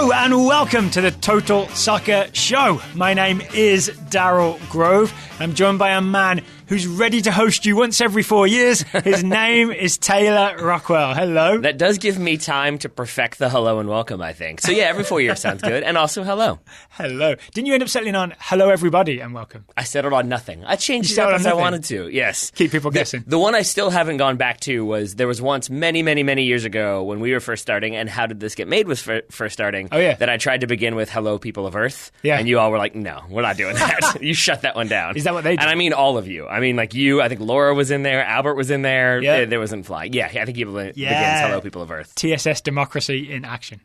Hello and welcome to the Total Soccer Show. My name is Daryl Grove. I'm joined by a man who's ready to host you once every 4 years. His name is Taylor Rockwell. Hello. That does give me time to perfect the hello and welcome, I think. So yeah, every 4 years sounds good. And also hello. Hello. Didn't you end up settling on hello everybody and welcome? I settled on nothing. I changed it up as I wanted to, yes. Keep people guessing. The one I still haven't gone back to was there was once many years ago when we were first starting and How Did This Get Made was first starting. Oh yeah. That I tried to begin with hello people of Earth. Yeah. And you all were like, no, we're not doing that. You shut that one down. Is that what they did? And I mean all of you. I mean like you, I think Laura was in there, Albert was in there. Yeah. There wasn't flying. Yeah, I think he begins hello people of Earth. TSS democracy in action.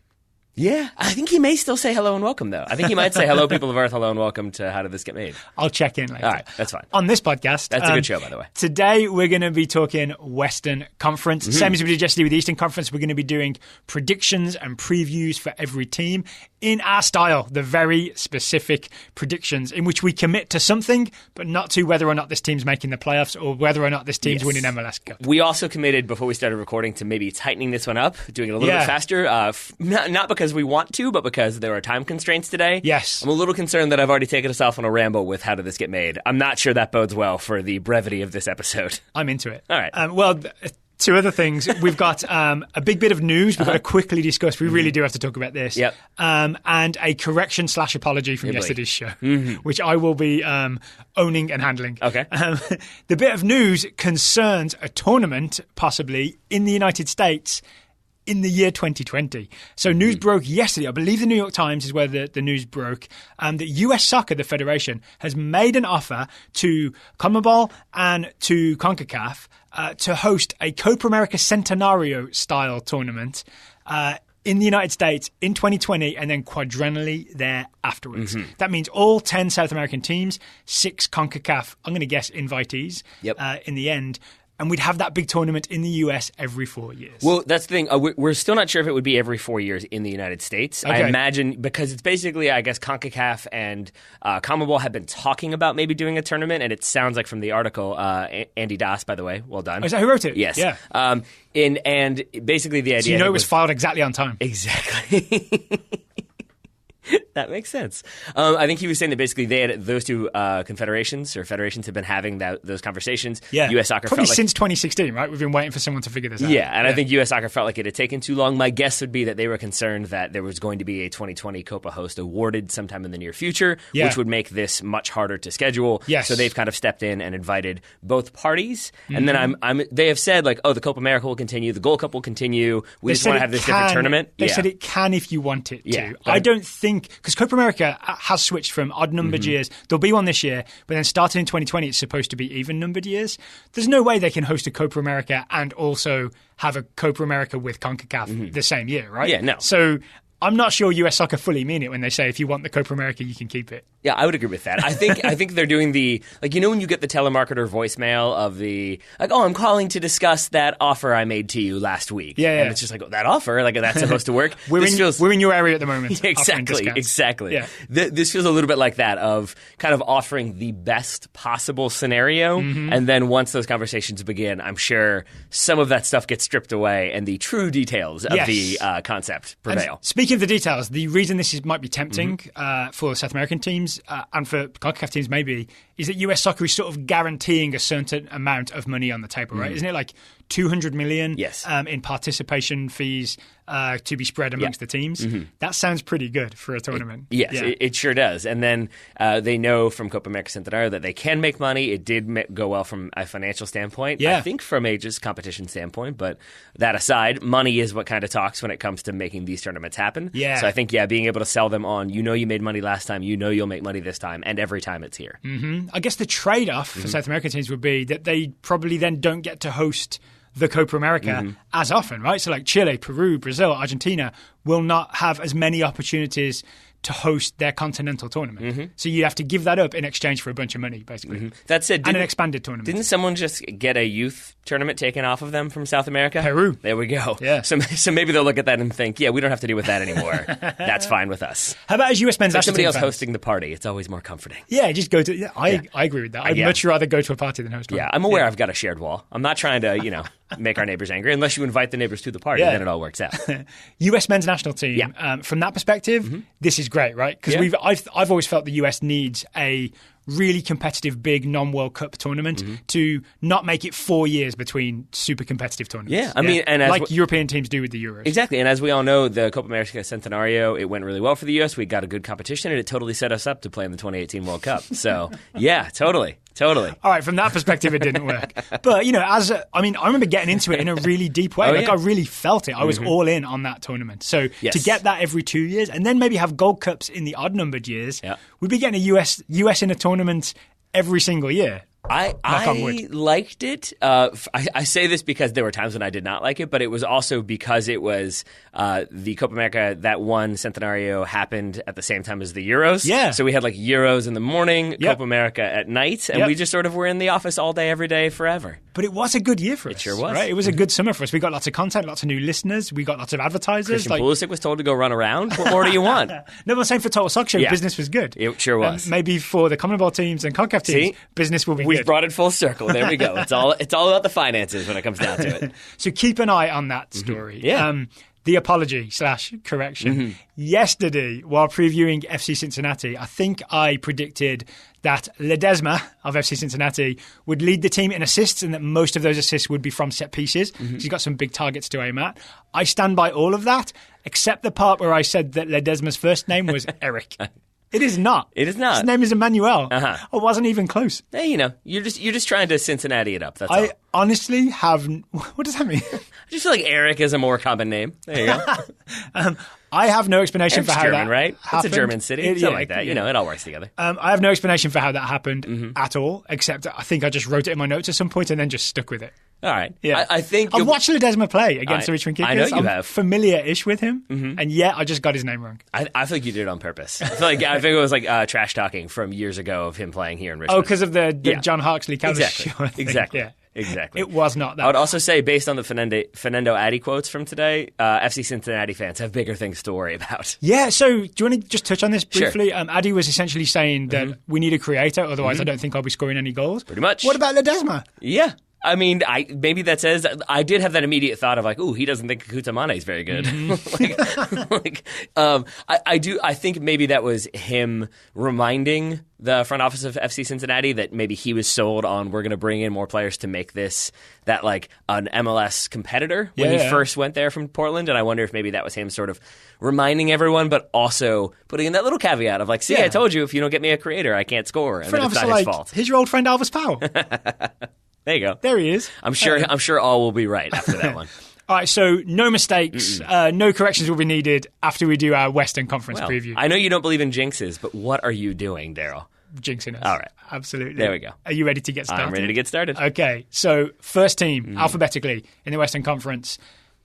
Yeah, I think he may still say hello and welcome, though. I think he might say hello, people of Earth, hello and welcome to How Did This Get Made? I'll check in later. All right, that's fine. On this podcast... That's a good show, by the way. Today, we're going to be talking Western Conference. Mm-hmm. Same as we did yesterday with the Eastern Conference, we're going to be doing predictions and previews for every team in our style, the very specific predictions in which we commit to something, but not to whether or not this team's making the playoffs or whether or not this team's winning MLS Cup. We also committed, before we started recording, to maybe tightening this one up, doing it a little bit faster. Not because we want to, but because there are time constraints today. Yes. I'm a little concerned that I've already taken us off on a ramble with How Did This Get Made. I'm not sure that bodes well for the brevity of this episode. I'm into it. All right. Two other things. We've got a big bit of news we've got to quickly discuss. We really do have to talk about this. Yep. And a correction/apology from yesterday's show, which I will be owning and handling. Okay. The bit of news concerns a tournament, possibly, in the United States in the year 2020. So news broke yesterday. I believe the New York Times is where the news broke. That US Soccer, the federation, has made an offer to CONMEBOL and to CONCACAF to host a Copa America Centenario-style tournament in the United States in 2020 and then quadrennially there afterwards. Mm-hmm. That means all 10 South American teams, 6 CONCACAF, I'm going to guess, invitees in the end. And we'd have that big tournament in the US every 4 years. Well, that's the thing. We're still not sure if it would be every 4 years in the United States. Okay. I imagine, because it's basically, I guess, CONCACAF and CONMEBOL have been talking about maybe doing a tournament, and it sounds like from the article, Andy Das, by the way, well done. Oh, is that who wrote it? Yes. Yeah. And basically the idea... So it was filed exactly on time. Exactly. That makes sense. I think he was saying that basically they had those two confederations or federations have been having those conversations. Yeah. U.S. Soccer probably felt since 2016, right? We've been waiting for someone to figure this out. Yeah, and I think U.S. Soccer felt like it had taken too long. My guess would be that they were concerned that there was going to be a 2020 Copa host awarded sometime in the near future, which would make this much harder to schedule. Yes. So they've kind of stepped in and invited both parties. And then they have said, like, the Copa America will continue, the Gold Cup will continue. We just want to have this different tournament. They said it can if you want it to. I don't think... Because Copa America has switched from odd-numbered years. There'll be one this year, but then starting in 2020, it's supposed to be even-numbered years. There's no way they can host a Copa America and also have a Copa America with CONCACAF the same year, right? Yeah, no. So I'm not sure US Soccer fully mean it when they say if you want the Copa America, you can keep it. Yeah, I would agree with that. I think they're doing the, like, you know when you get the telemarketer voicemail of the, like, oh, I'm calling to discuss that offer I made to you last week. Yeah. And it's just like, oh, that offer? Like, that's supposed to work? We're in your area at the moment. Exactly. Yeah. This feels a little bit like that, of kind of offering the best possible scenario. And then once those conversations begin, I'm sure some of that stuff gets stripped away and the true details of the concept prevail. And speaking of the details, the reason this might be tempting for South American teams and for CONCACAF teams maybe is that US Soccer is sort of guaranteeing a certain amount of money on the table, right? Isn't it like $200 million in participation fees to be spread amongst the teams? That sounds pretty good for a tournament. It sure does. And then they know from Copa America Centenario that they can make money. It did go well from a financial standpoint. I think from a just competition standpoint. But that aside, money is what kind of talks when it comes to making these tournaments happen. Yeah. So I think, being able to sell them on, you made money last time, you'll make money this time, and every time it's here. I guess the trade-off for South American teams would be that they probably then don't get to host the Copa America as often, right? So like Chile, Peru, Brazil, Argentina will not have as many opportunities to host their continental tournament. So you have to give that up in exchange for a bunch of money, basically. That said, and an expanded tournament. Didn't someone just get a youth tournament taken off of them from South America? Peru. There we go. Yeah. So maybe they'll look at that and think, yeah, we don't have to deal with that anymore. That's fine with us. How about as US men's national somebody team else fans? hosting the party? It's always more comforting. Yeah, just go to. Yeah, I agree with that. I'd much rather go to a party than host one. Yeah, I'm aware I've got a shared wall. I'm not trying to, make our neighbors angry. Unless you invite the neighbors to the party, then it all works out. US men's national team. From that perspective, this is great, right? Because I've always felt the US needs a really competitive, big non-World Cup tournament to not make it 4 years between super competitive tournaments. Yeah, I mean, and like European teams do with the Euros. Exactly, and as we all know, the Copa America Centenario, it went really well for the U.S. We got a good competition, and it totally set us up to play in the 2018 World Cup. So, yeah, totally. All right, from that perspective, it didn't work. But, I remember getting into it in a really deep way. I really felt it. I was all in on that tournament. So to get that every 2 years and then maybe have Gold Cups in the odd-numbered years, we'd be getting a US in a tournament every single year. I liked it. I say this because there were times when I did not like it, but it was also because it was the Copa America, that one Centenario happened at the same time as the Euros. Yeah. So we had like Euros in the morning, Copa America at night, and we just sort of were in the office all day, every day, forever. But it was a good year for us. It sure was. Right? It was a good summer for us. We got lots of content, lots of new listeners. We got lots of advertisers. Christian Pulisic was told to go run around. What more do you want? No, but same for Total Soccer Show. Business was good. It sure was. Maybe for the Commonwealth teams and CONCACAF teams, business will be good. We've brought it full circle. There we go. It's all about the finances when it comes down to it. So keep an eye on that story. The apology / correction. Yesterday, while previewing FC Cincinnati, I think I predicted that Ledesma of FC Cincinnati would lead the team in assists and that most of those assists would be from set pieces. He's got some big targets to aim at. I stand by all of that, except the part where I said that Ledesma's first name was Eric. It is not. It is not. His name is Emmanuel. I wasn't even close. Hey, you're just trying to Cincinnati it up. That's all. I honestly have. What does that mean? I just feel like Eric is a more common name. There you go. I have no explanation Eric's for how German, that right? happened. It's a German city. Something like that. It all works together. I have no explanation for how that happened at all, except I think I just wrote it in my notes at some point and then just stuck with it. All right. Yeah. I think I've watched Ledesma play against the Richmond Kickers. I know you I'm have. familiar-ish with him, and I just got his name wrong. I think you did it on purpose. I think it was like trash talking from years ago of him playing here in Richmond. Oh, because of the John Harksley counter Exactly. thing. Exactly. Yeah. Exactly. It was not that. I would also say, based on the Fernando Addy quotes from today, FC Cincinnati fans have bigger things to worry about. Yeah, so do you want to just touch on this briefly? Sure. Addy was essentially saying that we need a creator, otherwise I don't think I'll be scoring any goals. Pretty much. What about Ledesma? Yeah. I mean, maybe that says I did have that immediate thought of like, ooh, he doesn't think Kutamane is very good. I think maybe that was him reminding the front office of FC Cincinnati that maybe he was sold on we're going to bring in more players to make this that like an MLS competitor when he first went there from Portland. And I wonder if maybe that was him sort of reminding everyone, but also putting in that little caveat of like, see, I told you if you don't get me a creator, I can't score, and then it's not his fault. Here's your old friend Elvis Powell. There you go. There he is. I'm sure all will be right after that one. All right, so no mistakes, no corrections will be needed after we do our Western Conference preview. I know you don't believe in jinxes, but what are you doing, Daryl? Jinxing us. All right. Absolutely. There we go. Are you ready to get started? I'm ready to get started. Okay, so first team, alphabetically, in the Western Conference,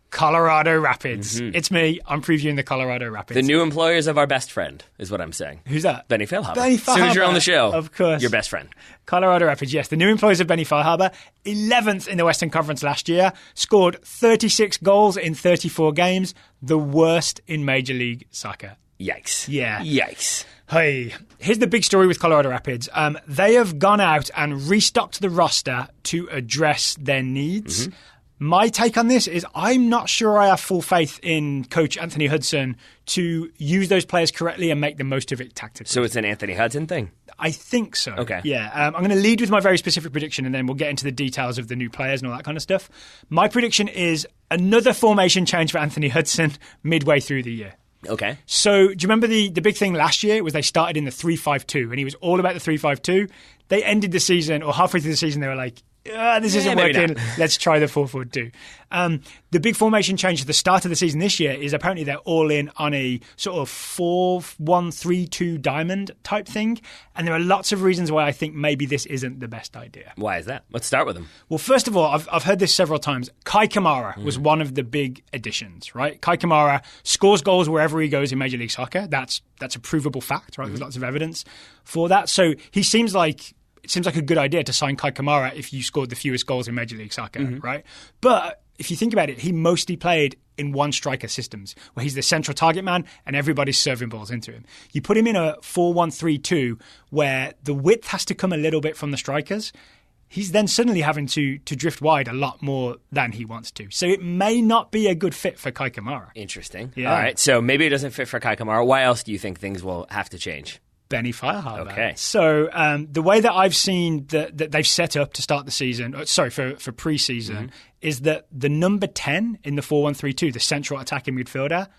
Colorado Rapids. It's me. I'm previewing the Colorado Rapids. The new employers of our best friend is what I'm saying. Who's that? Benny Feilhaber. Benny As soon as you're on the show, of course. your best friend. Colorado Rapids, yes. The new employers of Benny Feilhaber, 11th in the Western Conference last year, scored 36 goals in 34 games, the worst in Major League Soccer. Yikes. Yeah. Yikes. Hey, here's the big story with Colorado Rapids. They have gone out and restocked the roster to address their needs. My take on this is I'm not sure I have full faith in Coach Anthony Hudson to use those players correctly and make the most of it tactically. So it's an Anthony Hudson thing? I think so. Okay. Yeah. I'm going to lead with my very specific prediction and then we'll get into the details of the new players and all that kind of stuff. My prediction is another formation change for Anthony Hudson midway through the year. Okay. So do you remember the big thing last year was they started in the 3-5-2 and he was all about the 3-5-2. They ended the season, or halfway through the season, they were like, this isn't working. Let's try the 4-4-2. The big formation change at the start of the season this year is apparently they're all in on a sort of 4-1-3-2 diamond type thing. And there are lots of reasons why I think maybe this isn't the best idea. Why is that? Let's start with them. Well, first of all, I've heard this several times. Kai Kamara was one of the big additions, right? Kai Kamara scores goals wherever he goes in Major League Soccer. That's a provable fact, right? There's lots of evidence for that. So it seems like a good idea to sign Kai Kamara if you scored the fewest goals in Major League Soccer, right? But if you think about it, he mostly played in one striker systems where he's the central target man and everybody's serving balls into him. You put him in a 4-1-3-2 where the width has to come a little bit from the strikers. He's then suddenly having to drift wide a lot more than he wants to. So it may not be a good fit for Kai Kamara. Interesting. Yeah. All right, so maybe it doesn't fit for Kai Kamara. Why else do you think things will have to change? Benny Feilhaber. Okay. So the way that I've seen that they've set up to start the season, for pre-season, is that the number 10 in the 4-1-3-2, the central attacking midfielder,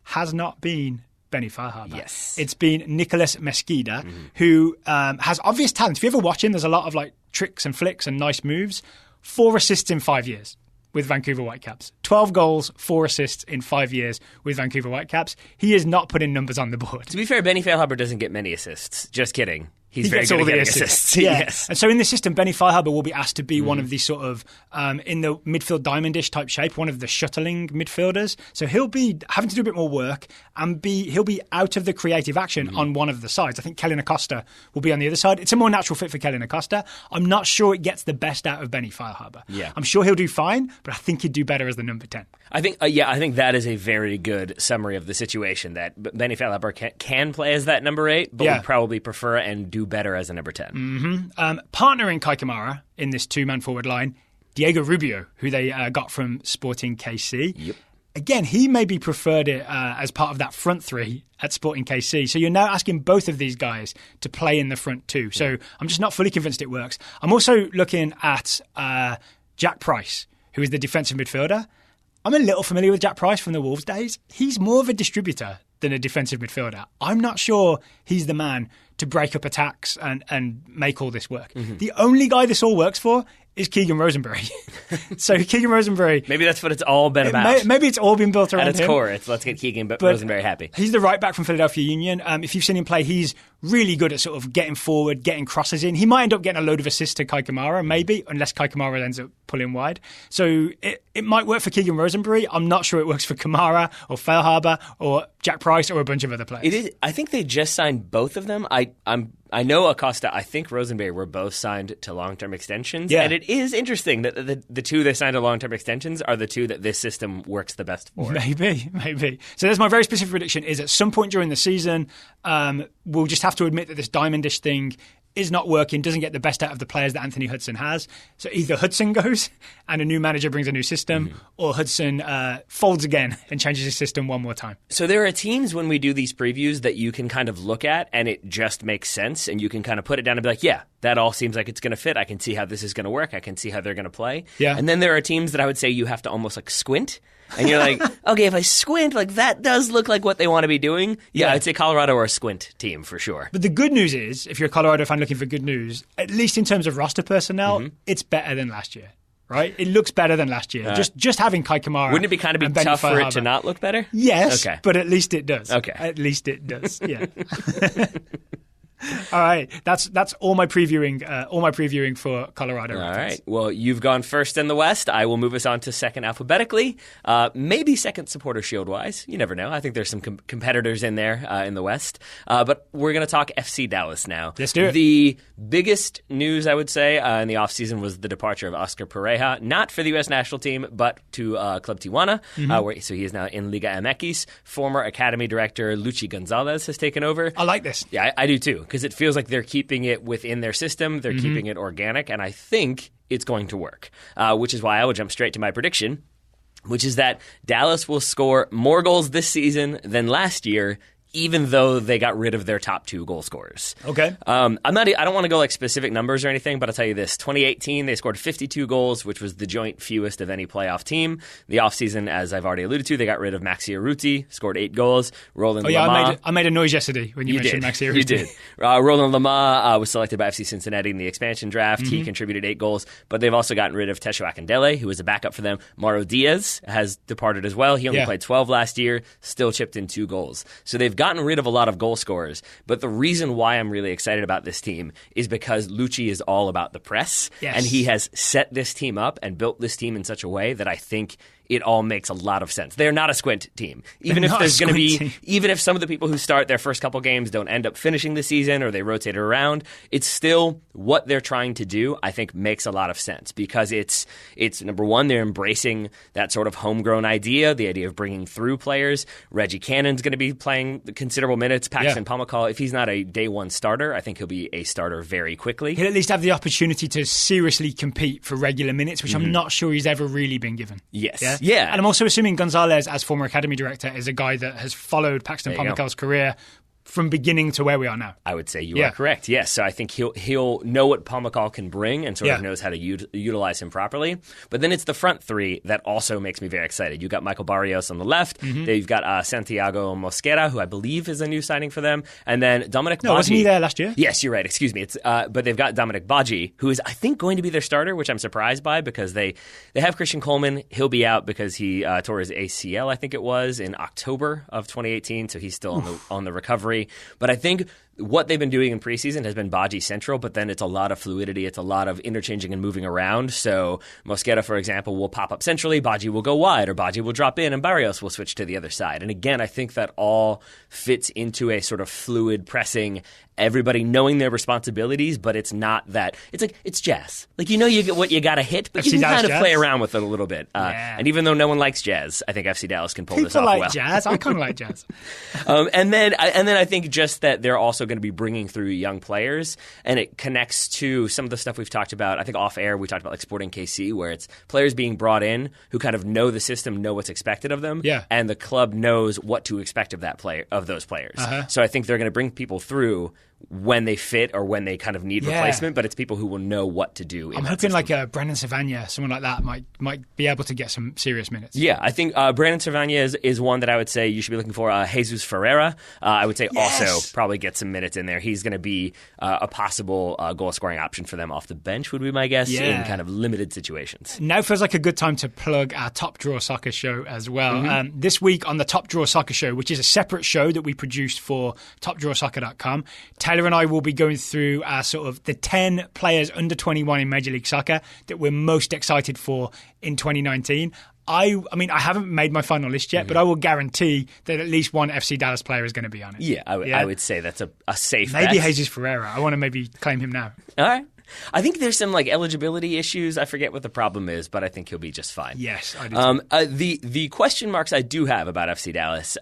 has not been Benny Feilhaber. Yes. It's been Nicolas Mesquida, who has obvious talent. If you ever watch him, there's a lot of like tricks and flicks and nice moves. 4 assists in 5 years with Vancouver Whitecaps. 12 goals, 4 assists in 5 years with Vancouver Whitecaps. He is not putting numbers on the board. To be fair, Benny Feilhaber doesn't get many assists. Just kidding. He very good at getting assists. Yeah. Yes. And so in the system, Benny Feilhaber will be asked to be one of these sort of, in the midfield diamondish type shape, one of the shuttling midfielders. So he'll be having to do a bit more work and he'll be out of the creative action on one of the sides. I think Kellyn Acosta will be on the other side. It's a more natural fit for Kellyn Acosta. I'm not sure it gets the best out of Benny Feilhaber. Yeah. I'm sure he'll do fine, but I think he'd do better as the number 10. I think that is a very good summary of the situation, that Benny Feilhaber can play as that number 8, but would probably prefer and do better as a number 10. Partnering Kai Kamara in this 2-man forward line, Diego Rubio, who they got from Sporting KC. Yep. Again, he maybe preferred it as part of that front 3 at Sporting KC. So you're now asking both of these guys to play in the front 2. So I'm just not fully convinced it works. I'm also looking at Jack Price, who is the defensive midfielder. I'm a little familiar with Jack Price from the Wolves days. He's more of a distributor than a defensive midfielder. I'm not sure he's the man to break up attacks and make all this work. The only guy this all works for is Keegan Rosenberry. So Keegan Rosenberry... Maybe that's what it's all been about. Maybe it's all been built around him. At its core, let's get Keegan Rosenberry happy. He's the right back from Philadelphia Union. If you've seen him play, he's really good at sort of getting forward, getting crosses in. He might end up getting a load of assists to Kai Kamara, maybe, unless Kai Kamara ends up pulling wide. So it might work for Keegan Rosenberry. I'm not sure it works for Kamara or Feilhaber or Jack Price or a bunch of other players. It is. I think they just signed both of them. I know Acosta, I think Rosenberry were both signed to long-term extensions. Yeah. And it is interesting that the two they signed to long-term extensions are the two that this system works the best for. Maybe. So there's my very specific prediction, is at some point during the season, we'll just have to admit that this diamondish thing is not working, doesn't get the best out of the players that Anthony Hudson has. So either Hudson goes and a new manager brings a new system, or Hudson folds again and changes his system one more time. So there are teams when we do these previews that you can kind of look at and it just makes sense, and you can kind of put it down and be like, yeah, that all seems like it's going to fit. I can see how this is going to work. I can see how they're going to play. Yeah. And then there are teams that I would say you have to almost like squint. And you're like, okay, if I squint, like that does look like what they want to be doing. Yeah, I'd say Colorado or a squint team for sure. But the good news is, if you're a Colorado fan looking for good news, at least in terms of roster personnel, it's better than last year, right? It looks better than last year. Just having Kai Kamara. Wouldn't it be kind of be tough for it to not look better? Yes, okay. But at least it does. Okay. At least it does, yeah. All right, that's all my previewing for Colorado. All right, well, you've gone first in the West. I will move us on to second alphabetically, maybe second supporter shield wise. You never know. I think there's some competitors in there in the West, but we're going to talk FC Dallas now. Let's do it. The biggest news, I would say, in the offseason was the departure of Oscar Pereira, not for the U.S. national team, but to Club Tijuana, so he is now in Liga MX. Former academy director Luchi Gonzalez has taken over. I like this. Yeah, I do too, because it feels like they're keeping it within their system. They're keeping it organic, and I think it's going to work, which is why I will jump straight to my prediction, which is that Dallas will score more goals this season than last year, even though they got rid of their top 2 goal scorers. Okay. I don't want to go like specific numbers or anything, but I'll tell you this. 2018, they scored 52 goals, which was the joint fewest of any playoff team. The offseason, as I've already alluded to, they got rid of Maxi Urruti, scored 8 goals. Roland Lamah. I made a noise yesterday when you mentioned Maxi Urruti. You did. Roland Lamah was selected by FC Cincinnati in the expansion draft. He contributed 8 goals, but they've also gotten rid of Tesho Akindele, who was a backup for them. Mauro Diaz has departed as well. He only played 12 last year, still chipped in 2 goals. So they've gotten rid of a lot of goal scorers. But the reason why I'm really excited about this team is because Lucci is all about the press. Yes. And he has set this team up and built this team in such a way that I think it all makes a lot of sense. They're not a squint team. Even if some of the people who start their first couple games don't end up finishing the season or they rotate it around, it's still what they're trying to do, I think makes a lot of sense because it's number one, they're embracing that sort of homegrown idea, the idea of bringing through players. Reggie Cannon's going to be playing considerable minutes. Paxton Pomykal, if he's not a day one starter, I think he'll be a starter very quickly. He'll at least have the opportunity to seriously compete for regular minutes, which I'm not sure he's ever really been given. Yes. Yeah. And I'm also assuming Gonzalez, as former academy director, is a guy that has followed Paxton Pomakal's career from beginning to where we are now. I would say you are correct, yes. So I think he'll know what Pomykal can bring and sort of knows how to utilize him properly. But then it's the front 3 that also makes me very excited. You've got Michael Barrios on the left. Then you've got Santiago Mosquera, who I believe is a new signing for them. And then Dominic Badji. Wasn't he there last year? Yes, you're right. Excuse me. But they've got Dominic Badji, who is, I think, going to be their starter, which I'm surprised by because they have Christian Coleman. He'll be out because he tore his ACL, I think it was, in October of 2018. So he's still on the recovery. But I think what they've been doing in preseason has been Badji central, but then it's a lot of fluidity. It's a lot of interchanging and moving around. So Mosquera, for example, will pop up centrally, Badji will go wide, or Badji will drop in, and Barrios will switch to the other side. And again, I think that all fits into a sort of fluid pressing, everybody knowing their responsibilities, but it's not that. It's like, it's jazz. Like, you know you get what you got to hit, but you can kind of play around with it a little bit. And even though no one likes jazz, I think FC Dallas can pull this off well. People like jazz. I kind of like jazz. And then I think just that they're also going to be bringing through young players, and it connects to some of the stuff we've talked about. I think off air we talked about like Sporting KC, where it's players being brought in who kind of know the system, know what's expected of them, and the club knows what to expect of those players. So I think they're going to bring people through when they fit or when they kind of need replacement, but it's people who will know what to do. I'm hoping like Brandon Savagna, someone like that, might be able to get some serious minutes. Yeah, I think Brandon Savagna is one that I would say you should be looking for. Jesus Ferreira, I would say also probably get some minutes in there. He's going to be a possible goal-scoring option for them off the bench, would be my guess, in kind of limited situations. Now feels like a good time to plug our Top Draw Soccer show as well. This week on the Top Draw Soccer show, which is a separate show that we produced for topdrawsoccer.com, Taylor and I will be going through our sort of the 10 players under 21 in Major League Soccer that we're most excited for in 2019. I mean, I haven't made my final list yet, but I will guarantee that at least one FC Dallas player is going to be on it. Yeah, I would say that's a safe bet. Maybe Jesus Ferreira. I want to maybe claim him now. All right. I think there's some like eligibility issues. I forget what the problem is, but I think he'll be just fine. Yes, I do. The question marks I do have about FC Dallas,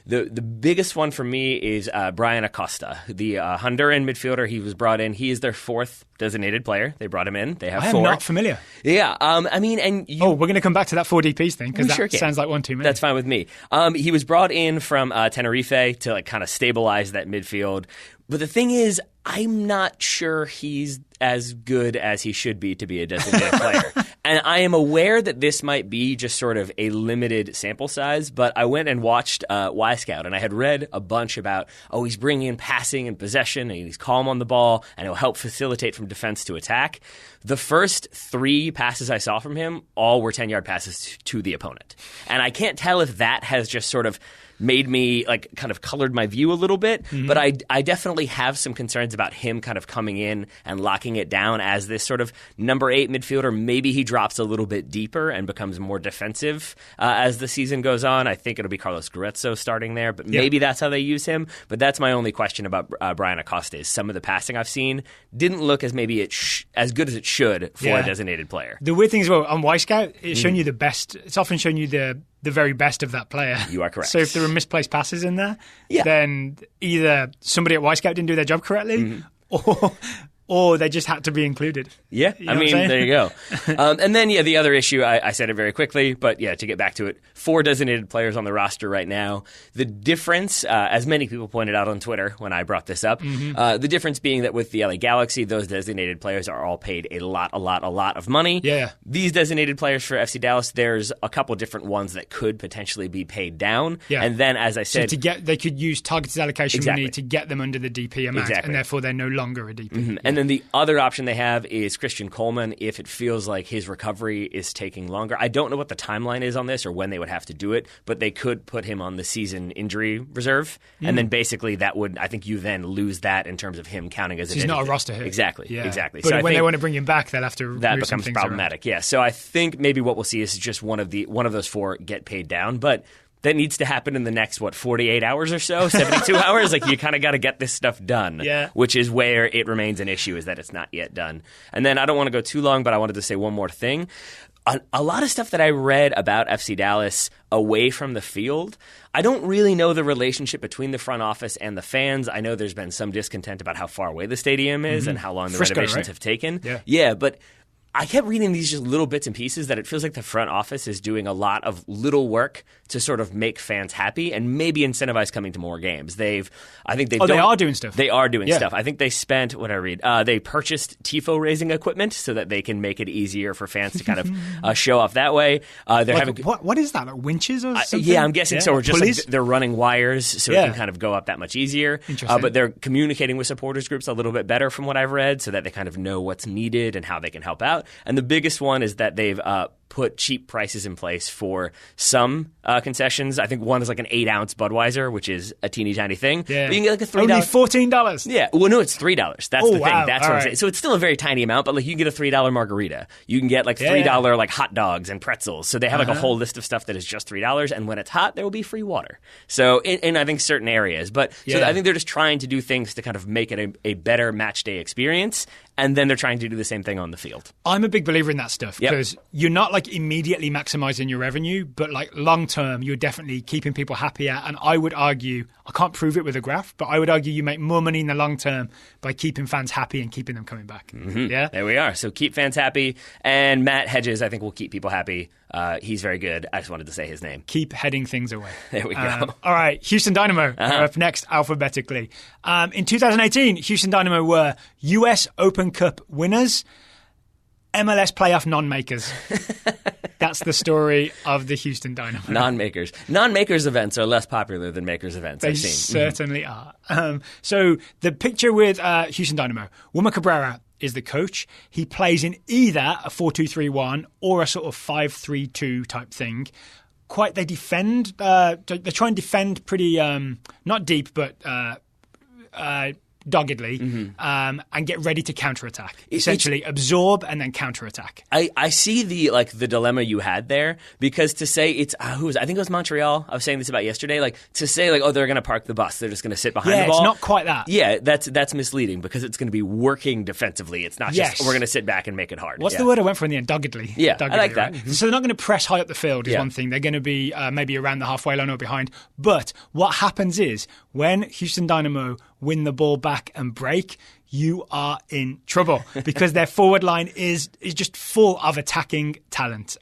the biggest one for me is Brian Acosta, the Honduran midfielder. He was brought in. He is their 4th designated player. They brought him in. They have 4. I am not familiar. Yeah. I mean, and we're going to come back to that 4DPs thing because that sounds like one too many. That's fine with me. He was brought in from Tenerife to like kind of stabilize that midfield. But the thing is, I'm not sure he's as good as he should be to be a designated player. And I am aware that this might be just sort of a limited sample size, but I went and watched Y-Scout, and I had read a bunch about, he's bringing in passing and possession, and he's calm on the ball, and he'll help facilitate from defense to attack. The first 3 passes I saw from him, all were 10-yard passes to the opponent. And I can't tell if that has just sort of made me like kind of colored my view a little bit, but I definitely have some concerns about him kind of coming in and locking it down as this sort of number 8 midfielder. Maybe he drops a little bit deeper and becomes more defensive as the season goes on. I think it'll be Carlos Gruezo starting there, but maybe that's how they use him. But that's my only question about Brian Acosta is some of the passing I've seen didn't look as maybe as good as it should for a designated player. The weird thing as well, on Y-Scout, it's shown you the best. It's often shown you the very best of that player. You are correct. So if there are misplaced passes in there, then either somebody at Y-Scout didn't do their job correctly, or or they just had to be included. Yeah, You know I mean, there you go. And then, the other issue, I said it very quickly, but to get back to it, 4 designated players on the roster right now. The difference, as many people pointed out on Twitter when I brought this up, the difference being that with the LA Galaxy, those designated players are all paid a lot of money. Yeah. These designated players for FC Dallas, there's a couple different ones that could potentially be paid down. Yeah. And then, as I said... So they could use targeted allocation money to get them under the DP amount, and therefore they're no longer a DP. Yeah. And then the other option they have is Christian Coleman if it feels like his recovery is taking longer. I don't know what the timeline is on this or when they would have to do it, but they could put him on the season injury reserve. And then basically that would, I think you then lose that in terms of him counting as he's not a roster hit. Exactly. But so when they want to bring him back, they'll have to that move becomes some problematic. around. Yeah. So I think maybe what we'll see is just one of those 4 get paid down, but that needs to happen in the next, 48 hours or so, 72 hours? Like, you kind of got to get this stuff done, which is where it remains an issue, is that it's not yet done. And then I don't want to go too long, but I wanted to say one more thing. A lot of stuff that I read about FC Dallas away from the field, I don't really know the relationship between the front office and the fans. I know there's been some discontent about how far away the stadium is and how long the renovations have taken. Yeah, but... I kept reading these just little bits and pieces that it feels like the front office is doing a lot of little work to sort of make fans happy and maybe incentivize coming to more games. They are doing stuff. They are doing stuff. I think they spent, they purchased TIFO raising equipment so that they can make it easier for fans to kind of show off that way. What is that, like winches or something? Yeah, I'm guessing so. Or just they're running wires so it can kind of go up that much easier. But they're communicating with supporters groups a little bit better from what I've read so that they kind of know what's needed and how they can help out. And the biggest one is that they've put cheap prices in place for some concessions. I think one is like an 8-ounce Budweiser, which is a teeny tiny thing. Yeah. But you can get like a $3. Only $14? Yeah. Well, no, it's $3. That's the thing. Wow. That's what I'm saying. So it's still a very tiny amount, but like you can get a $3 margarita. You can get like $3 like hot dogs and pretzels. So they have like a whole list of stuff that is just $3. And when it's hot, there will be free water. So in I think certain areas. But so I think they're just trying to do things to kind of make it a better match day experience. And then they're trying to do the same thing on the field. I'm a big believer in that stuff because you're not like immediately maximizing your revenue, but like long term, you're definitely keeping people happier. And I would argue, I can't prove it with a graph, but I would argue you make more money in the long term by keeping fans happy and keeping them coming back. Yeah, there we are. So keep fans happy. And Matt Hedges, I think, will keep people happy. He's very good. I just wanted to say his name. Keep heading things away. There we go. All right, Houston Dynamo are up next alphabetically. In 2018, Houston Dynamo were US Open Cup winners, MLS playoff non-makers. That's the story of the Houston Dynamo. Non-makers. Non-makers events are less popular than makers events, I've seen. Certainly are. So the picture with Houston Dynamo, Wilmer Cabrera is the coach. He plays in either a 4-2-3-1 or a sort of 5-3-2 type thing. They defend. They try and defend pretty not deep, but doggedly, and get ready to counterattack. Essentially, absorb and then counterattack. I see the dilemma you had there, because to say it's I think it was Montreal. I was saying this about yesterday. Like to say they're going to park the bus, they're just going to sit behind the ball. It's not quite that. Yeah, that's misleading because it's going to be working defensively. It's not just we're going to sit back and make it hard. What's the word I went for in the end? Doggedly. Yeah, doggedly, I like that. Right? So they're not going to press high up the field is one thing. They're going to be maybe around the halfway line or behind. But what happens is when Houston Dynamo win the ball back and break, you are in trouble because their forward line is just full of attacking talent.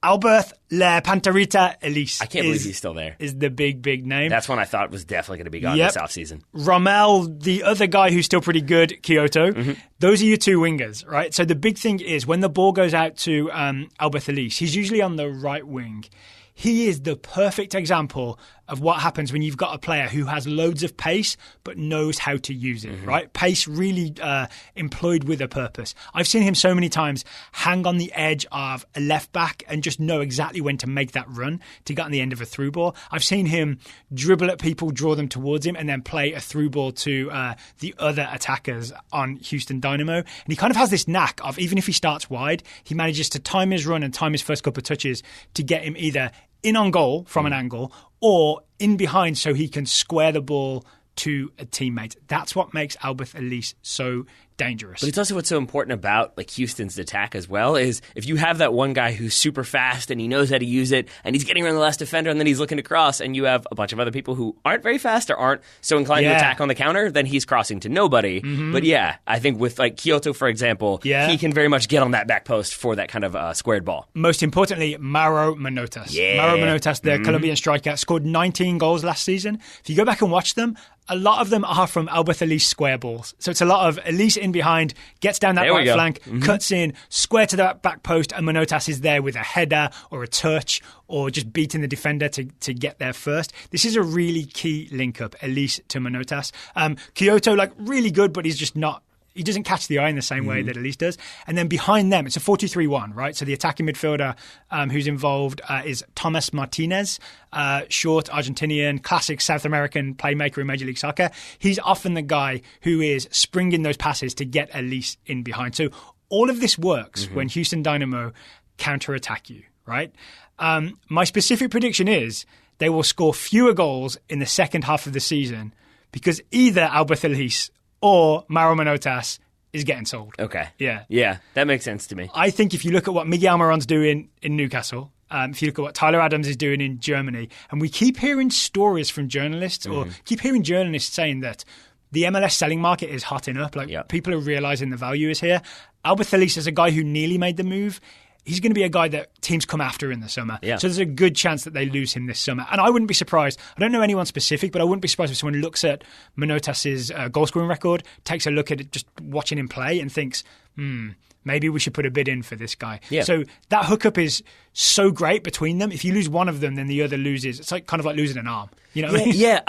Albert Le Panterita Elise. I can't believe he's still there. Is the big name. That's one I thought was definitely going to be gone this offseason. Rommel, the other guy who's still pretty good, Kyoto. Those are your two wingers, right? So the big thing is when the ball goes out to Albert Elise, he's usually on the right wing. He is the perfect example of what happens when you've got a player who has loads of pace but knows how to use it, right? Pace really employed with a purpose. I've seen him so many times hang on the edge of a left back and just know exactly when to make that run to get on the end of a through ball. I've seen him dribble at people, draw them towards him, and then play a through ball to the other attackers on Houston Dynamo. And he kind of has this knack of, even if he starts wide, he manages to time his run and time his first couple of touches to get him either in on goal from an angle or in behind so he can square the ball to a teammate. That's what makes Albert Elise so dangerous. But it's also what's so important about like Houston's attack as well is if you have that one guy who's super fast and he knows how to use it and he's getting around the last defender and then he's looking to cross and you have a bunch of other people who aren't very fast or aren't so inclined to attack on the counter, then he's crossing to nobody. But yeah, I think with like Kyoto, for example, he can very much get on that back post for that kind of squared ball. Most importantly, Mauro Manotas. Mauro Manotas, the Colombian striker, scored 19 goals last season. If you go back and watch them, a lot of them are from Albert Elise square balls. So it's a lot of Elise in behind, gets down that right flank, cuts in, square to the back post, and Manotas is there with a header or a touch or just beating the defender to get there first. This is a really key link-up, Elise to Manotas. Kyoto, like, really good, but he's just not... He doesn't catch the eye in the same way that Elise does. And then behind them, it's a 4-2-3-1, right? So the attacking midfielder who's involved is Thomas Martinez, short Argentinian, classic South American playmaker in Major League Soccer. He's often the guy who is springing those passes to get Elise in behind. So all of this works when Houston Dynamo counter-attack you, right? My specific prediction is they will score fewer goals in the second half of the season because either Albert Elise or Mauro Manotas is getting sold. Okay. Yeah. Yeah, that makes sense to me. I think if you look at what Miguel Almiron's doing in Newcastle, if you look at what Tyler Adams is doing in Germany, and we keep hearing stories from journalists or keep hearing journalists saying that the MLS selling market is hotting up. Like people are realizing the value is here. Albert Elise is a guy who nearly made the move. He's going to be a guy that teams come after in the summer. Yeah. So there's a good chance that they lose him this summer. And I wouldn't be surprised. I don't know anyone specific, but I wouldn't be surprised if someone looks at Manotas' goal-scoring record, takes a look at it, just watching him play and thinks, maybe we should put a bid in for this guy. Yeah. So that hookup is so great between them. If you lose one of them, then the other loses. It's like kind of like losing an arm. You know what I mean? Yeah,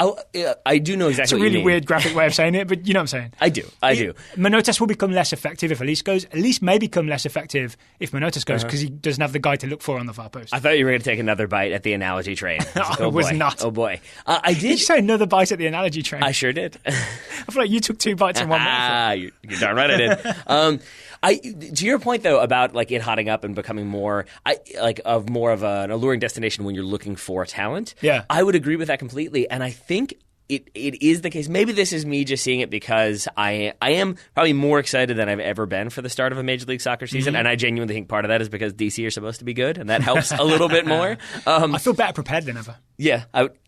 I do know exactly what you mean. It's a really weird graphic way of saying it, but you know what I'm saying. I do. Manotas will become less effective if Elise goes. Elise may become less effective if Manotas goes because he doesn't have the guy to look for on the far post. I thought you were going to take another bite at the analogy train. I was not. Oh, boy. I did. Did you say another bite at the analogy train? I sure did. I feel like you took 2 bites in one minute. You're darn right I did. To your point, though, about like it hotting up and becoming more of an alluring destination when you're looking for talent, I would agree with that completely. And I think it is the case. Maybe this is me just seeing it because I am probably more excited than I've ever been for the start of a Major League Soccer season. And I genuinely think part of that is because DC are supposed to be good, and that helps a little bit more. I feel better prepared than ever. Yeah,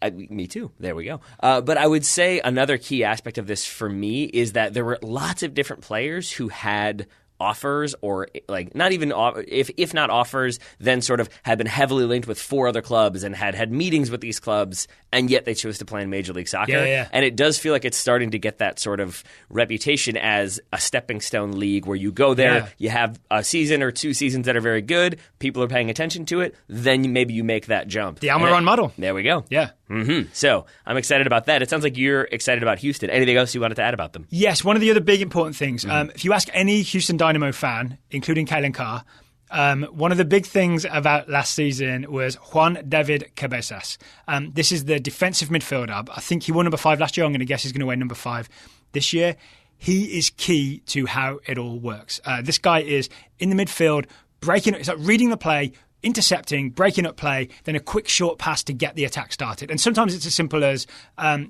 me too. There we go. But I would say another key aspect of this for me is that there were lots of different players who had offers or like not even if not offers, then sort of had been heavily linked with 4 other clubs and had meetings with these clubs, and yet they chose to play in Major League Soccer. And it does feel like it's starting to get that sort of reputation as a stepping stone league where you go there, you have a season or 2 seasons that are very good, people are paying attention to it, then maybe you make that jump. The Almiron model. There we go. Yeah. So I'm excited about that. It sounds like you're excited about Houston. Anything else you wanted to add about them? Yes, one of the other big important things. If you ask any Houston Dynamo fan, including Kalen Carr, one of the big things about last season was Juan David Cabezas. This is the defensive midfielder. I think he won number 5 last year. I'm going to guess he's going to wear number 5 this year. He is key to how it all works. This guy is in the midfield, it's like reading the play, intercepting, breaking up play, then a quick short pass to get the attack started. And sometimes it's as simple as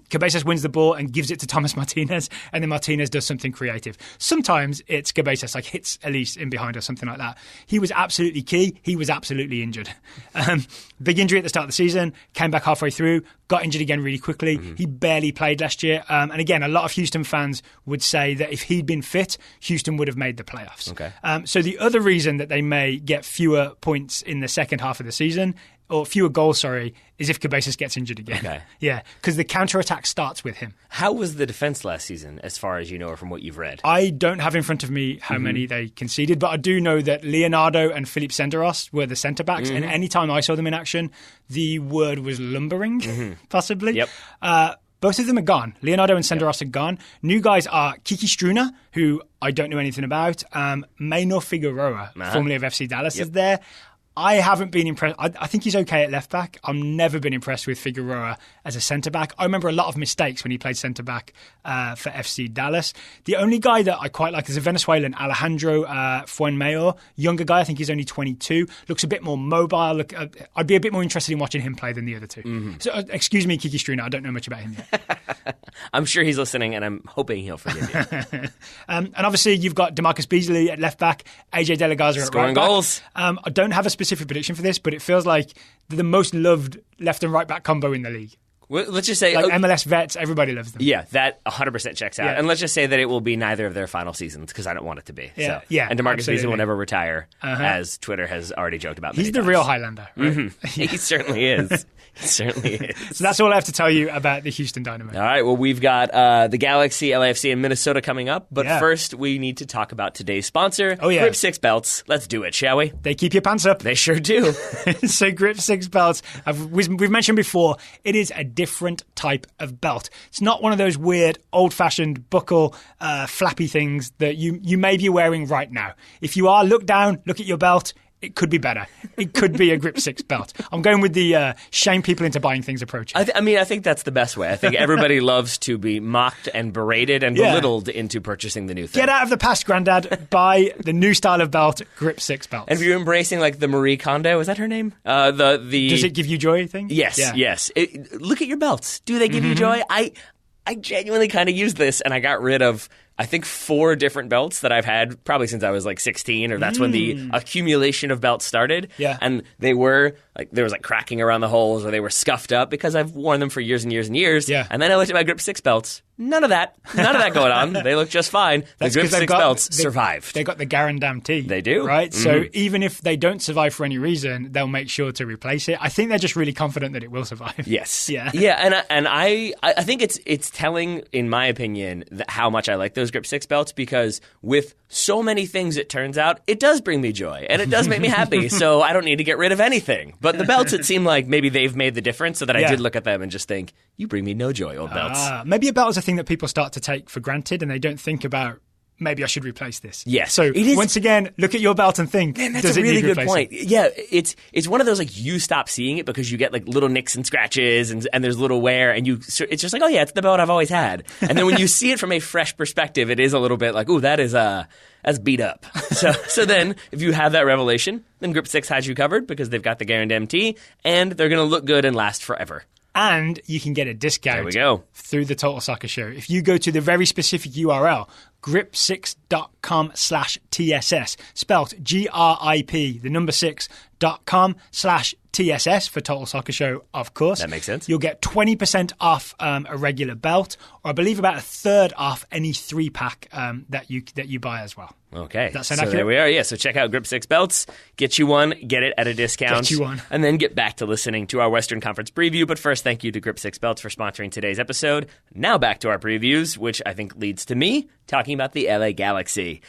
Cabezas wins the ball and gives it to Thomas Martinez, and then Martinez does something creative. Sometimes it's Cabezas, like hits Elise in behind or something like that. He was absolutely key. He was absolutely injured. Big injury at the start of the season, came back halfway through, got injured again really quickly. He barely played last year. And again, a lot of Houston fans would say that if he'd been fit, Houston would have made the playoffs. Okay. So the other reason that they may get fewer points in the second half of the season, or fewer goals, is if Cabezas gets injured again. Okay. Yeah, because the counter-attack starts with him. How was the defense last season, as far as you know, or from what you've read? I don't have in front of me how many they conceded, but I do know that Leonardo and Felipe Senderos were the centre-backs, and any time I saw them in action, the word was lumbering, possibly. Yep. Both of them are gone. Leonardo and Senderos are gone. New guys are Kiki Struna, who I don't know anything about. Maynor Figueroa, formerly of FC Dallas, is there. I haven't been impressed. I think he's okay at left back. I've never been impressed with Figueroa as a centre back. I remember a lot of mistakes when he played centre back for FC Dallas. The only guy that I quite like is a Venezuelan, Alejandro Fuenmayor, younger guy. I think he's only 22. Looks a bit more mobile. I'd be a bit more interested in watching him play than the other two. So, excuse me, Kiki Struna. I don't know much about him yet. I'm sure he's listening, and I'm hoping he'll forgive you. And obviously, you've got DeMarcus Beasley at left back, AJ De La Garza at Scoring right back. goals. I don't have a specific prediction for this, but it feels like the most loved left and right back combo in the league. Well, let's just say... Like MLS vets, everybody loves them. Yeah, that 100% checks out. Yeah. And let's just say that it will be neither of their final seasons, because I don't want it to be. Yeah, So. yeah, and DeMarcus absolutely. Beasley will never retire, as Twitter has already joked about many He's the times. real Highlander. Right? Mm-hmm. He certainly is. He certainly is. So that's all I have to tell you about the Houston Dynamo. All right, well, we've got the Galaxy, LAFC, and Minnesota coming up. But first, we need to talk about today's sponsor, Grip 6 Belts. Let's do it, shall we? They keep your pants up. They sure do. So Grip 6 Belts, we've mentioned before, it is a different type of belt. It's not one of those weird, old-fashioned buckle, flappy things that you may be wearing right now. If you are, look down, look at your belt. It could be better. It could be a Grip 6 belt. I'm going with the shame people into buying things approach. I think that's the best way. I think everybody loves to be mocked and berated and belittled into purchasing the new thing. Get out of the past, Grandad. Buy the new style of belt, Grip 6 belts. And if you're embracing like the Marie Kondo, is that her name? The Does it give you joy thing? Yes, yes. Look at your belts. Do they give you joy? I genuinely kind of use this, and I got rid of, I think, 4 different belts that I've had probably since I was like 16, or that's when the accumulation of belts started. Yeah. And they were like, there was like cracking around the holes, or they were scuffed up because I've worn them for years and years and years. Yeah. And then I looked at my Grip 6 belts. None of that going on. They look just fine. That's the Grip 'cause 6 belts survived. They got the guarantee. They do. Right? So even if they don't survive for any reason, they'll make sure to replace it. I think they're just really confident that it will survive. Yes. Yeah. Yeah, and I think it's telling, in my opinion, how much I like those Grip 6 belts, because with so many things, it turns out, it does bring me joy, and it does make me happy, so I don't need to get rid of anything. But the belts, it seemed like maybe they've made the difference, so that I did look at them and just think, you bring me no joy, old belts. Maybe a belt is a thing that people start to take for granted, and they don't think about, maybe I should replace this. Yes. So once again, look at your belt and think, man, that's does a it really need good replacing? point. Yeah, it's one of those, like, you stop seeing it because you get like little nicks and scratches and there's little wear, and it's just like, oh yeah, it's the belt I've always had. And then when you see it from a fresh perspective, it is a little bit like, ooh, that's beat up. So then, if you have that revelation, then Grip 6 has you covered, because they've got the guarantee, and they're going to look good and last forever. And you can get a discount There we go. through the Total Soccer Show. If you go to the very specific URL, grip6.com/TSS, spelt GRIP, the number 6.com/TSS for Total Soccer Show, of course. That makes sense. You'll get 20% off a regular belt, or I believe about a third off any 3-pack that you buy as well. Okay. That so sound accurate? there we are. Yeah, so check out Grip 6 belts. Get you one. Get it at a discount. Get you one. And then get back to listening to our Western Conference preview. But first, thank you to Grip 6 belts for sponsoring today's episode. Now back to our previews, which I think leads to me talking about the LA Galaxy.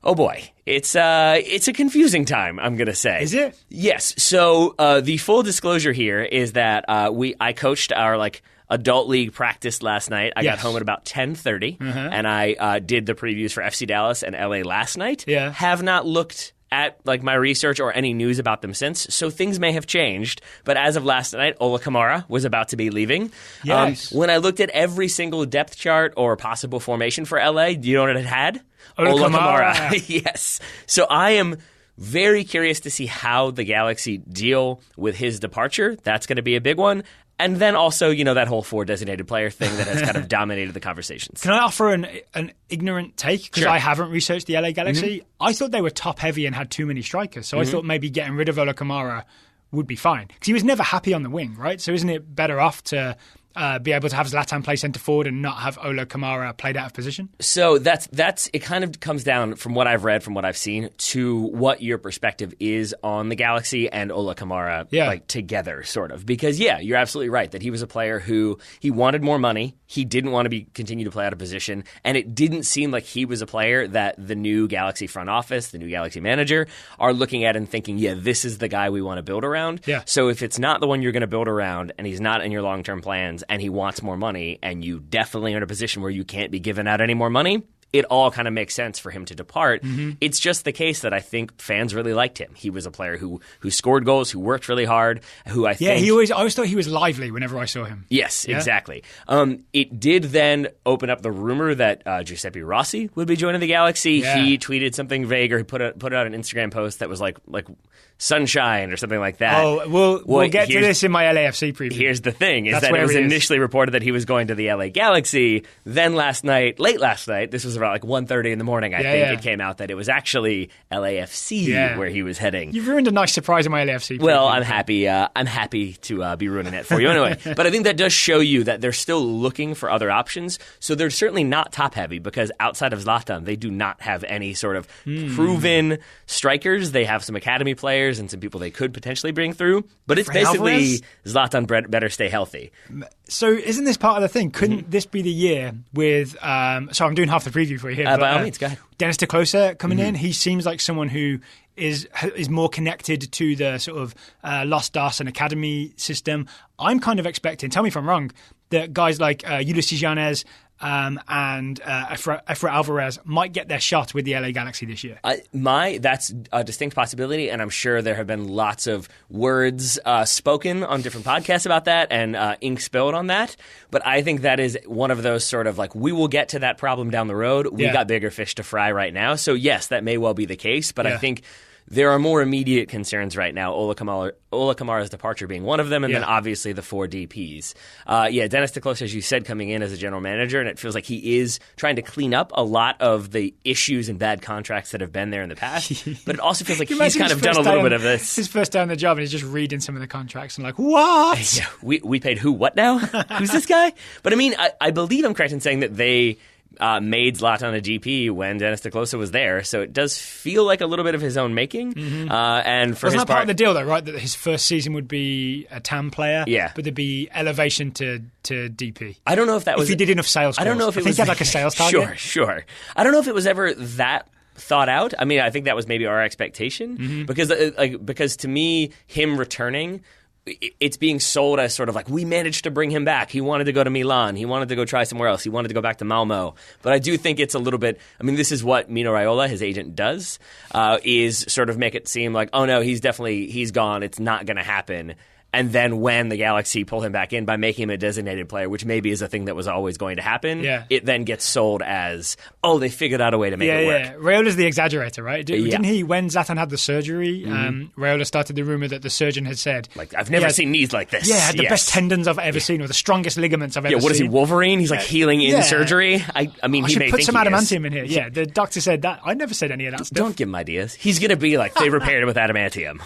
Oh boy, it's a confusing time, I'm going to say. Is it? Yes. So the full disclosure here is that I coached our adult league practice last night. I got home at about 10:30, and I did the previews for FC Dallas and LA last night. Yeah. Have not looked at my research or any news about them since, so things may have changed. But as of last night, Ola Kamara was about to be leaving. Yes. When I looked at every single depth chart or possible formation for LA, do you know what it had? Ola Kamara. Yes. So I am very curious to see how the Galaxy deal with his departure. That's going to be a big one. And then also, that whole 4 designated player thing that has kind of dominated the conversations. Can I offer an ignorant take? Because Sure. I haven't researched the LA Galaxy. I thought they were top heavy and had too many strikers. So I thought maybe getting rid of Ola Kamara would be fine. Because he was never happy on the wing, right? So isn't it better off to be able to have Zlatan play centre forward and not have Ola Kamara played out of position? So that's it. Kind of comes down, from what I've read, from what I've seen, to what your perspective is on the Galaxy and Ola Kamara together, sort of. Because you're absolutely right that he was a player who he wanted more money. He didn't want to continue to play out of position, and it didn't seem like he was a player that the new Galaxy front office, the new Galaxy manager, are looking at and thinking, this is the guy we want to build around. Yeah. So if it's not the one you're going to build around, and he's not in your long-term plans, and he wants more money, and you definitely are in a position where you can't be giving out any more money, it all kind of makes sense for him to depart. It's just the case that I think fans really liked him. He was a player who scored goals, who worked really hard, who I think... I always thought he was lively whenever I saw him. Yes, exactly. It did then open up the rumor that Giuseppe Rossi would be joining the Galaxy. Yeah. He tweeted something vague, or he put out an Instagram post that was like sunshine or something like that. Oh, we'll get to this in my LAFC preview. Here's the thing, is that it was initially reported that he was going to the LA Galaxy. Then late last night, this was about 1:30 in the morning, I think, it came out that it was actually LAFC where he was heading. You've ruined a nice surprise in my LAFC preview. Well, I'm happy to be ruining it for you anyway. But I think that does show you that they're still looking for other options. So they're certainly not top-heavy, because outside of Zlatan, they do not have any sort of proven strikers. They have some academy players and some people they could potentially bring through. But it's basically Zlatan better stay healthy. So isn't this part of the thing? Couldn't this be the year with... so I'm doing half the preview for you here. By all means, go ahead. Dennis de Kloese coming in. He seems like someone who is more connected to the sort of Los Dos and academy system. I'm kind of expecting, tell me if I'm wrong, that guys like Ulysses Yanez and Efra Alvarez might get their shot with the LA Galaxy this year. That's a distinct possibility, and I'm sure there have been lots of words spoken on different podcasts about that and ink spilled on that. But I think that is one of those sort of we will get to that problem down the road. We got bigger fish to fry right now. So yes, that may well be the case, but I think there are more immediate concerns right now, Ola Kamara's departure being one of them, and then obviously the 4 DPs. Dennis de Kloese, as you said, coming in as a general manager, and it feels like he is trying to clean up a lot of the issues and bad contracts that have been there in the past. But it also feels like he's kind of done a little bit of this. His first day on the job, and he's just reading some of the contracts and what? Yeah, we paid who what now? Who's this guy? But I mean, I believe I'm correct in saying that they... made Zlatan a DP when Dennis de Kloese was there, so it does feel like a little bit of his own making. And for Wasn't his that part of the deal, though, right? That his first season would be a TAM player, but there'd be elevation to DP. I don't know if that was... If he did enough sales calls. I don't know if it was... he had a sales target. Sure. I don't know if it was ever that thought out. I mean, I think that was maybe our expectation, because to me, him returning... It's being sold as sort of we managed to bring him back. He wanted to go to Milan. He wanted to go try somewhere else. He wanted to go back to Malmo. But I do think it's a little bit... I mean, this is what Mino Raiola, his agent, does, is sort of make it seem like, oh, no, he's gone. It's not going to happen. And then when the Galaxy pull him back in by making him a designated player, which maybe is a thing that was always going to happen, it then gets sold as, oh, they figured out a way to make it work. Yeah, Raiola's the exaggerator, right? Didn't he, when Zlatan had the surgery, Raiola started the rumor that the surgeon had said... I've never seen knees like this. Yeah, had the best tendons I've ever seen, or the strongest ligaments I've ever seen. Yeah, what is he, Wolverine? He's healing in surgery? I mean, he may put think some he adamantium in here. Yeah, the doctor said that. I never said any of that stuff. Don't give him ideas. He's going to be they repaired it with adamantium.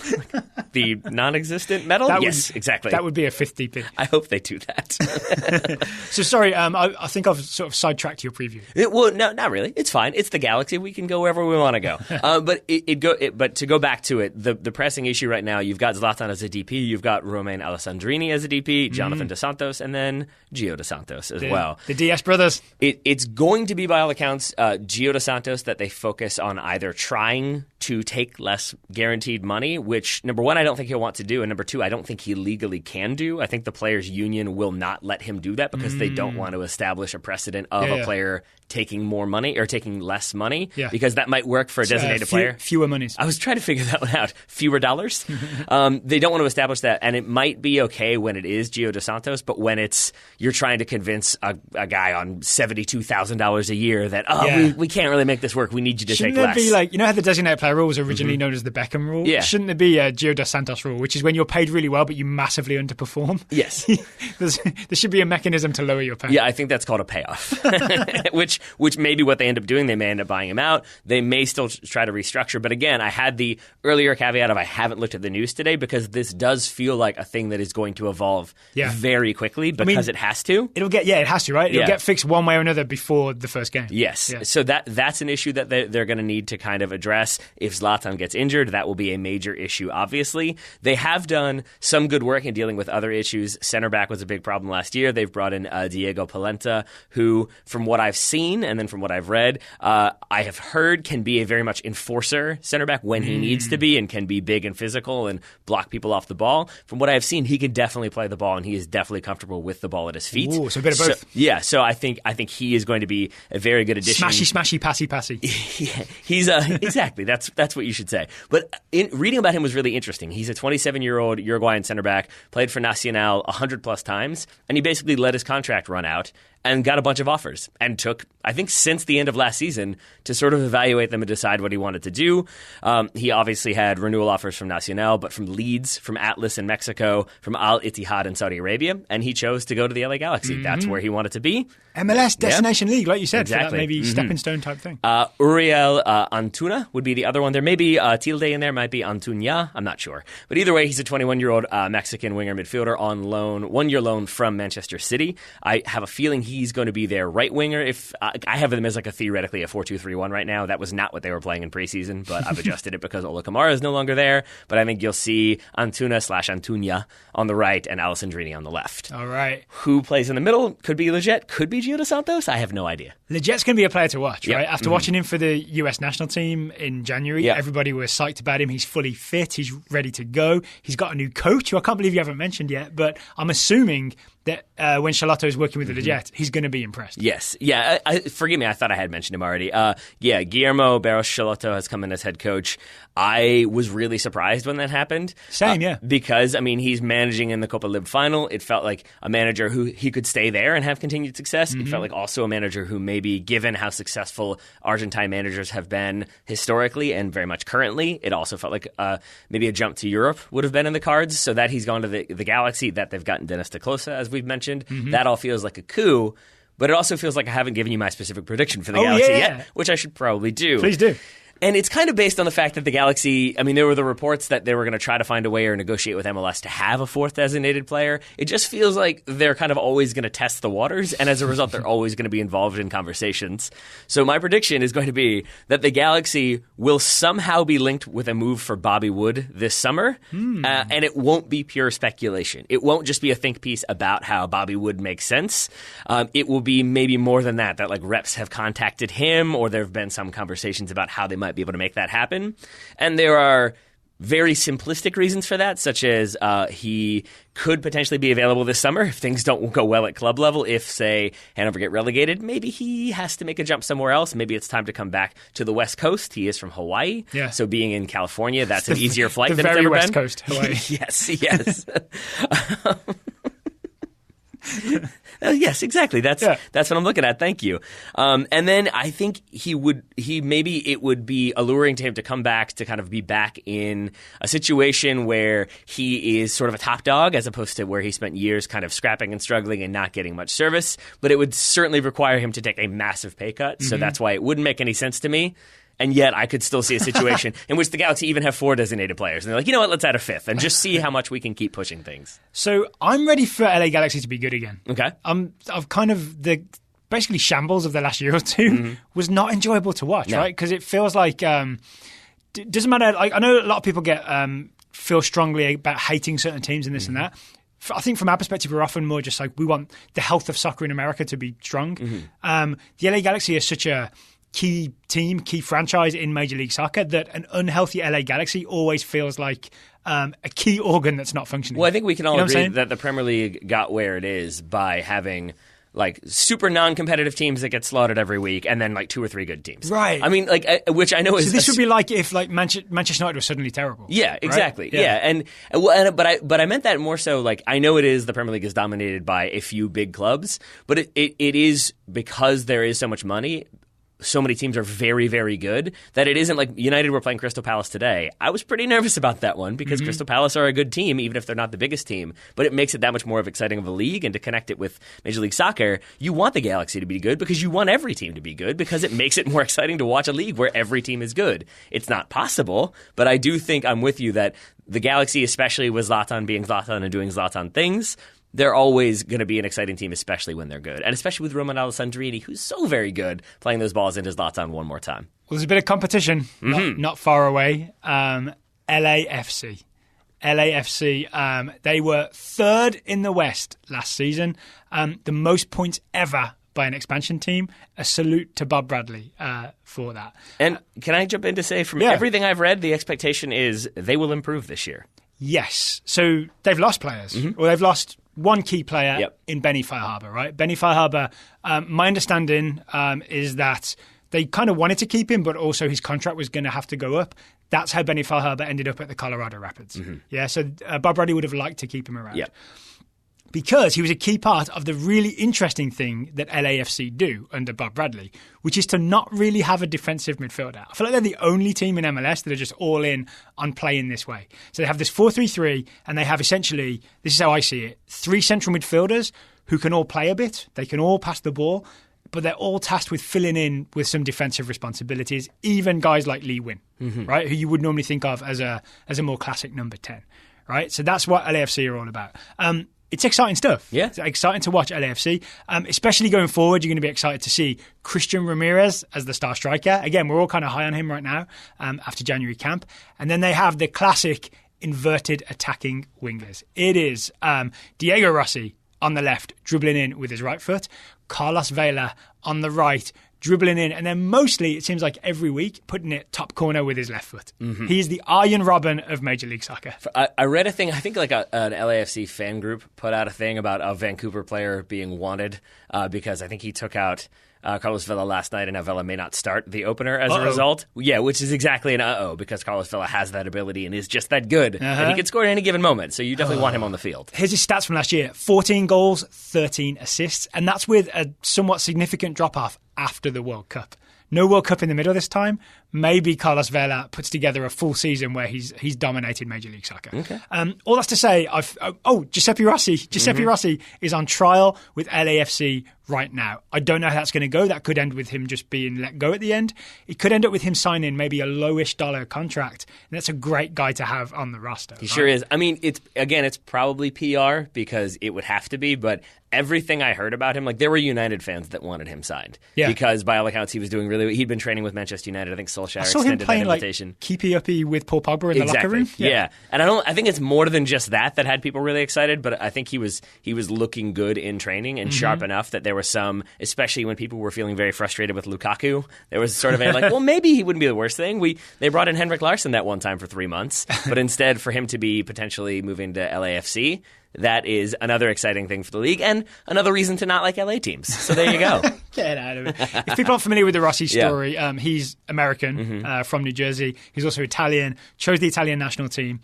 The non-existent metal? Yes, exactly. That would be a 5th DP. I hope they do that. So sorry, I think I've sort of sidetracked your preview. Well, no, not really. It's fine. It's the Galaxy. We can go wherever we want to go. But to go back to it, the pressing issue right now, you've got Zlatan as a DP, you've got Romain Alessandrini as a DP, Jonathan Dos Santos, and then Gio Dos Santos as well. The DS brothers. It's going to be, by all accounts, Gio Dos Santos that they focus on either trying to take less guaranteed money, which, number one, I don't think he'll want to do, and number two, I don't think he legally can do. I think the players' union will not let him do that because they don't want to establish a precedent of a player taking more money or taking less money because that might work for a designated player. Fewer monies. I was trying to figure that one out. Fewer dollars. They don't want to establish that, and it might be okay when it is Gio Dos Santos, but when you're trying to convince a guy on $72,000 a year that we can't really make this work. We need you to take less. Shouldn't there be how the designated player rule was originally known as the Beckham rule? Yeah. Shouldn't there be a Gio Dos Santos rule, which is when you're paid really well but you massively underperform? Yes. There should be a mechanism to lower your pay. Yeah, I think that's called a payoff, which may be what they end up doing. They may end up buying him out. They may still try to restructure. But again, I had the earlier caveat of I haven't looked at the news today because this does feel like a thing that is going to evolve very quickly because it has to. It has to, right? It'll get fixed one way or another before the first game. Yes. Yeah. So that's an issue that they're going to need to kind of address. If Zlatan gets injured, that will be a major issue, obviously. They have done some some good work in dealing with other issues. Center back was a big problem last year. They've brought in Diego Polenta, who, from what I've seen and then from what I've read, I have heard can be a very much enforcer center back when he needs to be, and can be big and physical and block people off the ball. From what I've seen, he can definitely play the ball, and he is definitely comfortable with the ball at his feet. Ooh, so a bit of both. So I think he is going to be a very good addition. Smashy, passy. Yeah, he's exactly. That's what you should say. But reading about him was really interesting. He's a 27-year-old Uruguayan center back, played for Nacional 100+ times, and he basically let his contract run out and got a bunch of offers, and took, I think, since the end of last season to sort of evaluate them and decide what he wanted to do. He obviously had renewal offers from Nacional, but from Leeds, from Atlas in Mexico, from Al Ittihad in Saudi Arabia, and he chose to go to the LA Galaxy. Mm-hmm. That's where he wanted to be. MLS Destination League, like you said, exactly. For that maybe stepping stone type thing. Uriel Antuna would be the other one. There may be tilde in there, might be Antuña, I'm not sure. But either way, he's a 21-year-old Mexican winger midfielder on loan, 1-year loan from Manchester City. I have a feeling he's going to be their right winger. If I have them as like theoretically a 4-2-3-1 right now. That was not what they were playing in preseason, but I've adjusted it because Ola Kamara is no longer there. But I think you'll see Antuna/Antuña on the right and Alessandrini on the left. All right. Who plays in the middle? Could be Leggett, could be Gio dos Santos. I have no idea. Leggett's going to be a player to watch, right? After watching him for the US national team in January, everybody was psyched about him. He's fully fit. He's ready to go. He's got a new coach, who I can't believe you haven't mentioned yet, but I'm assuming that when Charlotto is working with the Leggett, he's going to be impressed. Yes. Yeah. Forgive me. I thought I had mentioned him already. Guillermo Barros Charlotto has come in as head coach. I was really surprised when that happened. Same, yeah. Because, I mean, he's managing in the Copa Lib final. It felt like a manager who he could stay there and have continued success. Mm-hmm. It felt like also a manager who maybe, given how successful Argentine managers have been historically and very much currently, it also felt like maybe a jump to Europe would have been in the cards. So that he's gone to the Galaxy, that they've gotten Dennis Teclosa, as we've mentioned. Mm-hmm. That all feels like a coup. But it also feels like I haven't given you my specific prediction for the Galaxy yet, which I should probably do. Please do. And it's kind of based on the fact that the Galaxy, I mean, there were the reports that they were going to try to find a way or negotiate with MLS to have a fourth designated player. It just feels like they're kind of always going to test the waters, and as a result, they're always going to be involved in conversations. So my prediction is going to be that the Galaxy will somehow be linked with a move for Bobby Wood this summer, and it won't be pure speculation. It won't just be a think piece about how Bobby Wood makes sense. It will be maybe more than that like reps have contacted him, or there have been some conversations about how they might be able to make that happen. And there are very simplistic reasons for that, such as he could potentially be available this summer if things don't go well at club level. If, say, Hanover get relegated, maybe he has to make a jump somewhere else. Maybe it's time to come back to the West Coast. He is from Hawaii, so being in California, that's an easier flight than it's ever been. The very West Coast, Hawaii. Yes. Yes, exactly. That's what I'm looking at. Thank you. And then I think maybe it would be alluring to him to come back, to kind of be back in a situation where he is sort of a top dog, as opposed to where he spent years kind of scrapping and struggling and not getting much service. But it would certainly require him to take a massive pay cut. So that's why it wouldn't make any sense to me. And yet I could still see a situation in which the Galaxy even have 4 designated players. And they're like, you know what, let's add a 5th and just see how much we can keep pushing things. So I'm ready for LA Galaxy to be good again. Okay. I've kind of basically shambles of the last year or two was not enjoyable to watch, right? Because it feels like it doesn't matter. Like, I know a lot of people feel strongly about hating certain teams and this and that. I think from our perspective, we're often more just like, we want the health of soccer in America to be strong. The LA Galaxy is such a key team, key franchise in Major League Soccer that an unhealthy LA Galaxy always feels like a key organ that's not functioning. Well, I think we can all agree that the Premier League got where it is by having like super non-competitive teams that get slaughtered every week, and then like 2 or 3 good teams. Right. I mean, like, which I know is. So this would be like if like Manchester United was suddenly terrible. Yeah, exactly. Right? Yeah, but I meant that more so. Like, I know it is the Premier League is dominated by a few big clubs, but it is because there is so much money. So many teams are very, very good that it isn't like United were playing Crystal Palace today. I was pretty nervous about that one because Crystal Palace are a good team, even if they're not the biggest team. But it makes it that much more exciting of a league, and to connect it with Major League Soccer, you want the Galaxy to be good because you want every team to be good because it makes it more exciting to watch a league where every team is good. It's not possible, but I do think I'm with you that the Galaxy, especially with Zlatan being Zlatan and doing Zlatan things, they're always going to be an exciting team, especially when they're good. And especially with Roman Alessandrini, who's so very good playing those balls into Zlatan one more time. Well, there's a bit of competition not far away. LAFC. LAFC, they were third in the West last season, the most points ever by an expansion team. A salute to Bob Bradley for that. And can I jump in to say, from everything I've read, the expectation is they will improve this year. Yes. So they've lost players. Well, they've lost one key player in Benny Feilhaber, right? Benny Feilhaber, my understanding is that they kind of wanted to keep him, but also his contract was going to have to go up. That's how Benny Feilhaber ended up at the Colorado Rapids. Yeah, so Bob Bradley would have liked to keep him around. Because he was a key part of the really interesting thing that LAFC do under Bob Bradley, which is to not really have a defensive midfielder. I feel like they're the only team in MLS that are just all in on playing this way. So they have this 4-3-3, and they have essentially, this is how I see it, 3 central midfielders who can all play a bit. They can all pass the ball, but they're all tasked with filling in with some defensive responsibilities, even guys like Lee Win, right, who you would normally think of as a more classic number 10, right? So that's what LAFC are all about. It's exciting stuff. Yeah. It's exciting to watch LAFC, especially going forward. You're going to be excited to see Christian Ramirez as the star striker. Again, we're all kind of high on him right now after January camp. And then they have the classic inverted attacking wingers. It is Diego Rossi on the left, dribbling in with his right foot. Carlos Vela on the right, dribbling in, and then mostly, it seems like every week, putting it top corner with his left foot. He's the Arjen Robben of Major League Soccer. I read a thing, I think like an LAFC fan group put out a thing about a Vancouver player being wanted because I think he took out Carlos Vela last night, and now Vela may not start the opener as a result. Yeah, which is exactly an because Carlos Vela has that ability and is just that good. And he can score at any given moment, so you definitely want him on the field. Here's his stats from last year. 14 goals, 13 assists, and that's with a somewhat significant drop-off after the World Cup. No World Cup in the middle this time. Maybe Carlos Vela puts together a full season where he's dominated Major League Soccer. Okay. All that's to say, Giuseppe Rossi. Giuseppe Rossi is on trial with LAFC right now. I don't know how that's going to go. That could end with him just being let go at the end. It could end up with him signing maybe a lowish dollar contract. And that's a great guy to have on the roster. He sure is. I mean, it's probably PR because it would have to be, but everything I heard about him, like there were United fans that wanted him signed. Yeah. Because by all accounts, he was doing really well. He'd been training with Manchester United. I think Solskjaer extended that invitation. Like keepy-uppy with Paul Pogba in the locker room. Yeah. And I think it's more than just that had people really excited, but I think he was looking good in training and sharp enough that there was some, especially when people were feeling very frustrated with Lukaku, there was sort of a like, well, maybe he wouldn't be the worst thing. They brought in Henrik Larsson that one time for 3 months, but instead for him to be potentially moving to LAFC, that is another exciting thing for the league and another reason to not like LA teams. So there you go. Get out of it. If people aren't familiar with the Rossi story, he's American from New Jersey. He's also Italian, chose the Italian national team,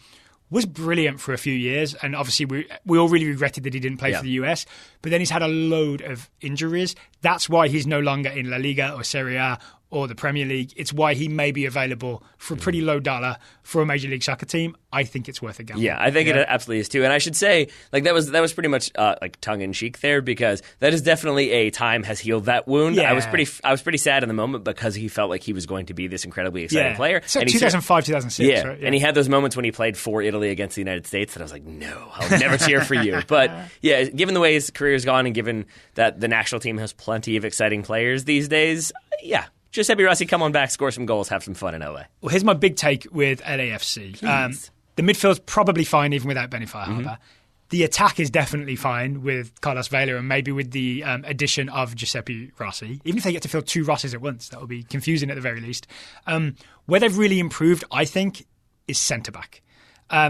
was brilliant for a few years. And obviously we all really regretted that he didn't play for the US. But then he's had a load of injuries. That's why he's no longer in La Liga or Serie A or the Premier League. It's why he may be available for a pretty low dollar for a Major League Soccer team. I think it's worth a gamble. Yeah, I think it absolutely is too. And I should say, like that was pretty much like tongue in cheek there because that is definitely a time has healed that wound. Yeah. I was pretty sad in the moment because he felt like he was going to be this incredibly exciting player. So 2005, 2006. Right? And he had those moments when he played for Italy against the United States that I was like, no, I'll never cheer for you. But yeah, given the way his career's gone and given that the national team has plenty of exciting players these days, Giuseppe Rossi, come on back, score some goals, have some fun in LA. Well, here's my big take with LAFC. The midfield's probably fine even without Benny Feilhaber. The attack is definitely fine with Carlos Vela and maybe with the addition of Giuseppe Rossi. Even if they get to field 2 Rossis at once, that will be confusing at the very least. Where they've really improved, I think, is centre-back.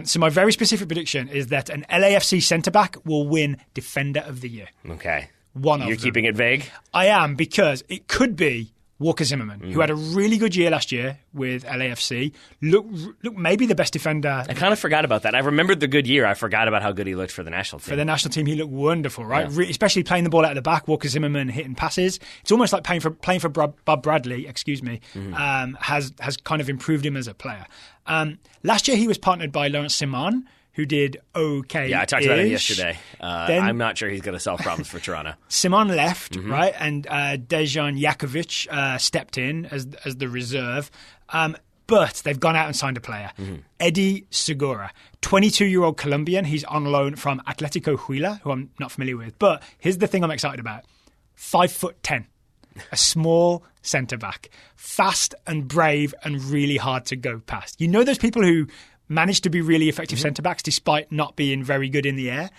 So my very specific prediction is that an LAFC centre-back will win Defender of the Year. Okay. You're keeping it vague? I am, because it could be Walker Zimmerman, who had a really good year last year with LAFC. Look, maybe the best defender. I kind of forgot about that. I remembered the good year. I forgot about how good he looked for the national team. For the national team, he looked wonderful, right? Yeah. Especially playing the ball out of the back. Walker Zimmerman hitting passes. It's almost like playing for Bob Bradley. Has kind of improved him as a player. Last year, he was partnered by Laurent Simon, who did okay. Yeah, I talked about him yesterday. I'm not sure he's going to solve problems for Toronto. Simon left, right? And Dejan Jakovic stepped in as the reserve. But they've gone out and signed a player. Eddie Segura, 22-year-old Colombian. He's on loan from Atletico Huila, who I'm not familiar with. But here's the thing I'm excited about. 5'10". A small centre-back. Fast and brave and really hard to go past. You know those people who managed to be really effective centre-backs despite not being very good in the air.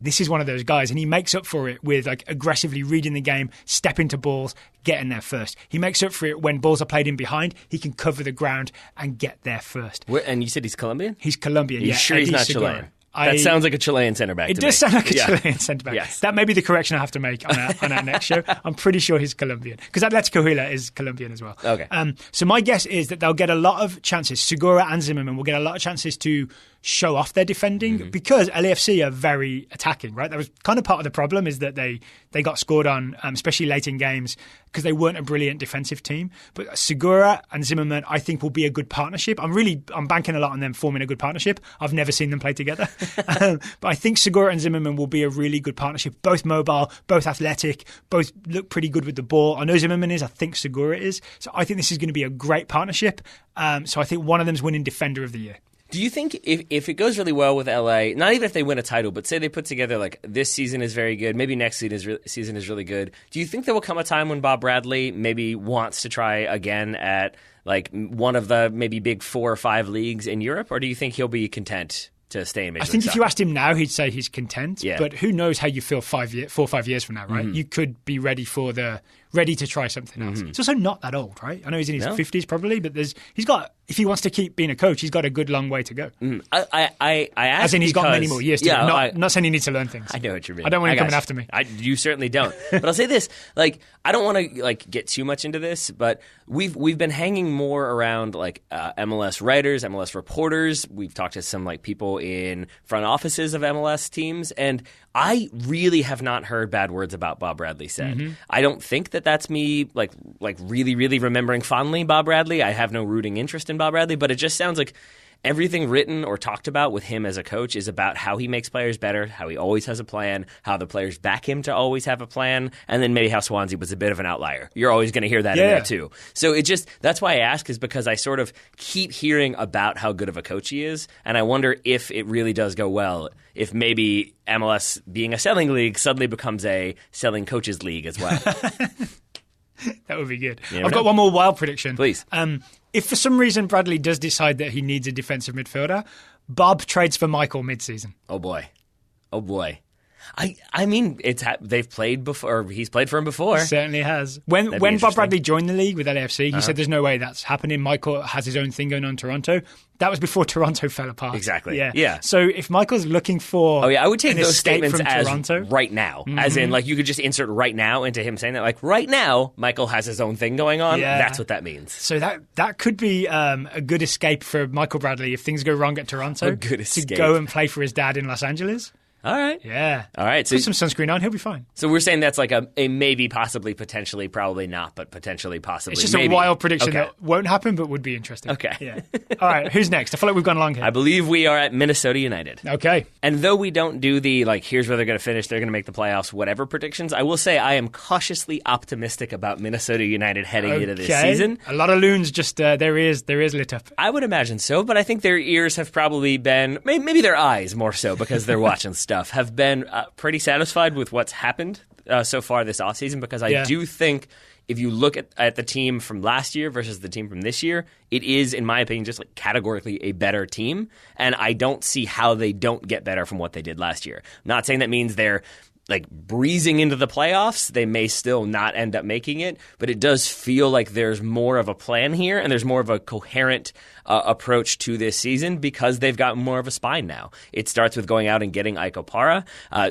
This is one of those guys, and he makes up for it with like aggressively reading the game, stepping to balls, getting there first. He makes up for it when balls are played in behind. He can cover the ground and get there first. And you said he's Colombian? He's Colombian, Are you sure he's not Chilean? That sounds like a Chilean centre-back to me. It does sound like a Chilean centre-back. Yes. That may be the correction I have to make on our next show. I'm pretty sure he's Colombian, because Atletico Huila is Colombian as well. Okay. So my guess is that they'll get a lot of chances. Segura and Zimmerman will get a lot of chances to show off their defending because LAFC are very attacking, right? That was kind of part of the problem, is that they got scored on, especially late in games, because they weren't a brilliant defensive team. But Segura and Zimmerman, I think, will be a good partnership. I'm banking a lot on them forming a good partnership. I've never seen them play together. But I think Segura and Zimmerman will be a really good partnership. Both mobile, both athletic, both look pretty good with the ball. I know Zimmerman is, I think Segura is. So I think this is going to be a great partnership. So I think one of them's winning Defender of the Year. Do you think if it goes really well with LA, not even if they win a title, but say they put together like this season is very good, maybe next season is really good, do you think there will come a time when Bob Bradley maybe wants to try again at like one of the maybe big 4 or 5 leagues in Europe, or do you think he'll be content to stay in Major League I think Soccer? if you asked him now, he'd say he's content. Yeah. But who knows how you feel 4 or 5 years from now, right? You could be ready to try something else. It's also not that old, right? I know he's in his 50s probably, but he's got, if he wants to keep being a coach, he's got a good long way to go. I asked, as in he's got many more years to go. Not saying he needs to learn things. I know what you mean. I don't want him coming after me. You certainly don't. But I'll say this, like, I don't want to like get too much into this, but we've been hanging more around like MLS writers, MLS reporters. We've talked to some like people in front offices of MLS teams, and I really have not heard bad words about Bob Bradley said. I don't think that that's me like really, really remembering fondly Bob Bradley. I have no rooting interest in Bob Bradley, but it just sounds like everything written or talked about with him as a coach is about how he makes players better, how he always has a plan, how the players back him to always have a plan, and then maybe how Swansea was a bit of an outlier. You're always going to hear that in there too. So that's why I ask, is because I sort of keep hearing about how good of a coach he is, and I wonder if it really does go well, if maybe MLS being a selling league suddenly becomes a selling coaches league as well. That would be good. I've got one more wild prediction. Please. If for some reason Bradley does decide that he needs a defensive midfielder, Bob trades for Michael mid-season. Oh boy. I mean, they've played before. Or he's played for him before. He certainly has. When Bob Bradley joined the league with LAFC, he said there's no way that's happening. Michael has his own thing going on in Toronto. That was before Toronto fell apart. Exactly. Yeah. So if Michael's looking for I would take those statements from as Toronto, right now. As in, like, you could just insert right now into him saying that. Like, right now, Michael has his own thing going on. Yeah. That's what that means. So that could be a good escape for Michael Bradley if things go wrong at Toronto. A good escape. To go and play for his dad in Los Angeles. All right. Yeah. All right. So put some sunscreen on, he'll be fine. So we're saying that's like a maybe, possibly, potentially, probably not, but potentially, possibly. It's just maybe. a wild prediction that won't happen, but would be interesting. Okay. Yeah. All right. Who's next? I feel like we've gone along here. I believe we are at Minnesota United. Okay. And though we don't do the, like, here's where they're going to finish, they're going to make the playoffs, whatever predictions, I will say I am cautiously optimistic about Minnesota United heading into this season. A lot of loons just, their ears lit up. I would imagine so, but I think their ears have probably been, maybe their eyes more so because they're watching stuff, have been pretty satisfied with what's happened so far this offseason, because I do think if you look at the team from last year versus the team from this year, it is, in my opinion, just like categorically a better team, and I don't see how they don't get better from what they did last year. I'm not saying that means they're like breezing into the playoffs. They may still not end up making it, but it does feel like there's more of a plan here and there's more of a coherent approach to this season because they've got more of a spine now. It starts with going out and getting Ike Opara.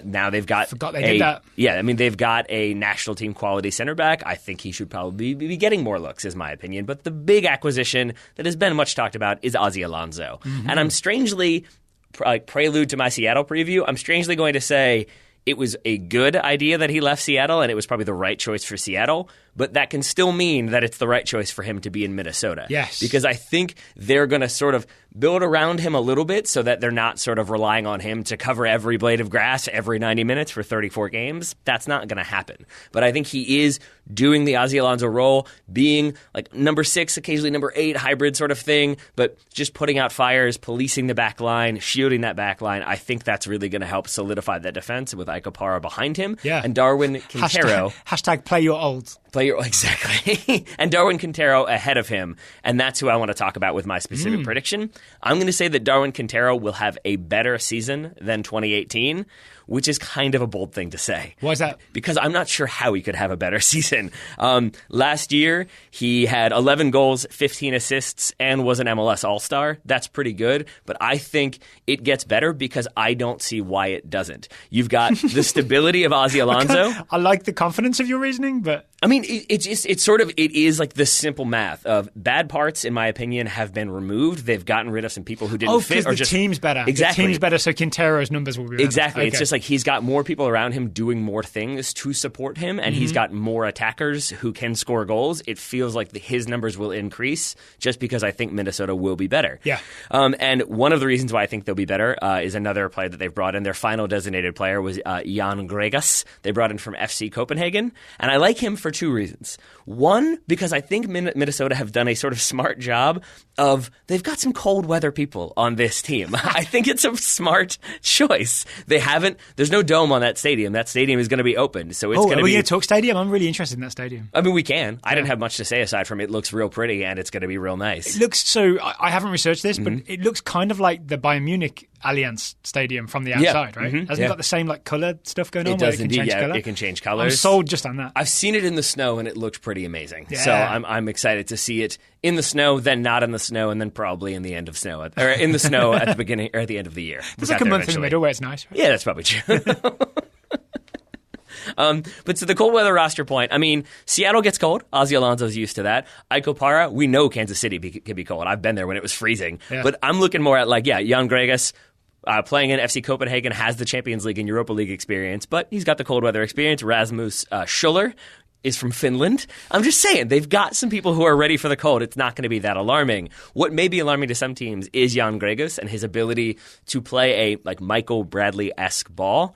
Now they've got did that. Yeah, I mean, they've got a national team quality center back. I think he should probably be getting more looks, is my opinion. But the big acquisition that has been much talked about is Ozzie Alonso. And I'm strangely, prelude to my Seattle preview, I'm strangely going to say it was a good idea that he left Seattle, and it was probably the right choice for Seattle, but that can still mean that it's the right choice for him to be in Minnesota. Yes. Because I think they're going to sort of build around him a little bit so that they're not sort of relying on him to cover every blade of grass every 90 minutes for 34 games. That's not going to happen. But I think he is doing the Ozzie Alonso role, being like number 6, occasionally number 8 hybrid sort of thing, but just putting out fires, policing the back line, shielding that back line. I think that's really going to help solidify that defense with Ike Opara behind him. Yeah. And Darwin Quintero. Hashtag play your olds. Exactly. And Darwin Quintero ahead of him. And that's who I want to talk about with my specific prediction. I'm going to say that Darwin Quintero will have a better season than 2018, which is kind of a bold thing to say. Why is that? Because I'm not sure how he could have a better season. Last year, he had 11 goals, 15 assists, and was an MLS All-Star. That's pretty good. But I think it gets better because I don't see why it doesn't. You've got the stability of Ozzie Alonso. I like the confidence of your reasoning, but... I mean, it is like the simple math of bad parts, in my opinion, have been removed. They've gotten rid of some people who didn't fit. Or the team's better. Exactly. The team's better, so Quintero's numbers will be better. Exactly. Okay. It's just like he's got more people around him doing more things to support him, and he's got more attackers who can score goals. It feels like his numbers will increase just because I think Minnesota will be better. Yeah. And one of the reasons why I think they'll be better is another player that they've brought in. Their final designated player was Jan Gregas. They brought in from FC Copenhagen, and I like him for two reasons. One, because I think Minnesota have done a sort of smart job of they've got some cold weather people on this team. I think it's a smart choice. There's no dome on that stadium. That stadium is going to be open, so it's going to be. Are we going to talk stadium? I'm really interested in that stadium. I mean, we can. I didn't have much to say aside from it looks real pretty and it's going to be real nice. It looks so. I haven't researched this, but it looks kind of like the Bayern Munich Allianz Stadium from the outside, right? Hasn't it got the same like color stuff going on? It does indeed. Yeah, it can change colors. I'm sold just on that. I've seen it in the snow and it looked pretty amazing. Yeah. So I'm excited to see it in the snow, then not in the snow, and then probably in the end of snow, or in the snow at the beginning or at the end of the year. There's like a month in the middle where it's nice. Right? Yeah, that's probably true. But to the cold weather roster point, I mean, Seattle gets cold. Ozzie Alonso's used to that. Iko Para, we know Kansas City can be cold. I've been there when it was freezing. Yeah. But I'm looking more at Jan Gregas. Playing in FC Copenhagen, has the Champions League and Europa League experience, but he's got the cold weather experience. Rasmus Schuller is from Finland. I'm just saying, they've got some people who are ready for the cold. It's not going to be that alarming. What may be alarming to some teams is Jan Gregas and his ability to play a Michael Bradley-esque ball.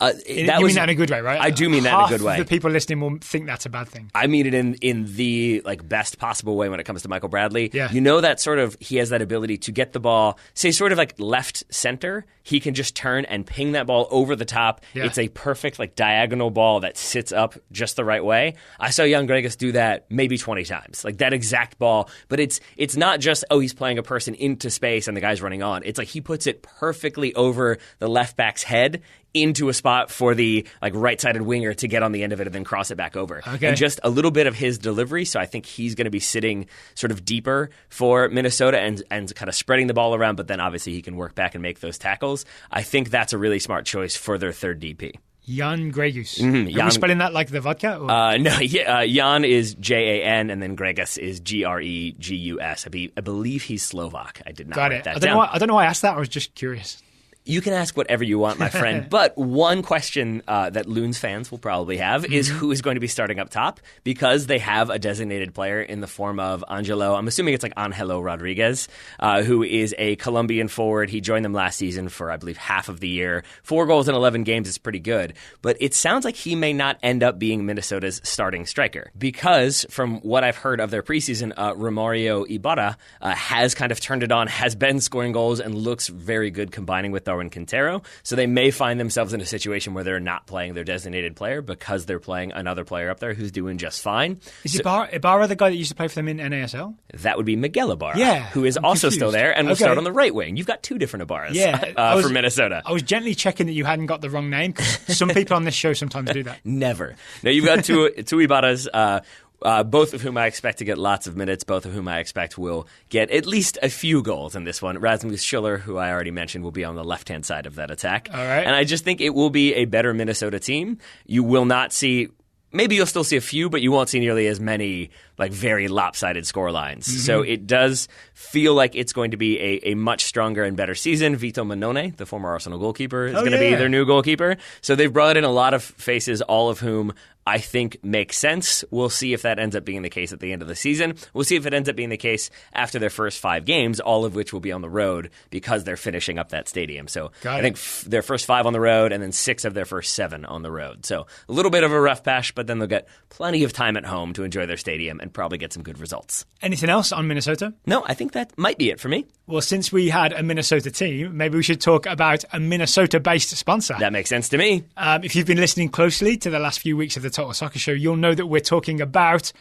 You mean that in a good way, right? I do mean that in a good way. Half the people listening will think that's a bad thing. I mean it in the best possible way when it comes to Michael Bradley. Yeah. You know that sort of he has that ability to get the ball, say sort of like left center. He can just turn and ping that ball over the top. Yeah. It's a perfect diagonal ball that sits up just the right way. I saw Jan Gregas do that maybe 20 times, like that exact ball. But it's not just he's playing a person into space and the guy's running on. It's like he puts it perfectly over the left back's head into a spot for the right-sided winger to get on the end of it and then cross it back over. Okay. And just a little bit of his delivery, so I think he's going to be sitting sort of deeper for Minnesota and kind of spreading the ball around, but then obviously he can work back and make those tackles. I think that's a really smart choice for their third DP. Jan Gregus. Are we spelling that like the vodka? Or? No, Jan is Jan, and then Gregus is Gregus. I believe he's Slovak. I did not write that down. I don't know why I asked that. I was just curious. You can ask whatever you want, my friend. But one question that Loons fans will probably have is who is going to be starting up top, because they have a designated player in the form of Angelo. I'm assuming it's Angelo Rodriguez, who is a Colombian forward. He joined them last season for, I believe, half of the year. 4 goals in 11 games is pretty good. But it sounds like he may not end up being Minnesota's starting striker, because from what I've heard of their preseason, Romario Ibarra has kind of turned it on, has been scoring goals, and looks very good combining with Darwin Quintero. So they may find themselves in a situation where they're not playing their designated player because they're playing another player up there who's doing just fine. Is Ibarra the guy that used to play for them in NASL? That would be Miguel Ibarra, who is also still there and will start on the right wing. You've got 2 different Ibarras for Minnesota. I was gently checking that you hadn't got the wrong name, because some people on this show sometimes do that. Never. No, you've got two Ibarras. Both of whom I expect to get lots of minutes, both of whom I expect will get at least a few goals in this one. Rasmus Schuller, who I already mentioned, will be on the left-hand side of that attack. All right. And I just think it will be a better Minnesota team. You will not see... Maybe you'll still see a few, but you won't see nearly as many very lopsided scorelines. So it does feel like it's going to be a much stronger and better season. Vito Mannone, the former Arsenal goalkeeper, is going to be their new goalkeeper. So they've brought in a lot of faces, all of whom I think make sense. We'll see if that ends up being the case at the end of the season. We'll see if it ends up being the case after their first 5 games, all of which will be on the road because they're finishing up that stadium. So I think their first 5 on the road and then 6 of their first 7 on the road. So a little bit of a rough patch, but then they'll get plenty of time at home to enjoy their stadium and probably get some good results. Anything else on Minnesota? No, I think that might be it for me. Well, since we had a Minnesota team, maybe we should talk about a Minnesota-based sponsor. That makes sense to me. If you've been listening closely to the last few weeks of the Total Soccer Show, you'll know that we're talking about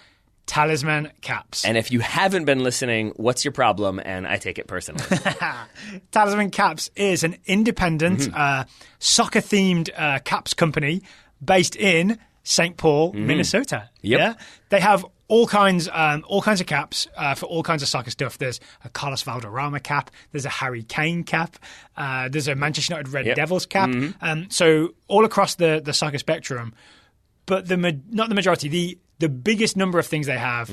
Talisman Caps. And if you haven't been listening, what's your problem? And I take it personally. Talisman Caps is an independent soccer-themed caps company based in St. Paul, Minnesota. Yep. Yeah? They have all kinds of caps for all kinds of soccer stuff. There's a Carlos Valderrama cap. There's a Harry Kane cap. There's a Manchester United Red Devils cap. So all across the soccer spectrum. But not the majority. The biggest number of things they have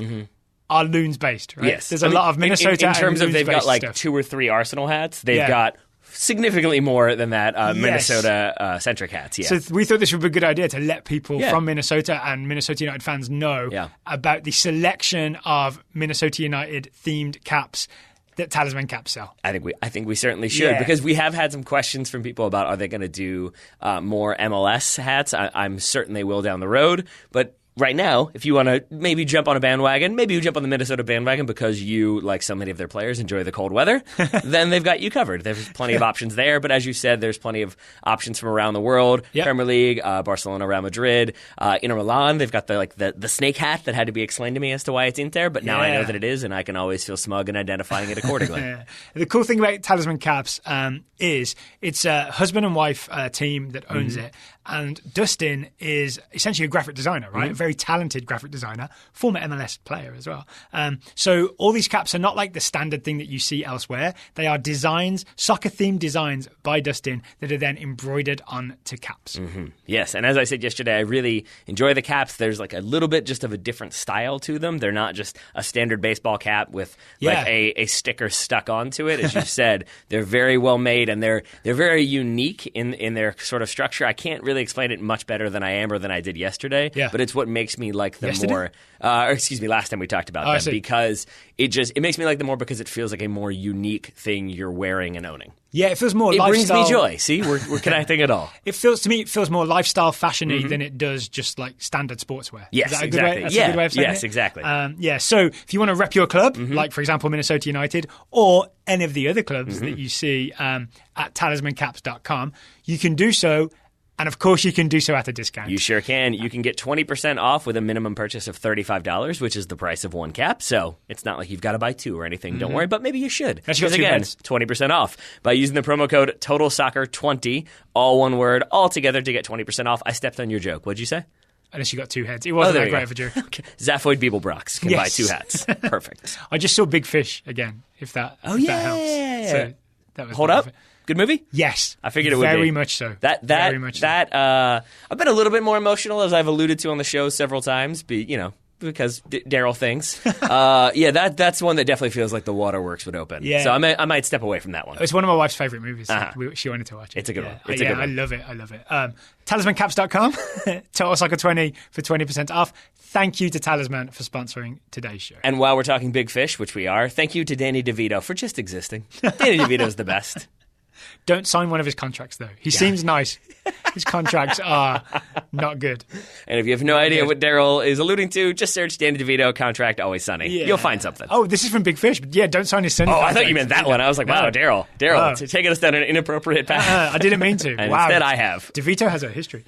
are Loons based, right? Yes. There's a lot of Minnesota in terms of they've got like stuff. 2 or 3 Arsenal hats. They've got significantly more than that Minnesota-centric hats. Yeah. So we thought this would be a good idea to let people from Minnesota and Minnesota United fans know about the selection of Minnesota United-themed caps that Talisman Caps sell. I think we certainly should because we have had some questions from people about are they going to do more MLS hats. I'm certain they will down the road, but right now, if you want to maybe jump on a bandwagon, maybe you jump on the Minnesota bandwagon because you, like so many of their players, enjoy the cold weather, then they've got you covered. There's plenty of options there, but as you said, there's plenty of options from around the world. Premier League, Barcelona, Real Madrid, Inter Milan. They've got the snake hat that had to be explained to me as to why it's in there, but now I know that it is, and I can always feel smug in identifying it accordingly. The cool thing about Talisman Caps is it's a husband and wife team that owns it, and Dustin is essentially a graphic designer, right? A very talented graphic designer, former MLS player as well. So all these caps are not like the standard thing that you see elsewhere. They are designs, soccer-themed designs by Dustin that are then embroidered onto caps. Yes, and as I said yesterday, I really enjoy the caps. There's like a little bit just of a different style to them. They're not just a standard baseball cap with like a sticker stuck onto it. As you said, they're very well made and they're very unique in their sort of structure. I can't really explain it much better than I am or than I did yesterday, but it's what makes me like them more. Last time we talked about them because it makes me like them more because it feels like a more unique thing you're wearing and owning. Yeah, it feels more It lifestyle. brings me joy. See, we're connecting it all. It feels more lifestyle fashion-y than it does just like standard sportswear. Yes, Is that exactly. That's a good way of saying it? Yes, exactly. So if you want to rep your club, like for example Minnesota United or any of the other clubs that you see at talismancaps.com, you can do so. And of course, you can do so at a discount. You sure can. You can get 20% off with a minimum purchase of $35, which is the price of one cap. So it's not like you've got to buy 2 or anything. Don't worry, but maybe you should. Because again, 20% off by using the promo code TOTALSOCCER20, all one word, all together to get 20% off. I stepped on your joke. What'd you say? Unless you got 2 heads. It wasn't that great of a joke. Okay. Zaphoid Beeblebrox can buy 2 hats. Perfect. I just saw Big Fish again, if that helps. So that was Hold up. Good movie? Yes. I figured it would be. Very much so. I've been a little bit more emotional, as I've alluded to on the show several times, because Daryl things. That's one that definitely feels like the waterworks would open. Yeah. So I might step away from that one. It's one of my wife's favourite movies. She wanted to watch it. It's a good one. It's a good one. I love it. Talismancaps.com, TotalSoccer20 for 20% off. Thank you to Talisman for sponsoring today's show. And while we're talking Big Fish, which we are, thank you to Danny DeVito for just existing. Danny DeVito's the best. Don't sign one of his contracts, though. He seems nice. His contracts are not good. And if you have no idea what Daryl is alluding to, just search Danny DeVito contract Always Sunny. Yeah. You'll find something. Oh, this is from Big Fish. But yeah, don't sign his Sunny contract. I thought you meant that one. I was like, wow, Daryl, taking us down an inappropriate path. I didn't mean to. And instead I have. DeVito has a history.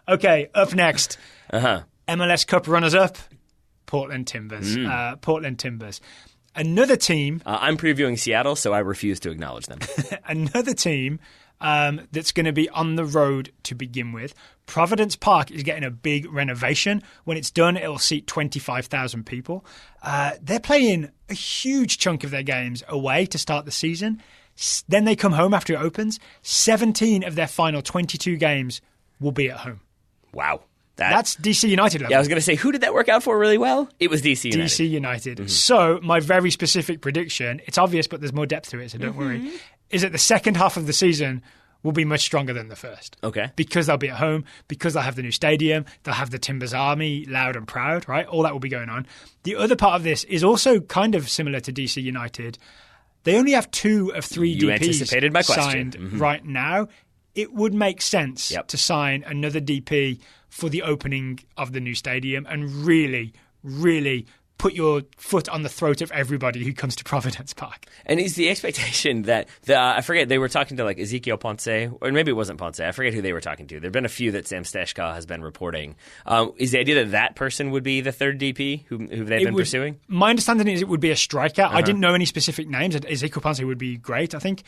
Okay, up next. MLS Cup runners-up, Portland Timbers. Portland Timbers. Another team... I'm previewing Seattle, so I refuse to acknowledge them. Another team that's going to be on the road to begin with. Providence Park is getting a big renovation. When it's done, it'll seat 25,000 people. They're playing a huge chunk of their games away to start the season. Then they come home after it opens. 17 of their final 22 games will be at home. Wow. That's DC United level. Yeah, I was going to say, who did that work out for really well? It was DC United. DC United. So my very specific prediction, it's obvious, but there's more depth to it, so don't worry, is that the second half of the season will be much stronger than the first. Okay. Because they'll be at home, because they'll have the new stadium, they'll have the Timbers Army, loud and proud, right? All that will be going on. The other part of this is also kind of similar to DC United. They only have 2 of 3 you DPs anticipated my question. signed right now. It would make sense to sign another DP for the opening of the new stadium and really, really put your foot on the throat of everybody who comes to Providence Park. And is the expectation that I forget, they were talking to like Ezequiel Ponce, or maybe it wasn't Ponce. I forget who they were talking to. There have been a few that Sam Steshka has been reporting. Is the idea that that person would be the third DP who they've been pursuing? My understanding is it would be a striker. I didn't know any specific names. Ezequiel Ponce would be great, I think.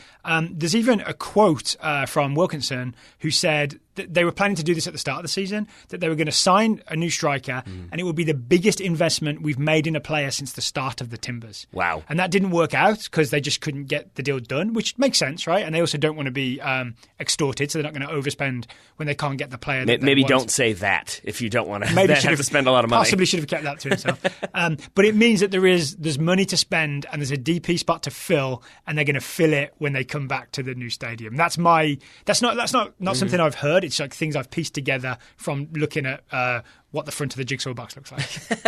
There's even a quote from Wilkinson who said that they were planning to do this at the start of the season, that they were going to sign a new striker, and it would be the biggest investment we've made in a player since the start of the Timbers. Wow. And that didn't work out because they just couldn't get the deal done, which makes sense, right? And they also don't want to be extorted, so they're not going to overspend when they can't get the player that maybe they want. Don't say that if you don't want to have to spend a lot of money. Possibly should have kept that to himself. But it means that there's money to spend and there's a DP spot to fill, and they're going to fill it when they come back to the new stadium. That's not something I've heard. It's like things I've pieced together from looking at what the front of the jigsaw box looks like.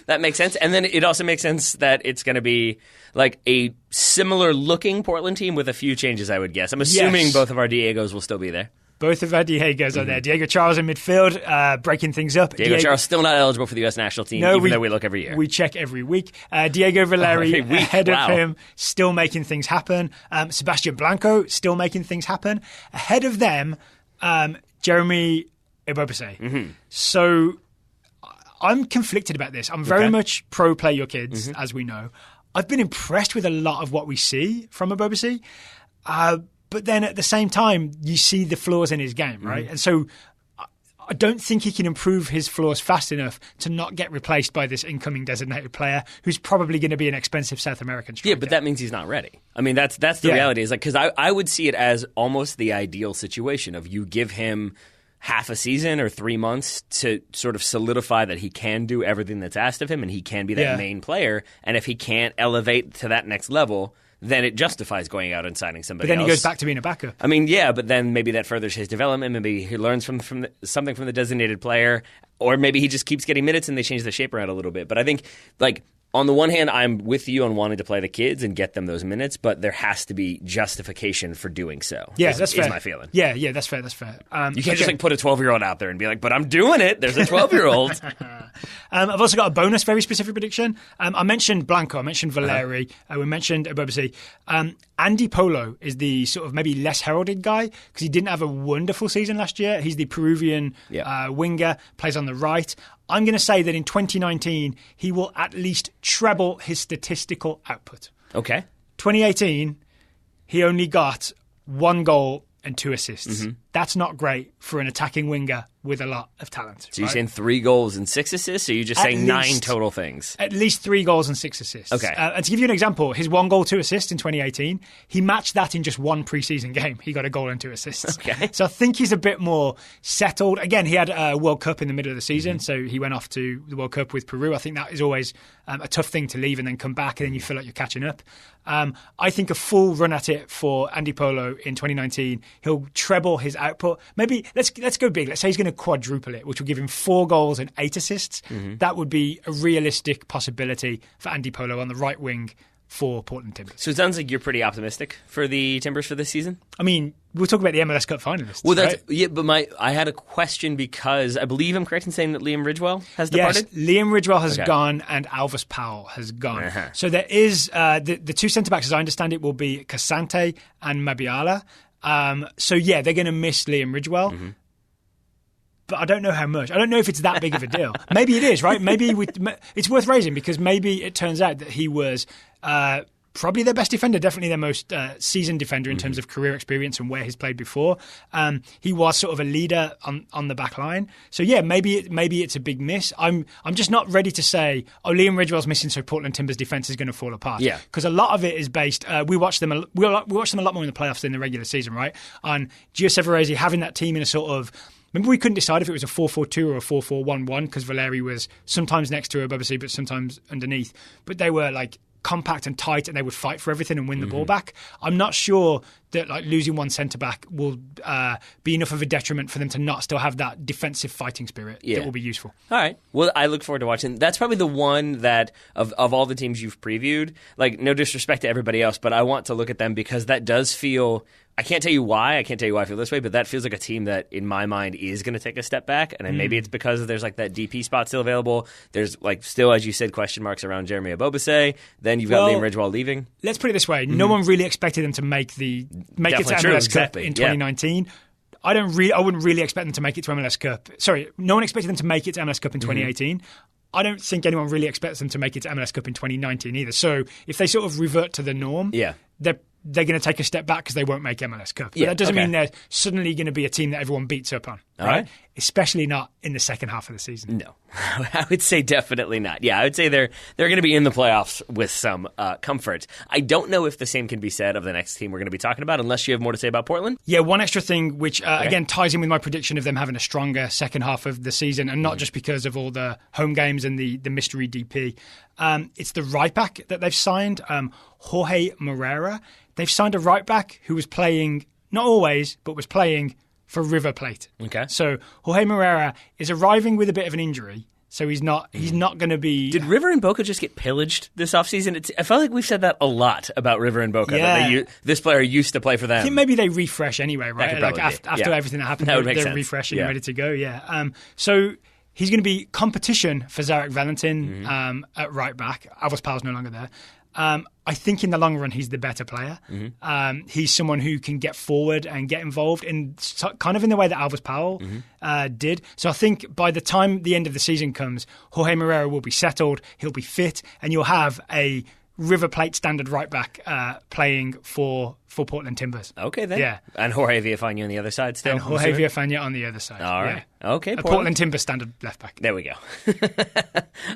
That makes sense. And then it also makes sense that it's going to be like a similar looking Portland team with a few changes, I would guess. I'm assuming both of our Diegos will still be there. Both of our Diegos are there. Diego Charles in midfield, breaking things up. Diego Charles still not eligible for the U.S. national team, even though we look every year. We check every week. Diego Valeri, ahead of him, still making things happen. Sebastian Blanco, still making things happen. Ahead of them, Jeremy Ebobisse. So I'm conflicted about this. I'm very much pro play your kids, as we know. I've been impressed with a lot of what we see from Ebobisse. But then at the same time, you see the flaws in his game, right? And so I don't think he can improve his flaws fast enough to not get replaced by this incoming designated player who's probably going to be an expensive South American striker. Yeah, but that means he's not ready. I mean, that's the reality. Is like, because I would see it as almost the ideal situation of you give him half a season or 3 months to sort of solidify that he can do everything that's asked of him and he can be that main player. And if he can't elevate to that next level, then it justifies going out and signing somebody else. But then he goes back to being a backup. I mean, yeah, but then maybe that furthers his development. Maybe he learns something from the designated player, or maybe he just keeps getting minutes and they change the shape around a little bit. But I think, like, on the one hand, I'm with you on wanting to play the kids and get them those minutes, but there has to be justification for doing so. Yeah, that's fair. Is my feeling. Yeah, that's fair. You can't just like put a 12-year-old out there and be like, but I'm doing it. There's a 12-year-old. I've also got a bonus, very specific prediction. I mentioned Blanco. I mentioned Valeri. We mentioned Ebobisse. Andy Polo is the sort of maybe less heralded guy because he didn't have a wonderful season last year. He's the Peruvian winger, plays on the right. I'm going to say that in 2019, he will at least treble his statistical output. Okay. 2018, he only got 1 goal and 2 assists. That's not great for an attacking winger with a lot of talent. So you're saying 3 goals and 6 assists, or are you just saying 9 total things? At least 3 goals and 6 assists. Okay. And to give you an example, his 1 goal, 2 assists in 2018, he matched that in just 1 preseason game. He got a goal and 2 assists. Okay. So I think he's a bit more settled. Again, he had a World Cup in the middle of the season, so he went off to the World Cup with Peru. I think that is always a tough thing to leave and then come back and then you feel like you're catching up. I think a full run at it for Andy Polo in 2019, he'll treble his output. Maybe let's go big. Let's say he's going to quadruple it, which will give him 4 goals and 8 assists. That would be a realistic possibility for Andy Polo on the right wing for Portland Timbers. So it sounds like you're pretty optimistic for the Timbers for this season? I mean, we'll talk about the MLS Cup finalists. Well, that's, right? yeah, but I had a question because I believe I'm correct in saying that Liam Ridgewell has departed? Yes, Liam Ridgewell has gone and Alvis Powell has gone. So there is the 2 centre-backs, as I understand it, will be Casante and Mabiala. So yeah, they're going to miss Liam Ridgewell. But I don't know how much. I don't know if it's that big of a deal. Maybe it is, right? Maybe it's worth raising because maybe it turns out that he was probably their best defender, definitely their most seasoned defender in terms of career experience and where he's played before. He was sort of a leader on the back line. So yeah, maybe it's a big miss. I'm just not ready to say, oh, Liam Ridgewell's missing, so Portland Timbers defense is going to fall apart. Yeah, because a lot of it is based. We watch them a lot more in the playoffs than the regular season, right? On Gio Severezi having that team in a sort of. Remember, we couldn't decide if it was a 4-4-2 or a 4-4-1-1 because Valeri was sometimes next to Ebobisse but sometimes underneath. But they were like compact and tight and they would fight for everything and win the ball back. I'm not sure that like losing one centre-back will be enough of a detriment for them to not still have that defensive fighting spirit that will be useful. All right. Well, I look forward to watching. That's probably the one that, of all the teams you've previewed, like no disrespect to everybody else, but I want to look at them because that does feel... I can't tell you why. I can't tell you why I feel this way, but that feels like a team that, in my mind, is going to take a step back. And then maybe it's because there's like that DP spot still available. There's like still, as you said, question marks around Jeremy Abobase. Then you've got Liam Ridgewell leaving. Let's put it this way: no one really expected them to make it to MLS Cup in 2019. Yeah. I wouldn't really expect them to make it to MLS Cup. Sorry, no one expected them to make it to MLS Cup in 2018. I don't think anyone really expects them to make it to MLS Cup in 2019 either. So if they sort of revert to the norm, they're going to take a step back because they won't make MLS Cup. But that doesn't mean they're suddenly going to be a team that everyone beats up on. All right. Especially not in the second half of the season. No, I would say definitely not. Yeah, I would say they're going to be in the playoffs with some comfort. I don't know if the same can be said of the next team we're going to be talking about, unless you have more to say about Portland. Yeah, one extra thing, which again ties in with my prediction of them having a stronger second half of the season, and not just because of all the home games and the mystery DP. It's the right back that they've signed, Jorge Moreira. They've signed a right back who was playing, not always, but was playing for River Plate. Okay. So Jorge Moreira is arriving with a bit of an injury, so he's not going to be... Did River and Boca just get pillaged this offseason? I felt like we've said that a lot about River and Boca. Yeah. That this player used to play for them. I think maybe they refresh anyway, right? Like after everything that happened, they're refreshing and ready to go. Yeah. So he's going to be competition for Zarek Valentin at right back. Alvas Powell's no longer there. I think in the long run, he's the better player. He's someone who can get forward and get involved in kind of in the way that Alvas Powell did. So I think by the time the end of the season comes, Jorge Moreira will be settled, he'll be fit, and you'll have a River Plate standard right back playing for Portland Timbers. Okay, then. Yeah. And Jorge Villafana on the other side still? And Jorge Villafana on the other side. All right. Yeah. Okay, Portland Timbers standard left back. There we go.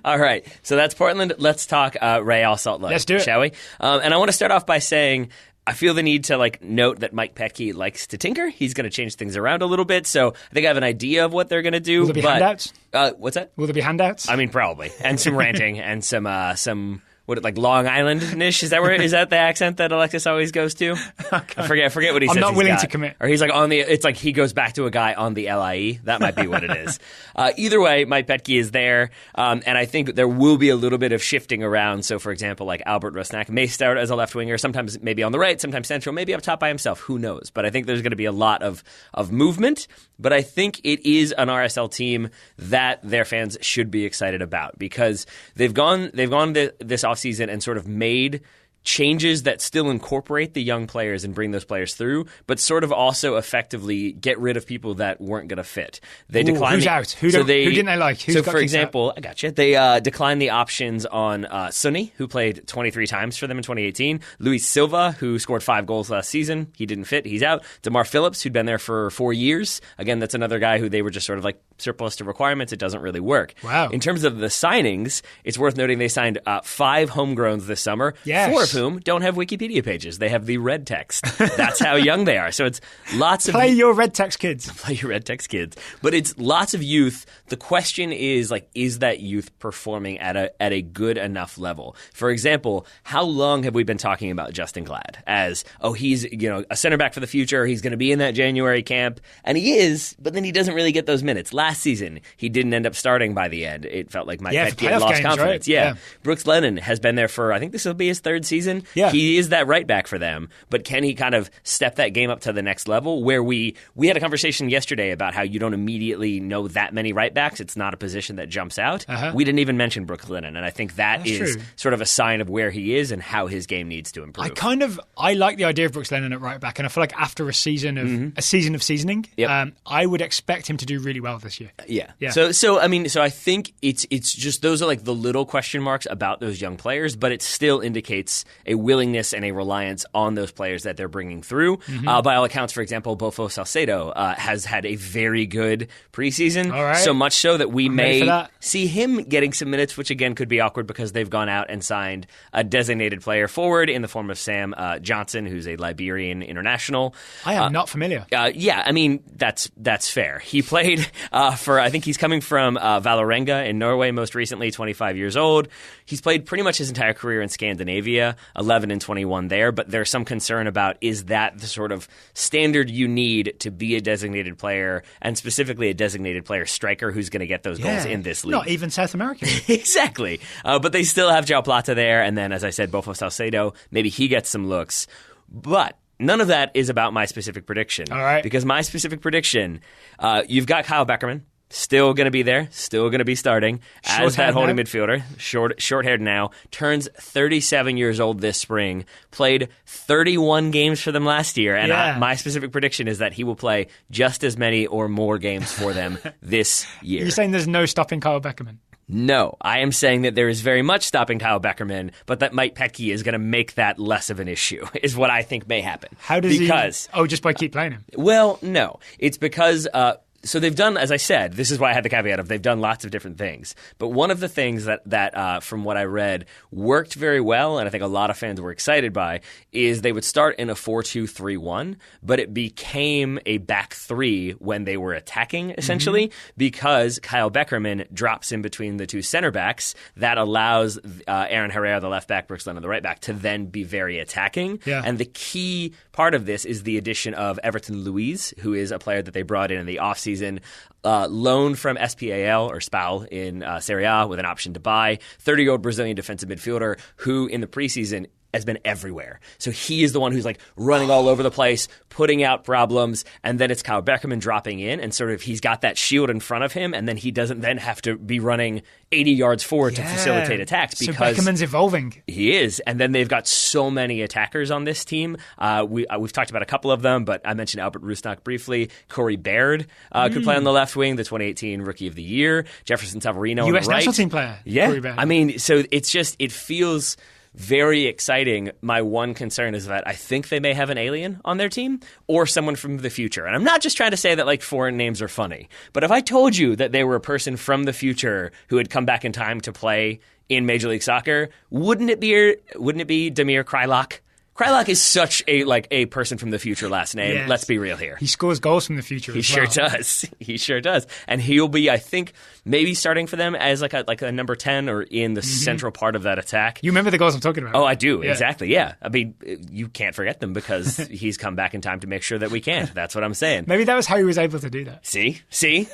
All right. So that's Portland. Let's talk Real Salt Lake. Let's do it. Shall we? And I want to start off by saying I feel the need to note that Mike Petke likes to tinker. He's going to change things around a little bit. So I think I have an idea of what they're going to do. Will there be handouts? What's that? Will there be handouts? I mean, probably. And some ranting and some Long Island-ish? Is that the accent that Alexis always goes to? I forget what he says. I'm not willing to commit. Or he's it's like he goes back to a guy on the LIE. That might be what it is. Either way, Mike Petke is there, and I think there will be a little bit of shifting around. So, for example, Albert Rusnak may start as a left winger, sometimes maybe on the right, sometimes central, maybe up top by himself. Who knows? But I think there's going to be a lot of movement. But I think it is an RSL team that their fans should be excited about because they've gone this offseason and sort of made changes that still incorporate the young players and bring those players through, but sort of also effectively get rid of people that weren't going to fit. They declined. Who's out? Who didn't they like? For example, I got you. They declined the options on Sonny, who played 23 times for them in 2018. Luis Silva, who scored 5 goals last season. He didn't fit. He's out. DeMar Phillips, who'd been there for 4 years. Again, that's another guy who they were just sort of surplus to requirements. It doesn't really work. Wow. In terms of the signings, it's worth noting they signed 5 homegrowns this summer. Yes. 4 of whom don't have Wikipedia pages. They have the red text. That's how young they are. So it's lots of... Play your red text kids. Play your red text kids. But it's lots of youth. The question is, is that youth performing at a good enough level? For example, how long have we been talking about Justin Glad as, he's a center back for the future. He's going to be in that January camp. And he is, but then he doesn't really get those minutes. Last season, he didn't end up starting by the end. It felt like Mike Petke had lost confidence. Right? Yeah. Brooks Lennon has been there for, I think this will be his 3rd season. Yeah. He is that right back for them, but can he kind of step that game up to the next level where we had a conversation yesterday about how you don't immediately know that many right backs. It's not a position that jumps out. We didn't even mention Brooks Lennon, and I think that's is true. Sort of a sign of where he is and how his game needs to improve. I like the idea of Brooks Lennon at right back, and I feel like after a season of seasoning, I would expect him to do really well this year. Yeah. So I think it's just those are the little question marks about those young players, but it still indicates a willingness and a reliance on those players that they're bringing through. By all accounts, for example, Bofo Salcedo has had a very good preseason. All right. So much so that we may see him getting some minutes, which again could be awkward because they've gone out and signed a designated player forward in the form of Sam Johnson, who's a Liberian international. I am not familiar. That's fair. He played I think he's coming from Vålerenga in Norway most recently, 25 years old. He's played pretty much his entire career in Scandinavia, 11 and 21 there, but there's some concern about is that the sort of standard you need to be a designated player, and specifically a designated player striker who's going to get those goals in this league. Not even South American. Exactly. But they still have João Plata there, and then, as I said, Bofo Salcedo, maybe he gets some looks. But none of that is about my specific prediction. All right. Because my specific prediction, you've got Kyle Beckerman. Still going to be there, still going to be starting as that holding midfielder, short-haired now, turns 37 years old this spring, played 31 games for them last year, and my specific prediction is that he will play just as many or more games for them this year. You're saying there's no stopping Kyle Beckerman? No, I am saying that there is very much stopping Kyle Beckerman, but that Mike Petke is going to make that less of an issue, is what I think may happen. How does he? Oh, just by keep playing him? Well, no. It's because... So they've done, as I said, this is why I had the caveat of they've done lots of different things. But one of the things that from what I read, worked very well, and I think a lot of fans were excited by, is they would start in a 4-2-3-1, but it became a back three when they were attacking, essentially, because Kyle Beckerman drops in between the two center backs. That allows Aaron Herrera, the left back, Brooks Lennon, the right back, to then be very attacking. Yeah. And the key part of this is the addition of Everton Luiz, who is a player that they brought in the offseason. Loaned from SPAL or SPAL in Serie A with an option to buy. 30-year-old Brazilian defensive midfielder who in the preseason has been everywhere. So he is the one who's like running all over the place, putting out problems, and then it's Kyle Beckerman dropping in, and sort of he's got that shield in front of him, and then he doesn't then have to be running 80 yards forward to facilitate attacks because so Beckerman's evolving. He is, and then they've got so many attackers on this team. We've talked about a couple of them, but I mentioned Albert Rusnak briefly. Corey Baird could play on the left wing, the 2018 Rookie of the Year. Jefferson Tavarino on the right. U.S. national team player. Yeah, Corey Baird. I mean, so it's just it feels very exciting. My one concern is that I think they may have an alien on their team or someone from the future. And I'm not just trying to say that like foreign names are funny, but if I told you that they were a person from the future who had come back in time to play in Major League Soccer, wouldn't it be Damir Kreilach? Kreilach is such a person from the future last name. Yes. Let's be real here. He scores goals from the future. He sure does. He sure does. And he'll be, I think, maybe starting for them as like a number 10 or in the central part of that attack. You remember the goals I'm talking about? Oh, I do. Yeah. Exactly. Yeah. I mean, you can't forget them because he's come back in time to make sure that we can. That's what I'm saying. Maybe that was how he was able to do that. See?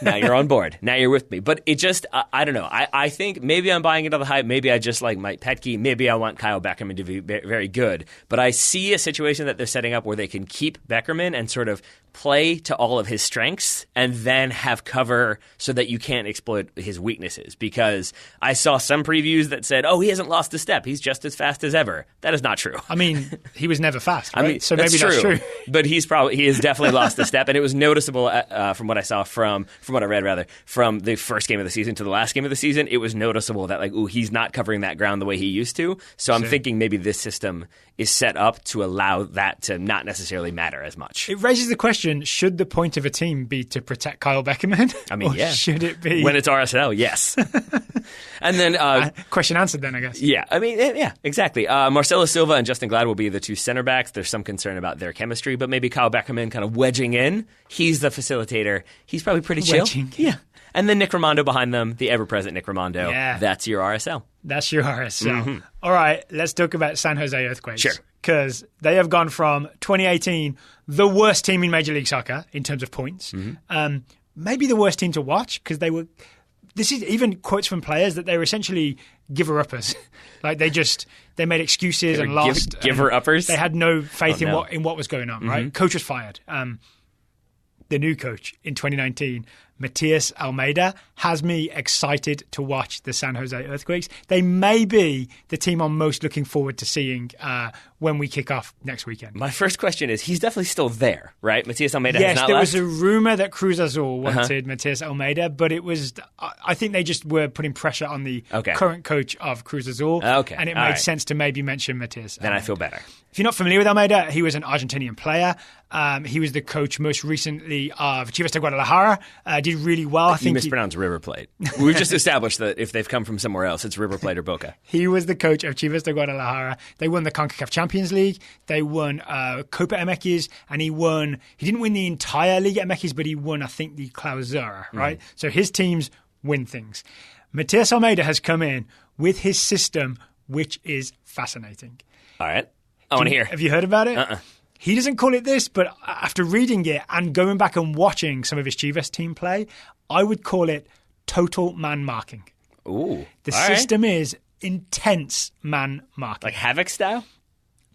Now you're on board. Now you're with me. But it just, I don't know. I think maybe I'm buying into the hype. Maybe I just like Mike Petke. Maybe I want Kyle Beckerman to be very good. But I see a situation that they're setting up where they can keep Beckerman and sort of play to all of his strengths and then have cover so that you can't exploit his weaknesses. Because I saw some previews that said, oh, he hasn't lost a step. He's just as fast as ever. That is not true. I mean, he was never fast, right? I mean, so maybe that's true. But he has definitely lost a step. And it was noticeable from what I saw from what I read, rather, from the first game of the season to the last game of the season. It was noticeable that like, ooh, he's not covering that ground the way he used to. So I'm thinking maybe this system is set up to allow that to not necessarily matter as much. It raises the question, should the point of a team be to protect Kyle Beckerman? I mean, or should it be? When it's RSL, yes. And then... question answered then, I guess. Yeah, I mean, yeah, exactly. Marcelo Silva and Justin Glad will be the two center backs. There's some concern about their chemistry, but maybe Kyle Beckerman kind of wedging in. He's the facilitator. He's probably pretty chill. Yeah. And then Nick Raimondo behind them, the ever-present Nick Raimondo. Yeah. That's your RSL. That's your RSL. Mm-hmm. All right, let's talk about San Jose Earthquakes. Sure. Because they have gone from 2018, the worst team in Major League Soccer in terms of points, maybe the worst team to watch because they were. This is even quotes from players that they were essentially giver-uppers. Like they made excuses and lost. Giver-uppers? They had no faith in what was going on, right? Coach was fired. The new coach in 2019, Matias Almeida, has me excited to watch the San Jose Earthquakes. They may be the team I'm most looking forward to seeing when we kick off next weekend. My first question is, he's definitely still there, right? Matias Almeida has not left? Yes, there left? was a rumor that Cruz Azul wanted Matias Almeida, but it was, I think they just were putting pressure on the current coach of Cruz Azul, and it made sense to maybe mention Matias Almeida. Then I feel better. If you're not familiar with Almeida, he was an Argentinian player. He was the coach most recently of Chivas de Guadalajara. Did really well. I think you mispronounced River Plate. We've just established that if they've come from somewhere else, it's River Plate or Boca. He was the coach of Chivas de Guadalajara. They won the CONCACAF Champions League. They won Copa MX, and he didn't win the entire Liga MX, but he won, I think, the Clausura, right? So his teams win things. Matias Almeida has come in with his system, which is fascinating. All right. I want to hear. Have you heard about it? He doesn't call it this, but after reading it and going back and watching some of his Chivas team play, I would call it total man marking. Ooh. The system is intense man marking. Like Havoc style?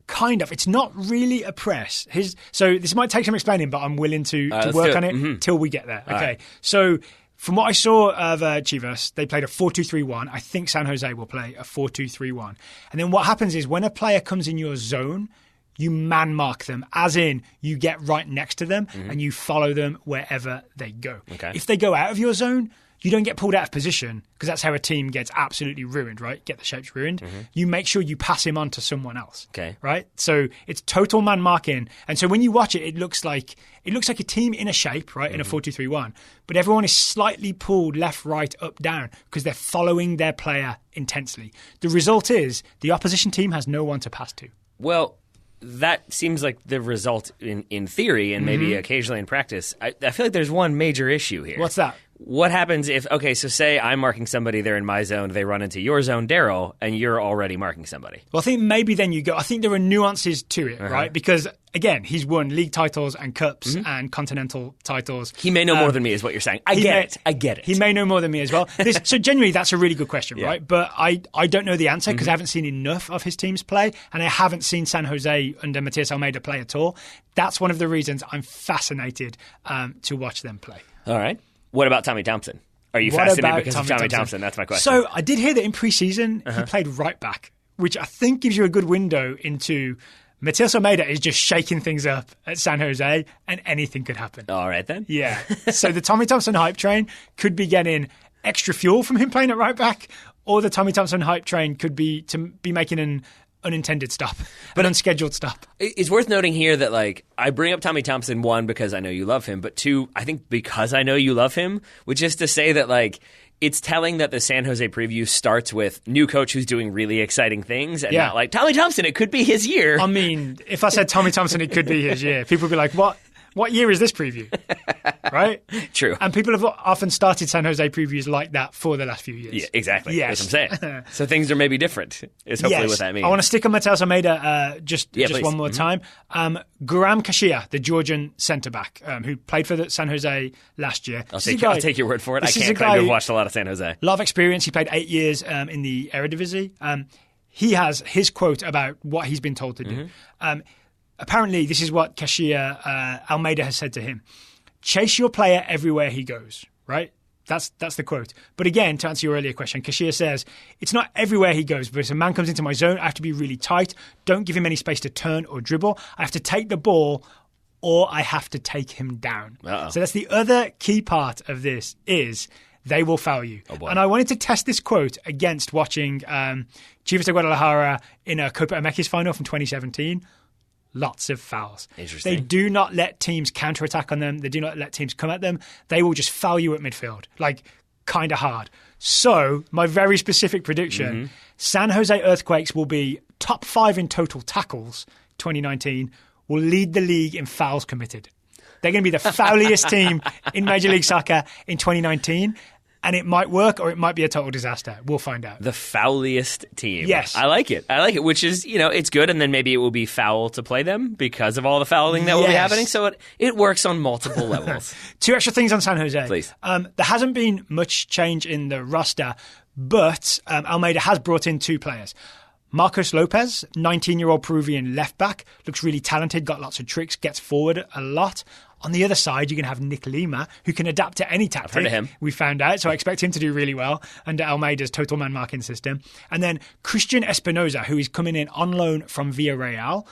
Kind of. It's not really a press. So this might take some explaining, but I'm willing to work on it till we get there. Okay. Right. So from what I saw of Chivas, they played a 4-2-3-1. I think San Jose will play a 4-2-3-1. And then what happens is when a player comes in your zone, you man mark them, as in you get right next to them and you follow them wherever they go. Okay. If they go out of your zone, you don't get pulled out of position because that's how a team gets absolutely ruined, right? Get the shapes ruined. You make sure you pass him on to someone else, right? So it's total man marking. And so when you watch it, it looks like a team in a shape, right, in a 4-2-3-1. But everyone is slightly pulled left, right, up, down because they're following their player intensely. The result is the opposition team has no one to pass to. Well, that seems like the result in theory and maybe occasionally in practice. I feel like there's one major issue here. What's that? What happens if, so say I'm marking somebody, they're in my zone, they run into your zone, Daryl, and you're already marking somebody? Well, I think maybe then I think there are nuances to it, right? Because, again, he's won league titles and cups and continental titles. He may know more than me is what you're saying. I get it. He may know more than me as well. So genuinely, that's a really good question, right? But I don't know the answer because I haven't seen enough of his teams play, and I haven't seen San Jose under Matias Almeida play at all. That's one of the reasons I'm fascinated to watch them play. All right. What about Tommy Thompson? Are you fascinated because of Tommy Thompson? That's my question. So I did hear that in pre-season he played right back, which I think gives you a good window into Matias Almeida is just shaking things up at San Jose and anything could happen. All right then. Yeah. So the Tommy Thompson hype train could be getting extra fuel from him playing at right back, or the Tommy Thompson hype train could be making an unintended stop, but unscheduled stop. It's worth noting here that, I bring up Tommy Thompson, one, because I know you love him, but two, I think because I know you love him, which is to say that, it's telling that the San Jose preview starts with new coach who's doing really exciting things and not like, Tommy Thompson, it could be his year. I mean, if I said Tommy Thompson, it could be his year, people would be like, what? What year is this preview? Right? True. And people have often started San Jose previews like that for the last few years. Yeah, exactly. Yes. That's what I'm saying. So things are maybe different, is hopefully what that means. I want to stick on Matias Almeida just one more time. Guram Kashia, the Georgian centre-back, who played for San Jose last year. I'll take your word for it. I can't claim to have watched a lot of San Jose. A lot of experience. He played 8 years in the Eredivisie. He has his quote about what he's been told to do. Apparently, this is what Kashia Almeida has said to him. Chase your player everywhere he goes, right? That's the quote. But again, to answer your earlier question, Kashia says, it's not everywhere he goes, but if a man comes into my zone, I have to be really tight. Don't give him any space to turn or dribble. I have to take the ball or I have to take him down. Uh-oh. So that's the other key part of this is they will foul you. Oh, and I wanted to test this quote against watching Chivas de Guadalajara in a Copa America final from 2017. Lots of fouls. Interesting. They do not let teams counterattack on them. They do not let teams come at them. They will just foul you at midfield, kind of hard. So, my very specific prediction, San Jose Earthquakes will be top 5 in total tackles 2019, will lead the league in fouls committed. They're going to be the fouliest team in Major League Soccer in 2019. And it might work or it might be a total disaster. We'll find out. The fouliest team. Yes. I like it, which is, it's good. And then maybe it will be foul to play them because of all the fouling that will be happening. So it works on multiple levels. 2 extra things on San Jose. Please. There hasn't been much change in the roster, but Almeida has brought in 2 players. Marcos Lopez, 19-year-old Peruvian left back, looks really talented, got lots of tricks, gets forward a lot. On the other side, you're going to have Nick Lima, who can adapt to any tactic. I've heard of him. We found out, so I expect him to do really well under Almeida's total man marking system. And then Christian Espinoza, who is coming in on loan from Villarreal.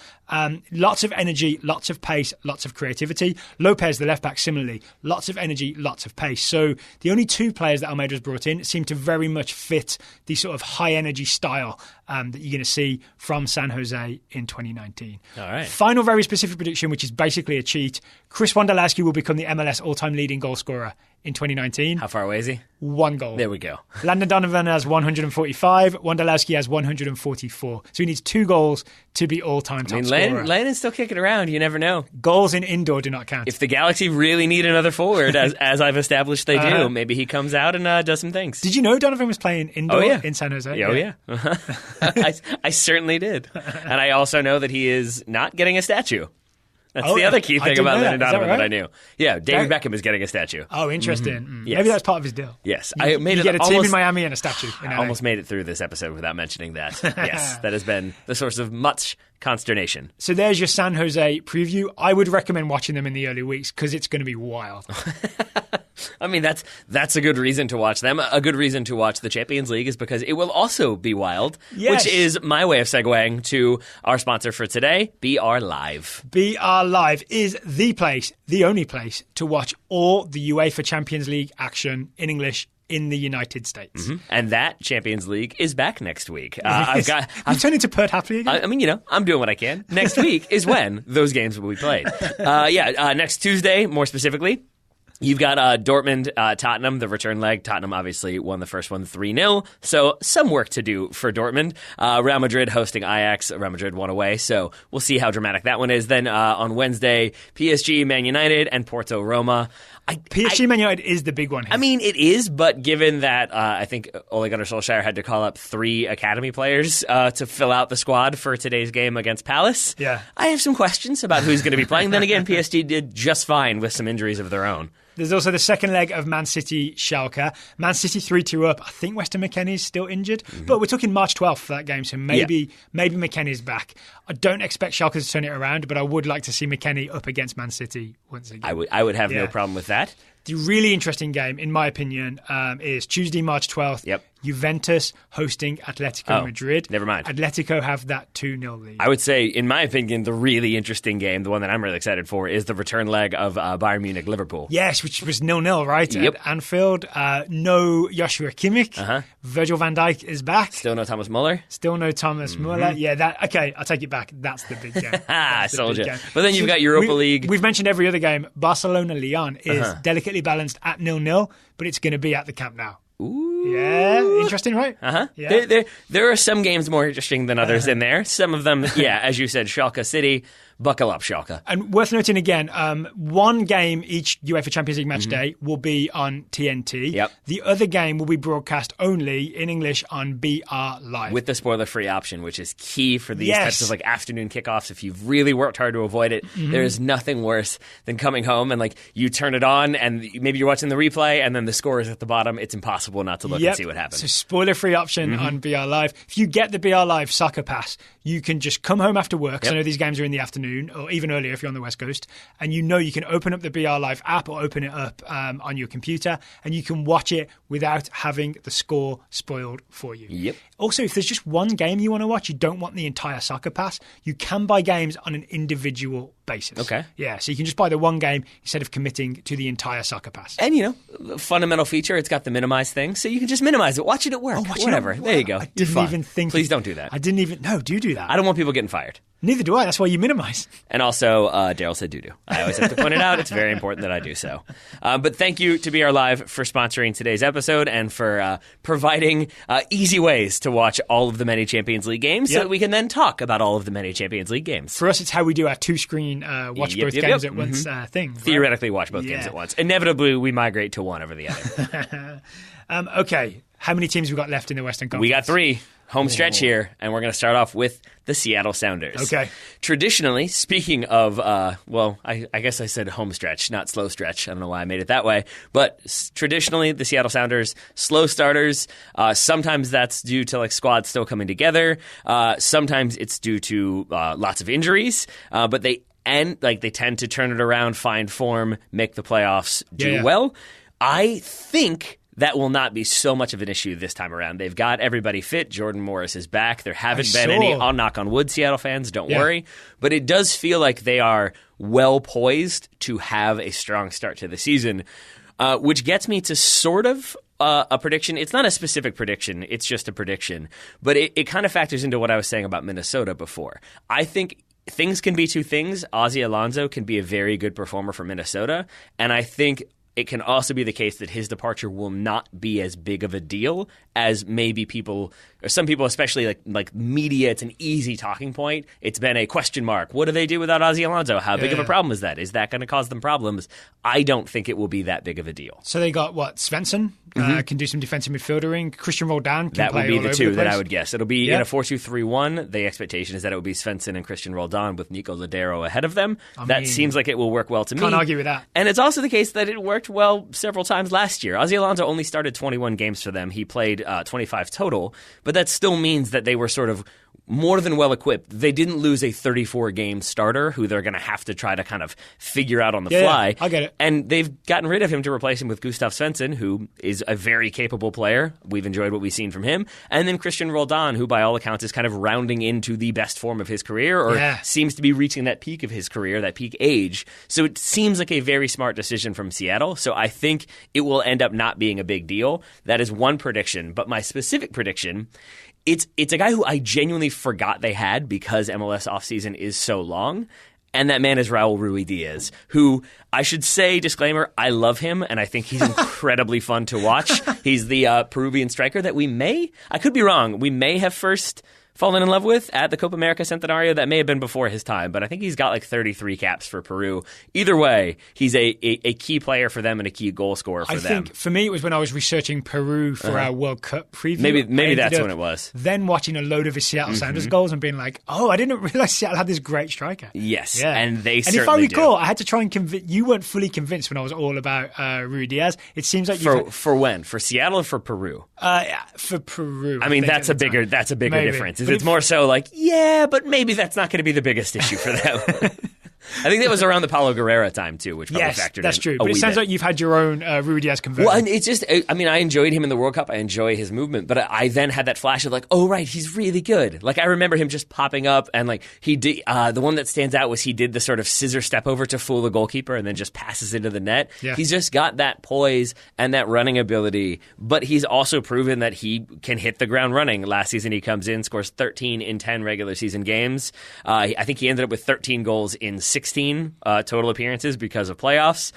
Lots of energy, lots of pace, lots of creativity. Lopez, the left back, similarly. Lots of energy, lots of pace. So the only 2 players that Almeida's brought in seem to very much fit the sort of high-energy style that you're going to see from San Jose in 2019. All right. Final very specific prediction, which is basically a cheat. Chris Wondolowski will become the MLS all-time leading goal scorer in 2019. How far away is he? 1 goal. There we go. Landon Donovan has 145. Wondolowski has 144. So he needs 2 goals to be all-time top scorer. Landon's still kicking around. You never know. Goals in indoor do not count. If the Galaxy really need another forward, as I've established they do, maybe he comes out and does some things. Did you know Donovan was playing indoor in San Jose? Oh, yeah. I certainly did. And I also know that he is not getting a statue. That's the other key thing about Landon Donovan that I knew. Yeah, David Beckham is getting a statue. Oh, interesting. Yes. Maybe that's part of his deal. Yes. You get a team in Miami and a statue. I almost made it through this episode without mentioning that. Yes, that has been the source of much consternation. So there's your San Jose preview. I would recommend watching them in the early weeks because it's going to be wild. I mean, that's a good reason to watch them. A good reason to watch the Champions League is because it will also be wild, which is my way of segueing to our sponsor for today, BR Live. BR Live is the place, the only place, to watch all the UEFA Champions League action in English in the United States. Mm-hmm. And that Champions League is back next week. I've turned into Pert Hapley again. I mean, I'm doing what I can. Next week is when those games will be played. Next Tuesday, more specifically. You've got Dortmund, Tottenham, the return leg. Tottenham obviously won the first one 3-0, so some work to do for Dortmund. Real Madrid hosting Ajax. Real Madrid won away, so we'll see how dramatic that one is. Then on Wednesday, PSG, Man United, and Porto, Roma. PSG, Man United is the big one here. I mean, it is, but given that I think Ole Gunnar Solskjaer had to call up 3 academy players to fill out the squad for today's game against Palace, I have some questions about who's going to be playing. Then again, PSG did just fine with some injuries of their own. There's also the second leg of Man City Schalke. Man City 3-2 up. I think Weston McKennie's still injured, but we're talking March 12th for that game, so maybe McKennie's back. I don't expect Schalke to turn it around, but I would like to see McKennie up against Man City once again. I would have no problem with that. The really interesting game, in my opinion, is Tuesday, March 12th. Juventus hosting Atletico Madrid. Never mind. Atletico have that 2-0 lead. I would say, in my opinion, the really interesting game, the one that I'm really excited for, is the return leg of Bayern Munich-Liverpool. Yes, which was 0-0, right? At Anfield. No Joshua Kimmich. Virgil van Dijk is back. Still no Thomas Muller. Muller. Yeah, okay, I'll take it back. That's the big game. Sold you. But then you've got Europa League. We've mentioned every other game. Barcelona-Lyon is delicately balanced at 0-0, but it's going to be at the Camp Nou. Ooh. Yeah, interesting, right? Yeah. There are some games more interesting than others in there. Some of them, as you said, Schalke City. Buckle up, Schalke. And worth noting again, one game each UEFA Champions League match day will be on TNT. The other game will be broadcast only in English on BR Live. With the spoiler-free option, which is key for these types of afternoon kickoffs. If you've really worked hard to avoid it, there is nothing worse than coming home and you turn it on and maybe you're watching the replay and then the score is at the bottom. It's impossible not to look and see what happens. So spoiler-free option on BR Live. If you get the BR Live soccer pass, you can just come home after work. I know these games are in the afternoon, or even earlier if you're on the West Coast, and you can open up the BR Live app or open it up on your computer, and you can watch it without having the score spoiled for you. Also, if there's just one game you want to watch, you don't want the entire soccer pass, you can buy games on an individual basis. Okay. Yeah, so you can just buy the one game instead of committing to the entire soccer pass. And, fundamental feature, it's got the minimize thing, so you can just minimize it. Watch it at work. Whatever. There you go. I didn't even think. Please don't do that. I didn't even. No, do that. I don't want people getting fired. Neither do I. That's why you minimize. And also, Daryl said doo-doo. I always have to point it out. It's very important that I do so. But thank you to BR Live for sponsoring today's episode and for providing easy ways to watch all of the many Champions League games so that we can then talk about all of the many Champions League games. For us, it's how we do our two-screen watch both games at once thing. Theoretically watch both games at once. Inevitably, we migrate to one over the other. Okay. How many teams we got left in the Western Conference? We got 3. Home stretch here, and we're going to start off with the Seattle Sounders. Okay. Traditionally, speaking of, I guess I said home stretch, not slow stretch. I don't know why I made it that way. But traditionally, the Seattle Sounders, slow starters. Sometimes that's due to squads still coming together. Sometimes it's due to lots of injuries. But they tend to turn it around, find form, make the playoffs, do well. I think that will not be so much of an issue this time around. They've got everybody fit. Jordan Morris is back. There haven't been any, I'll knock on wood, Seattle fans, don't worry. But it does feel like they are well poised to have a strong start to the season, which gets me to sort of a prediction. It's not a specific prediction. It's just a prediction. But it kind of factors into what I was saying about Minnesota before. I think things can be two things. Ozzie Alonso can be a very good performer for Minnesota, and I think it can also be the case that his departure will not be as big of a deal as maybe people, or some people, especially like media. It's an easy talking point. It's been a question mark. What do they do without Ozzie Alonso? How big of a problem is that? Is that going to cause them problems? I don't think it will be that big of a deal. So they got Svensson can do some defensive midfielding. Christian Roldan can that play would be the two that I would guess. It'll be in a 4-2-3-1. The expectation is that it will be Svensson and Christian Roldan with Nico Ladero ahead of them. That seems like it will work well to me. Can't argue with that. And it's also the case that it worked well several times last year. Ozzie Alonso only started 21 games for them. He played 25 total, but that still means that they were sort of more than well equipped. They didn't lose a 34-game starter who they're going to have to try to kind of figure out on the fly. Yeah, I get it. And they've gotten rid of him to replace him with Gustav Svensson, who is a very capable player. We've enjoyed what we've seen from him. And then Christian Roldan, who by all accounts is kind of rounding into the best form of his career, or seems to be reaching that peak of his career, that peak age. So it seems like a very smart decision from Seattle. So I think it will end up not being a big deal. That is one prediction. But my specific prediction, it's a guy who I genuinely forgot they had because MLS offseason is so long. And that man is Raul Ruidiaz, who I should say, disclaimer, I love him, and I think he's incredibly fun to watch. He's the Peruvian striker that I could be wrong, we may have first fallen in love with at the Copa America Centenario. That may have been before his time, but I think he's got like 33 caps for Peru. Either way, he's a key player for them and a key goal scorer for them. I think for me, it was when I was researching Peru for our World Cup preview. Maybe that's when it was. Then watching a load of his Seattle Sounders goals and being like, oh, I didn't realize Seattle had this great striker. Yes, and they certainly do. And if I recall, I had to try and convince, you weren't fully convinced when I was all about Ruidiaz. It seems like for when? For Seattle or for Peru? For Peru. I mean, that's a bigger difference. It's more so like, yeah, but maybe that's not going to be the biggest issue for them. I think that was around the Paulo Guerrera time, too, which probably factored in. That's true. But it sounds like you've had your own Ruidiaz conversion. Well, and it's just, I mean, I enjoyed him in the World Cup. I enjoy his movement. But I then had that flash of like, oh, right, he's really good. Like, I remember him just popping up. And like, he did, the one that stands out was he did the sort of scissor step over to fool the goalkeeper and then just passes into the net. Yeah. He's just got that poise and that running ability. But he's also proven that he can hit the ground running. Last season, he comes in, scores 13 in 10 regular season games. I think he ended up with 13 goals in 16 total appearances because of playoffs.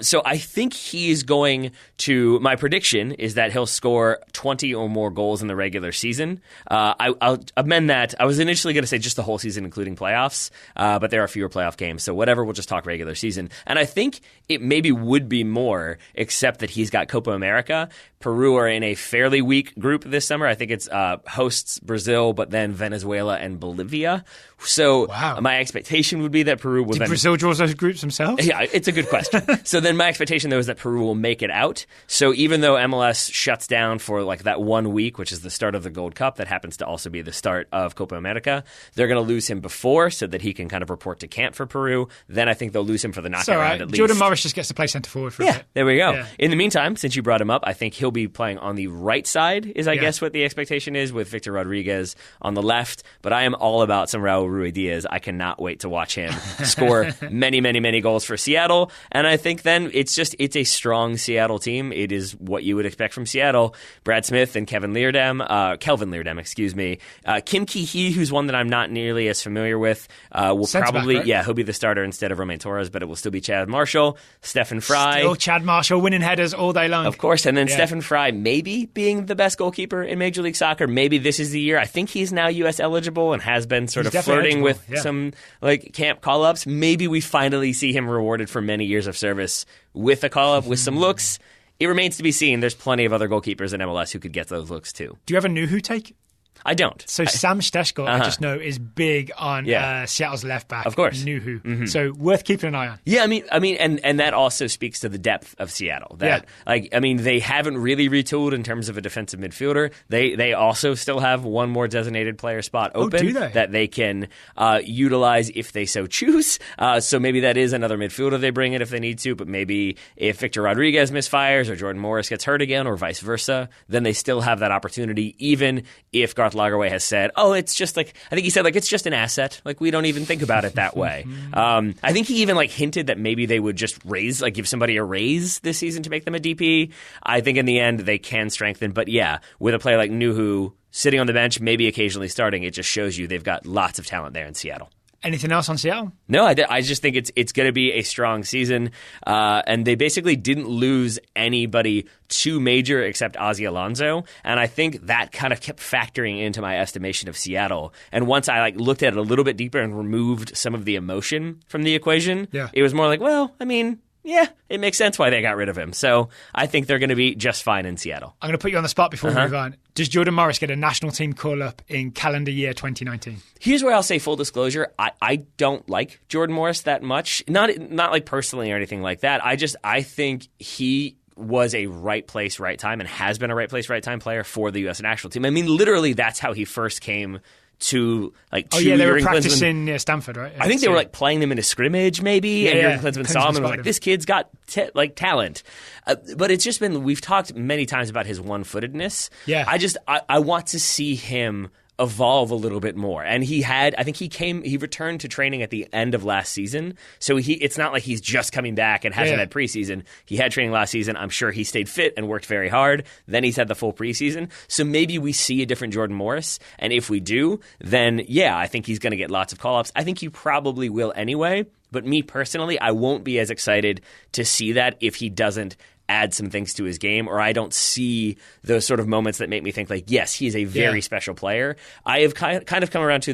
So I think he's going to, my prediction is that he'll score 20 or more goals in the regular season. I'll amend that. I was initially going to say just the whole season, including playoffs, but there are fewer playoff games. So whatever, we'll just talk regular season. And I think it maybe would be more, except that he's got Copa America. Peru are in a fairly weak group this summer. I think it's hosts Brazil, but then Venezuela and Bolivia. So my expectation would be that Peru will Did Brazil draw those groups themselves? Yeah, it's a good question. So then my expectation, though, is that Peru will make it out. So even though MLS shuts down for like that 1 week, which is the start of the Gold Cup, that happens to also be the start of Copa America, they're going to lose him before so that he can kind of report to camp for Peru. Then I think they'll lose him for the knockout round at least. Jordan Morris just gets to play centre forward for a bit. There we go. Yeah. In the meantime, since you brought him up, I think he'll be playing on the right side, is I guess what the expectation is, with Victor Rodriguez on the left. But I am all about some Raul Ruidiaz. I cannot wait to watch him score many, many, many goals for Seattle. And I think then it's a strong Seattle team. It is what you would expect from Seattle. Brad Smith and Kelvin Leerdam, excuse me. Kim Ki-hee, who's one that I'm not nearly as familiar with, will probably, right? He'll be the starter instead of Romain Torres, but it will still be Chad Marshall, Stephen Fry. Still Chad Marshall winning headers all day long. Of course, and then Stephen Fry maybe being the best goalkeeper in Major League Soccer. Maybe this is the year. I think he's now U.S. eligible and has been sort of flirting with some like camp call-ups. Maybe we finally see him rewarded for many years of service with a call-up, with some looks. It remains to be seen. There's plenty of other goalkeepers in MLS who could get those looks too. Do you have a Nuhu take? I don't. So Sam Stejskal, I just know, is big on Seattle's left back. Of course. Nuhu. Mm-hmm. So worth keeping an eye on. Yeah, I mean, and that also speaks to the depth of Seattle. They haven't really retooled in terms of a defensive midfielder. They also still have one more designated player spot open that they can utilize if they so choose. So maybe that is another midfielder they bring in if they need to, but maybe if Victor Rodriguez misfires or Jordan Morris gets hurt again or vice versa, then they still have that opportunity, even if Garth Lagerwey has said, it's just like, I think he said, like, it's just an asset. Like, we don't even think about it that way. I think he even like hinted that maybe they would just give somebody a raise this season to make them a DP. I think in the end they can strengthen. But yeah, with a player like Nuhu sitting on the bench, maybe occasionally starting, it just shows you they've got lots of talent there in Seattle. Anything else on Seattle? No, I just think it's going to be a strong season. And they basically didn't lose anybody too major except Ozzy Alonso. And I think that kind of kept factoring into my estimation of Seattle. And once I looked at it a little bit deeper and removed some of the emotion from the equation, it was more like, it makes sense why they got rid of him. So I think they're going to be just fine in Seattle. I'm going to put you on the spot before we move on. Does Jordan Morris get a national team call-up in calendar year 2019? Here's where I'll say full disclosure. I don't like Jordan Morris that much. Not like personally or anything like that. I think he was a right place, right time, and has been a right place, right time player for the U.S. national team. I mean, literally, that's how he first came to they were practicing near Stanford, right? I think they were playing them in a scrimmage, maybe, and Jurgen Klinsmann saw him and was like, "This kid's got talent." But it's just been, we've talked many times about his one-footedness. Yeah, I want to see him evolve a little bit more. And he returned to training at the end of last season. So it's not like he's just coming back and hasn't had preseason. He had training last season. I'm sure he stayed fit and worked very hard. Then he's had the full preseason. So maybe we see a different Jordan Morris. And if we do, then I think he's going to get lots of call-ups. I think he probably will anyway. But me personally, I won't be as excited to see that if he doesn't add some things to his game, or I don't see those sort of moments that make me think yes, he is a very special player. I have kind of come around to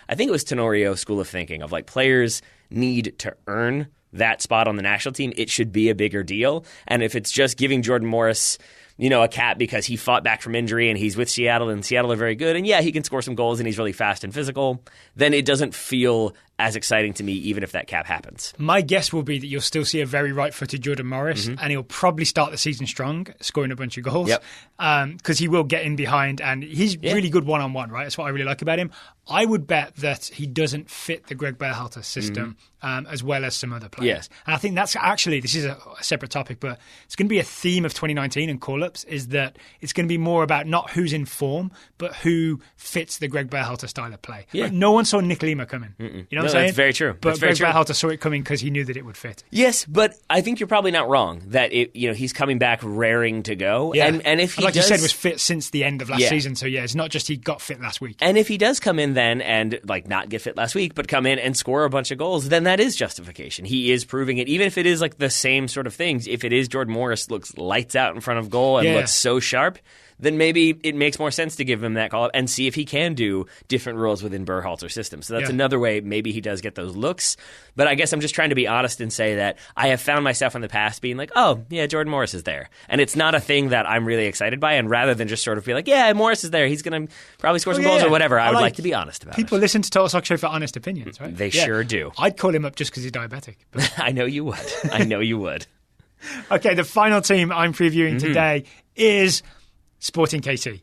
I think it was Tenorio school of thinking of players need to earn that spot on the national team. It should be a bigger deal. And if it's just giving Jordan Morris a cap because he fought back from injury and he's with Seattle and Seattle are very good and he can score some goals and he's really fast and physical, then it doesn't feel as exciting to me even if that cap happens. My guess will be that you'll still see a very right-footed Jordan Morris and he'll probably start the season strong, scoring a bunch of goals because he will get in behind and he's really good one-on-one, right? That's what I really like about him. I would bet that he doesn't fit the Greg Berhalter system as well as some other players. Yes. And I think that's actually, this is a separate topic, but it's going to be a theme of 2019 and call-ups is that it's going to be more about not who's in form, but who fits the Greg Berhalter style of play. Yeah. Like, no one saw Nick Lima coming. You know what I'm saying? That's very true. But Greg Berhalter saw it coming because he knew that it would fit. Yes, but I think you're probably not wrong that he's coming back raring to go. Yeah. And if he you said, was fit since the end of last season. So it's not just he got fit last week. And if he does come in then and not get fit last week, but come in and score a bunch of goals, then that is justification. He is proving it, even if it is the same sort of things. If it is Jordan Morris looks lights out in front of goal and looks so sharp, then maybe it makes more sense to give him that call-up and see if he can do different roles within Berhalter's system. So that's another way maybe he does get those looks. But I guess I'm just trying to be honest and say that I have found myself in the past being Jordan Morris is there. And it's not a thing that I'm really excited by. And rather than just sort of be Morris is there, he's going to probably score some goals or whatever, I would like to be honest about people it. Listen to Total Soccer Show for honest opinions, right? They sure do. I'd call him up just because he's diabetic. But I know you would. I know you would. Okay, the final team I'm previewing today is Sporting KC.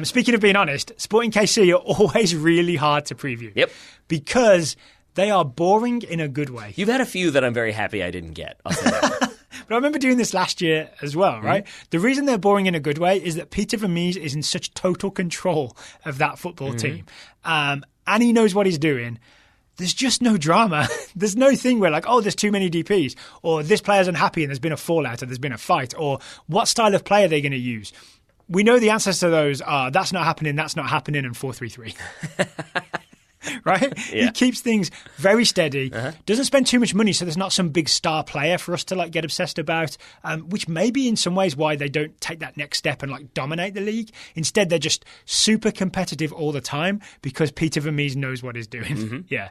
Speaking of being honest, Sporting KC are always really hard to preview. Yep. Because they are boring in a good way. You've had a few that I'm very happy I didn't get. I'll say that. But I remember doing this last year as well, right? The reason they're boring in a good way is that Peter Vermees is in such total control of that football team. And he knows what he's doing. There's just no drama. There's no thing where there's too many DPs, or this player's unhappy and there's been a fallout, or there's been a fight, or what style of play are they going to use? We know the answers to those are that's not happening, and 4-3-3. Right? Yeah. He keeps things very steady, doesn't spend too much money, so there's not some big star player for us to get obsessed about, which may be in some ways why they don't take that next step and dominate the league. Instead, they're just super competitive all the time because Peter Vermees knows what he's doing. Yeah.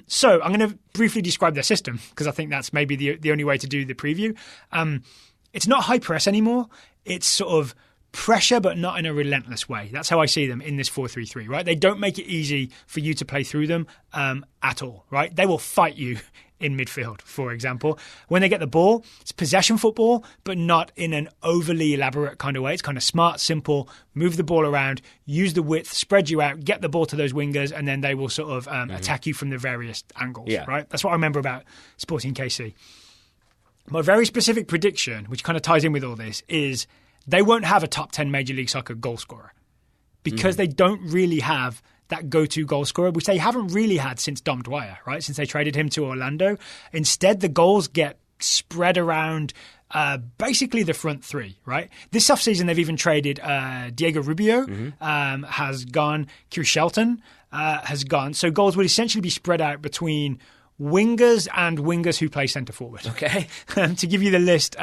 So I'm going to briefly describe their system because I think that's maybe the only way to do the preview. It's not high press anymore. It's sort of pressure, but not in a relentless way. That's how I see them in this 4-3-3, right? They don't make it easy for you to play through them at all, right? They will fight you in midfield, for example. When they get the ball, it's possession football, but not in an overly elaborate kind of way. It's kind of smart, simple, move the ball around, use the width, spread you out, get the ball to those wingers, and then they will sort of attack you from the various angles, right? That's what I remember about Sporting KC. My very specific prediction, which kind of ties in with all this, is they won't have a top 10 Major League Soccer goal scorer because they don't really have that go-to goal scorer, which they haven't really had since Dom Dwyer, right? Since they traded him to Orlando. Instead, the goals get spread around basically the front three, right? This offseason, they've even traded Diego Rubio has gone, Kieran Shelton has gone. So goals will essentially be spread out between wingers and wingers who play centre forward. Okay. To give you the list,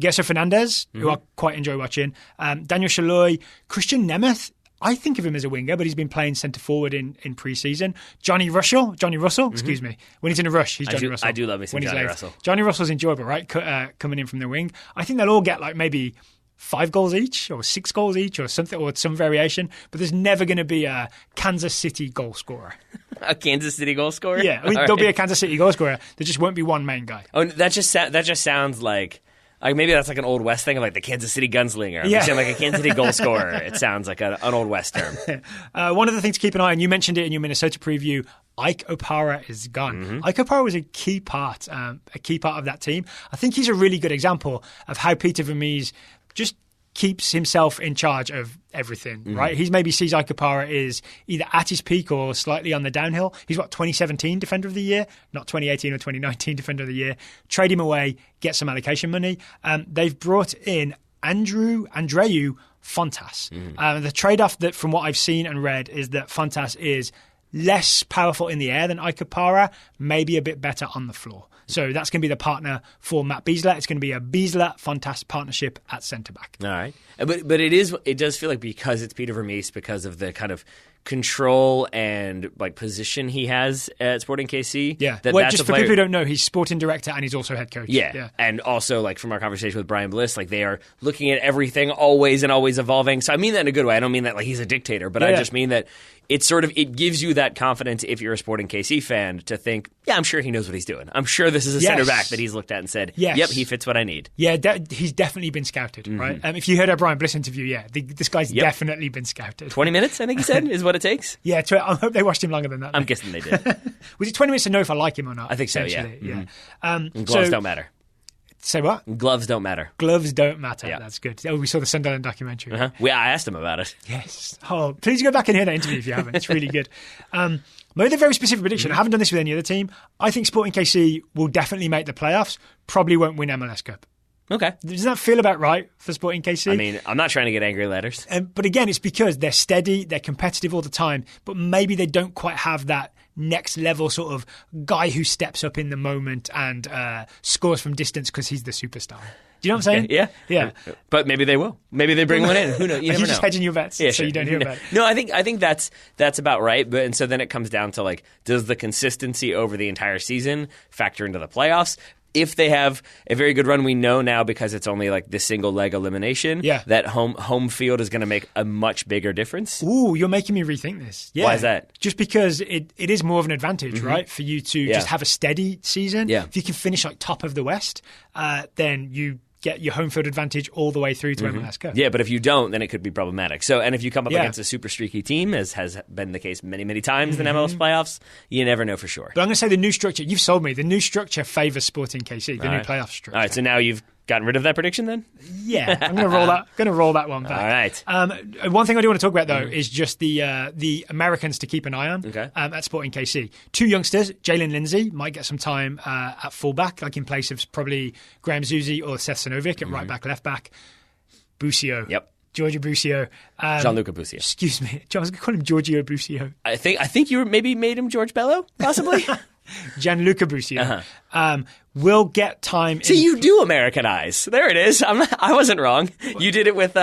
Gerson Fernandez, who I quite enjoy watching, Daniel Shalhoub, Christian Nemeth. I think of him as a winger, but he's been playing centre forward in pre-season. Johnny Russell, excuse me. When he's in a rush, he's Johnny Russell. I do love me some Johnny Russell. Johnny Russell's enjoyable, right? Coming in from the wing. I think they'll all get maybe 5 goals each or 6 goals each or something, or some variation, but there's never going to be a Kansas City goal scorer. A Kansas City goal scorer? Yeah, there'll be a Kansas City goal scorer. There just won't be one main guy. Oh, that just sounds like Like maybe that's like an Old West thing of like the Kansas City gunslinger. Yeah. You sound like a Kansas City goal scorer. It sounds like an Old West term. One of the things to keep an eye on, you mentioned it in your Minnesota preview, Ike Opara is gone. Mm-hmm. Ike Opara was a key part of that team. I think he's a really good example of how Peter Vermees just keeps himself in charge of everything, right? He maybe sees Ike Opara is either at his peak or slightly on the downhill. He's 2017 Defender of the Year, not 2018 or 2019 Defender of the Year. Trade him away, get some allocation money. They've brought in Andreu Fontas. The trade-off that, from what I've seen and read, is that Fontas is less powerful in the air than Ike Opara, maybe a bit better on the floor. So that's going to be the partner for Matt Besler. It's going to be a Besler-Fontas partnership at centre-back. All right. But it does feel like because it's Peter Vermees, because of the kind of control and like position he has at Sporting KC. Yeah. Just for people who don't know, he's sporting director and he's also head coach. Yeah. And also, like from our conversation with Brian Bliss, like they are looking at everything always and always evolving. So I mean that in a good way. I don't mean that like he's a dictator, but I just mean that it gives you that confidence if you're a Sporting KC fan to think, yeah, I'm sure he knows what he's doing. I'm sure this is a center back that he's looked at and said, yep, he fits what I need. Yeah, he's definitely been scouted, right? If you heard our Brian Bliss interview, this guy's definitely been scouted. 20 minutes, I think he said, is what it takes? Yeah, I hope they watched him longer than that. I'm guessing they did. Was it 20 minutes to know if I like him or not? I think so, yeah. Gloves don't matter. Say what? Gloves don't matter. Gloves don't matter. Yeah. That's good. Oh, we saw the Sunderland documentary. Uh-huh. I asked him about it. Yes. Oh, please go back and hear that interview if you haven't. It's really good. My other very specific prediction, I haven't done this with any other team. I think Sporting KC will definitely make the playoffs, probably won't win MLS Cup. Okay. Doesn't that feel about right for Sporting KC? I mean, I'm not trying to get angry letters. But again, it's because they're steady, they're competitive all the time, but maybe they don't quite have that next level sort of guy who steps up in the moment and scores from distance because he's the superstar. Do you know what I'm saying? Yeah. But maybe they will. Maybe they bring one in. Who knows? You never know. Just hedging your bets so you don't hear about it. No, I think that's about right. And so then it comes down to like, does the consistency over the entire season factor into the playoffs? If they have a very good run, we know now because it's only like this single leg elimination that home field is going to make a much bigger difference. Ooh, you're making me rethink this. Yeah. Why is that? Just because it is more of an advantage, right, for you to just have a steady season. Yeah. If you can finish like top of the West, then you get your home field advantage all the way through to MLS Cup. Yeah, but if you don't, then it could be problematic. So, and if you come up against a super streaky team, as has been the case many, many times in MLS playoffs, you never know for sure. But I'm going to say the new structure, you've sold me, the new structure favours Sporting KC, the new playoff structure. All right, so now you've gotten rid of that prediction then? Yeah, I'm going to roll that one back. All right. One thing I do want to talk about, though, is just the Americans to keep an eye on at Sporting KC. Two youngsters, Jalen Lindsay might get some time at fullback, like in place of probably Graham Zusi or Seth Sinovic at right back, left back. Busio. Yep. Giorgio Busio. Gianluca Busio. Excuse me. I was going to call him Giorgio Busio. I think you maybe made him George Bello, possibly? Gianluca Busio will get time. See, you do Americanize. There it is. I wasn't wrong. You did it with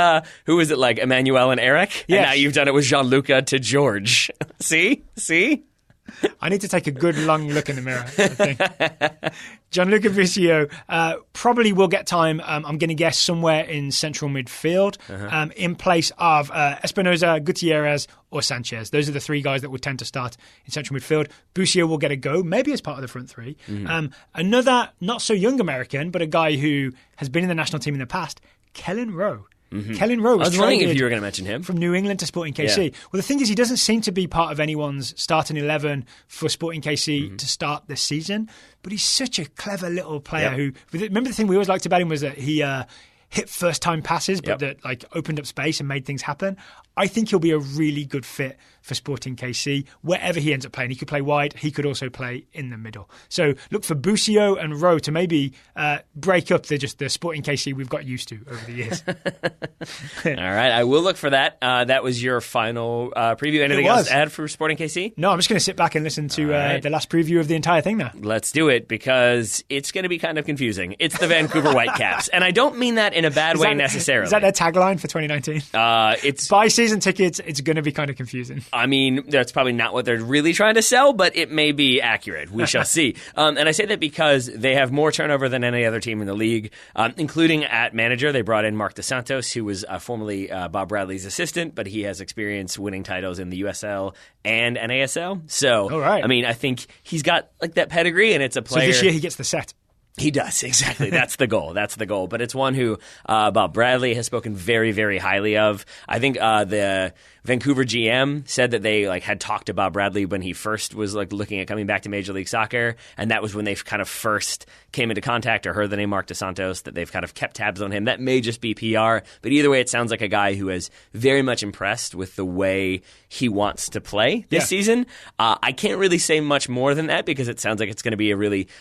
who was it, like Emmanuel and Eric? Yes. And now you've done it with Gianluca to George. See? I need to take a good long look in the mirror, I think. Gianluca Busio probably will get time, I'm going to guess, somewhere in central midfield in place of Espinoza, Gutierrez or Sanchez. Those are the three guys that would tend to start in central midfield. Busio will get a go, maybe as part of the front three. Another not-so-young American, but a guy who has been in the national team in the past, Kellen Rowe. Kellen Rowe was wondering if you were going to mention him. From New England to Sporting KC. Yeah. Well, the thing is, he doesn't seem to be part of anyone's starting 11 for Sporting KC to start this season, but he's such a clever little player who... Remember the thing we always liked about him was that he hit first-time passes, but that like opened up space and made things happen. I think he'll be a really good fit for Sporting KC wherever he ends up playing. He could play wide. He could also play in the middle. So look for Busio and Rowe to maybe break up the Sporting KC we've got used to over the years. All right. I will look for that. That was your final preview. Anything else to add for Sporting KC? No, I'm just going to sit back and listen to the last preview of the entire thing now. Let's do it because it's going to be kind of confusing. It's the Vancouver Whitecaps. And I don't mean that in a bad way necessarily. Is that their tagline for 2019? It's buy season tickets. It's going to be kind of confusing. I mean, that's probably not what they're really trying to sell, but it may be accurate. We shall see. And I say that because they have more turnover than any other team in the league, including at manager. They brought in Mark DeSantos, who was formerly Bob Bradley's assistant, but he has experience winning titles in the USL and NASL. So, I mean, I think he's got like that pedigree, and it's a player. So this year he gets the set. He does, exactly. That's the goal. But it's one who Bob Bradley has spoken very, very highly of. I think the Vancouver GM said that they had talked to Bob Bradley when he first was looking at coming back to Major League Soccer, and that was when they kind of first came into contact or heard the name Marc Dos Santos, that they've kind of kept tabs on him. That may just be PR, but either way, it sounds like a guy who is very much impressed with the way he wants to play this season. I can't really say much more than that because it sounds like it's going to be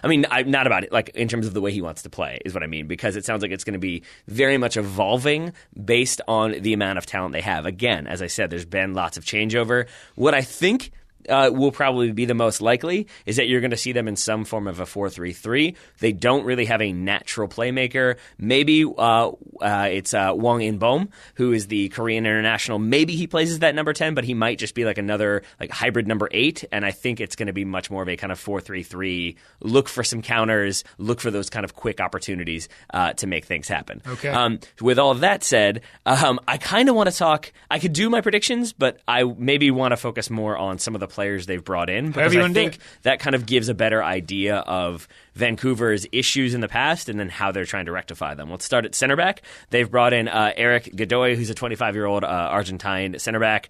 not about it, in terms of the way he wants to play is what I mean, because it sounds like it's going to be very much evolving based on the amount of talent they have. Again, as I said, there's been lots of changeover. What I think will probably be the most likely is that you're going to see them in some form of a 4-3-3. They don't really have a natural playmaker. Maybe it's Wong In-beom, who is the Korean international. Maybe he plays as that number 10, but he might just be another hybrid number 8. And I think it's going to be much more of a kind of 4-3-3. Look for some counters. Look for those kind of quick opportunities to make things happen. Okay. With all of that said, I kind of want to talk. I could do my predictions, but I maybe want to focus more on some of the players they've brought in, because I think that kind of gives a better idea of Vancouver's issues in the past and then how they're trying to rectify them. Let's start at center back. They've brought in Eric Godoy, who's a 25-year-old Argentine center back.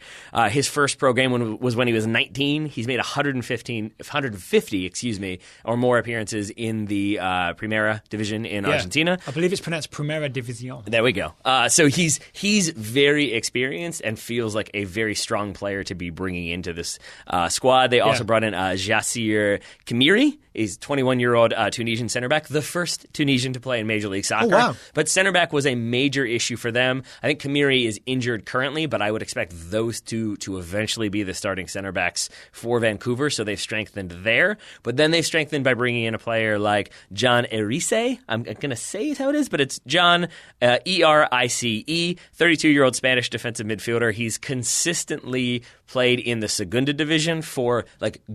His first pro game was when he was 19. He's made 150 or more appearances in the Primera Division in Argentina. I believe it's pronounced Primera División. There we go. So he's very experienced and feels like a very strong player to be bringing into this squad. They also brought in Yassir Khmiri. He's 21-year-old Tunisian center back, the first Tunisian to play in Major League Soccer. Oh, wow. But center back was a major issue for them. I think Khmiri is injured currently, but I would expect those two to eventually be the starting center backs for Vancouver, so they've strengthened there. But then they've strengthened by bringing in a player like John Erice. I'm going to say it how it is, but it's John Erice, 32-year-old Spanish defensive midfielder. He's consistently played in the Segunda Division for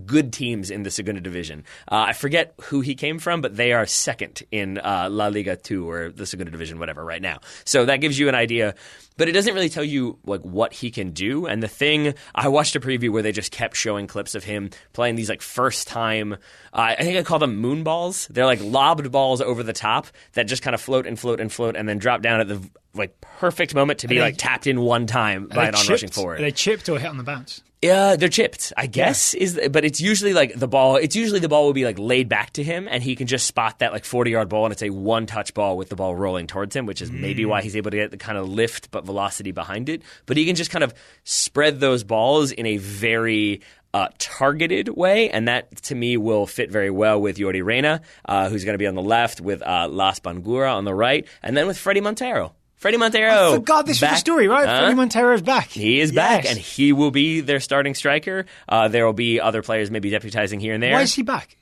good teams in the Segunda Division. I forget who he came from, but they are second in La Liga 2 or the Segunda Division, whatever, right now. So that gives you an idea. But it doesn't really tell you what he can do. And the thing, I watched a preview where they just kept showing clips of him playing these first time, I think I call them moon balls. They're lobbed balls over the top that just kind of float and float and float and then drop down at the perfect moment to be tapped in one time by an onrushing forward. Are they chipped or hit on the bounce? Yeah, they're chipped, I guess. But it's usually the ball. It's usually the ball will be laid back to him, and he can just spot that 40-yard ball, and it's a one-touch ball with the ball rolling towards him, which is maybe why he's able to get the kind of lift but velocity behind it. But he can just kind of spread those balls in a very targeted way, and that to me will fit very well with Jordi Reyna, who's going to be on the left, with Las Bangura on the right, and then with Freddie Montero. I forgot this was the story, right? Freddie Montero's back. He is back, and he will be their starting striker. There will be other players maybe deputizing here and there. Why is he back?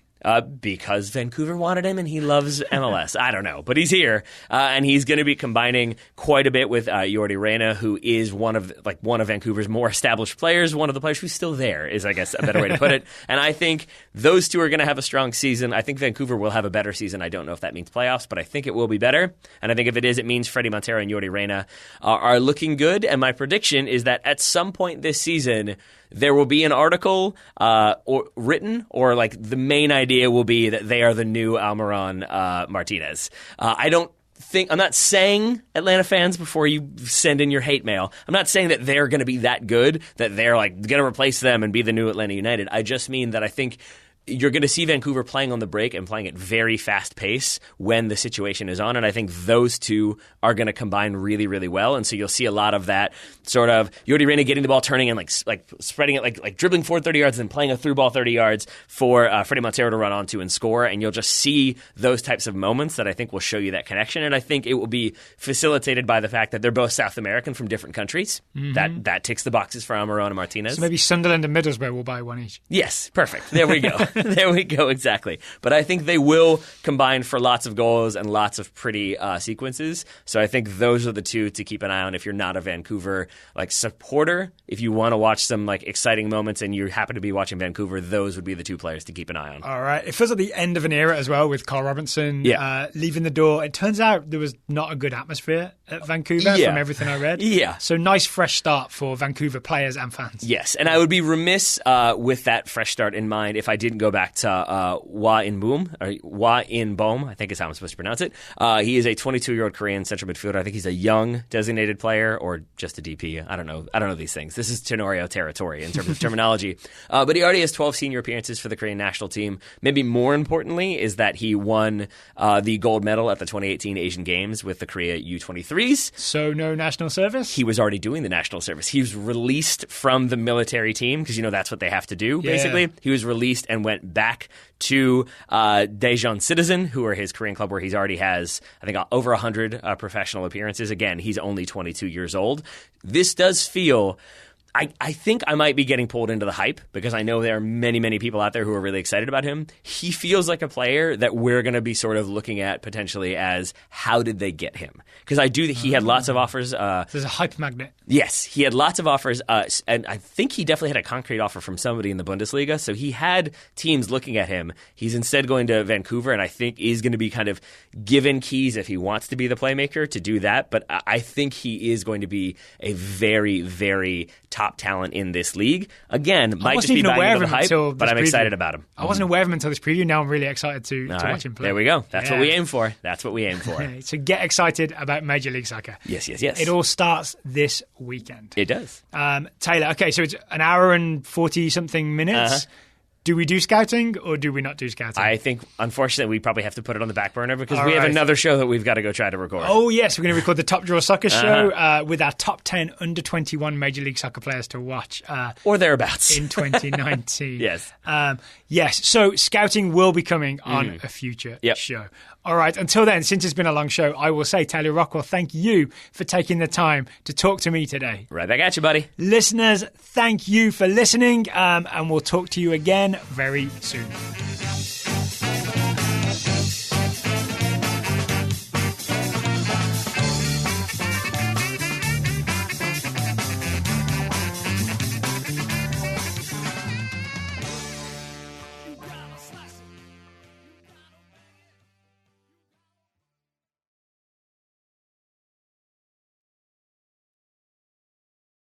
Because Vancouver wanted him and he loves MLS. I don't know, but he's here, and he's going to be combining quite a bit with Jordi Reyna, who is one of Vancouver's more established players, one of the players who's still there, is I guess a better way to put it. And I think those two are going to have a strong season. I think Vancouver will have a better season. I don't know if that means playoffs, but I think it will be better. And I think if it is, it means Freddie Montero and Jordi Reyna are looking good. And my prediction is that at some point this season, there will be an article written, or the main idea will be that they are the new Almiron Martinez. I'm not saying, Atlanta fans, before you send in your hate mail, I'm not saying that they're going to be that good, that they're going to replace them and be the new Atlanta United. I just mean that I think you're going to see Vancouver playing on the break and playing at very fast pace when the situation is on, and I think those two are going to combine really, really well. And so you'll see a lot of that sort of Jordi Reyna getting the ball, turning and spreading it, dribbling forward 30 yards and then playing a through ball 30 yards for Freddie Montero to run onto and score. And you'll just see those types of moments that I think will show you that connection. And I think it will be facilitated by the fact that they're both South American from different countries. Mm-hmm. That ticks the boxes for Almiron and Martinez. So maybe Sunderland and Middlesbrough will buy one each. Yes, perfect. There we go. There we go, exactly. But I think they will combine for lots of goals and lots of pretty sequences. So I think those are the two to keep an eye on if you're not a Vancouver supporter. If you want to watch some exciting moments and you happen to be watching Vancouver, those would be the two players to keep an eye on. All right. It feels like the end of an era as well with Carl Robinson leaving the door. It turns out there was not a good atmosphere at Vancouver from everything I read. Yeah. So nice fresh start for Vancouver players and fans. Yes, and I would be remiss with that fresh start in mind if I didn't go back to Hwa In-boom, I think is how I'm supposed to pronounce it. He is a 22-year-old Korean central midfielder. I think he's a young designated player or just a DP. I don't know these things. This is Tenorio territory in terms of terminology. But he already has 12 senior appearances for the Korean national team. Maybe more importantly is that he won the gold medal at the 2018 Asian Games with the Korea U23. So no national service? He was already doing the national service. He was released from the military team because, that's what they have to do, basically. He was released and went back to Daejeon Citizen, who are his Korean club where he already has, I think, over 100 professional appearances. Again, he's only 22 years old. This does feel... I think I might be getting pulled into the hype because I know there are many, many people out there who are really excited about him. He feels like a player that we're going to be sort of looking at potentially as how did they get him? Because he had lots of offers. There's a hype magnet. Yes, he had lots of offers, and I think he definitely had a concrete offer from somebody in the Bundesliga. So he had teams looking at him. He's instead going to Vancouver, and I think is going to be kind of given keys if he wants to be the playmaker to do that. But I think he is going to be a very, very top talent in this league. Again, might just be buying into the hype, but I'm excited about him. I wasn't aware of him until this preview. Now I'm really excited to watch him play. There we go. That's what we aim for. That's what we aim for. So get excited about Major League Soccer. Yes. It all starts this weekend. It does. Taylor, okay, so it's an hour and 40-something minutes. Do we do scouting or do we not do scouting? I think, unfortunately, we probably have to put it on the back burner because we have another show that we've got to go try to record. Oh, yes. We're going to record the Top Draw Soccer show with our top 10 under-21 Major League Soccer players to watch. Or thereabouts. In 2019. Yes. Yes. So scouting will be coming on a future show. All right. Until then, since it's been a long show, I will say, Taylor Rockwell, thank you for taking the time to talk to me today. Right back at you, buddy. Listeners, thank you for listening, and we'll talk to you again very soon.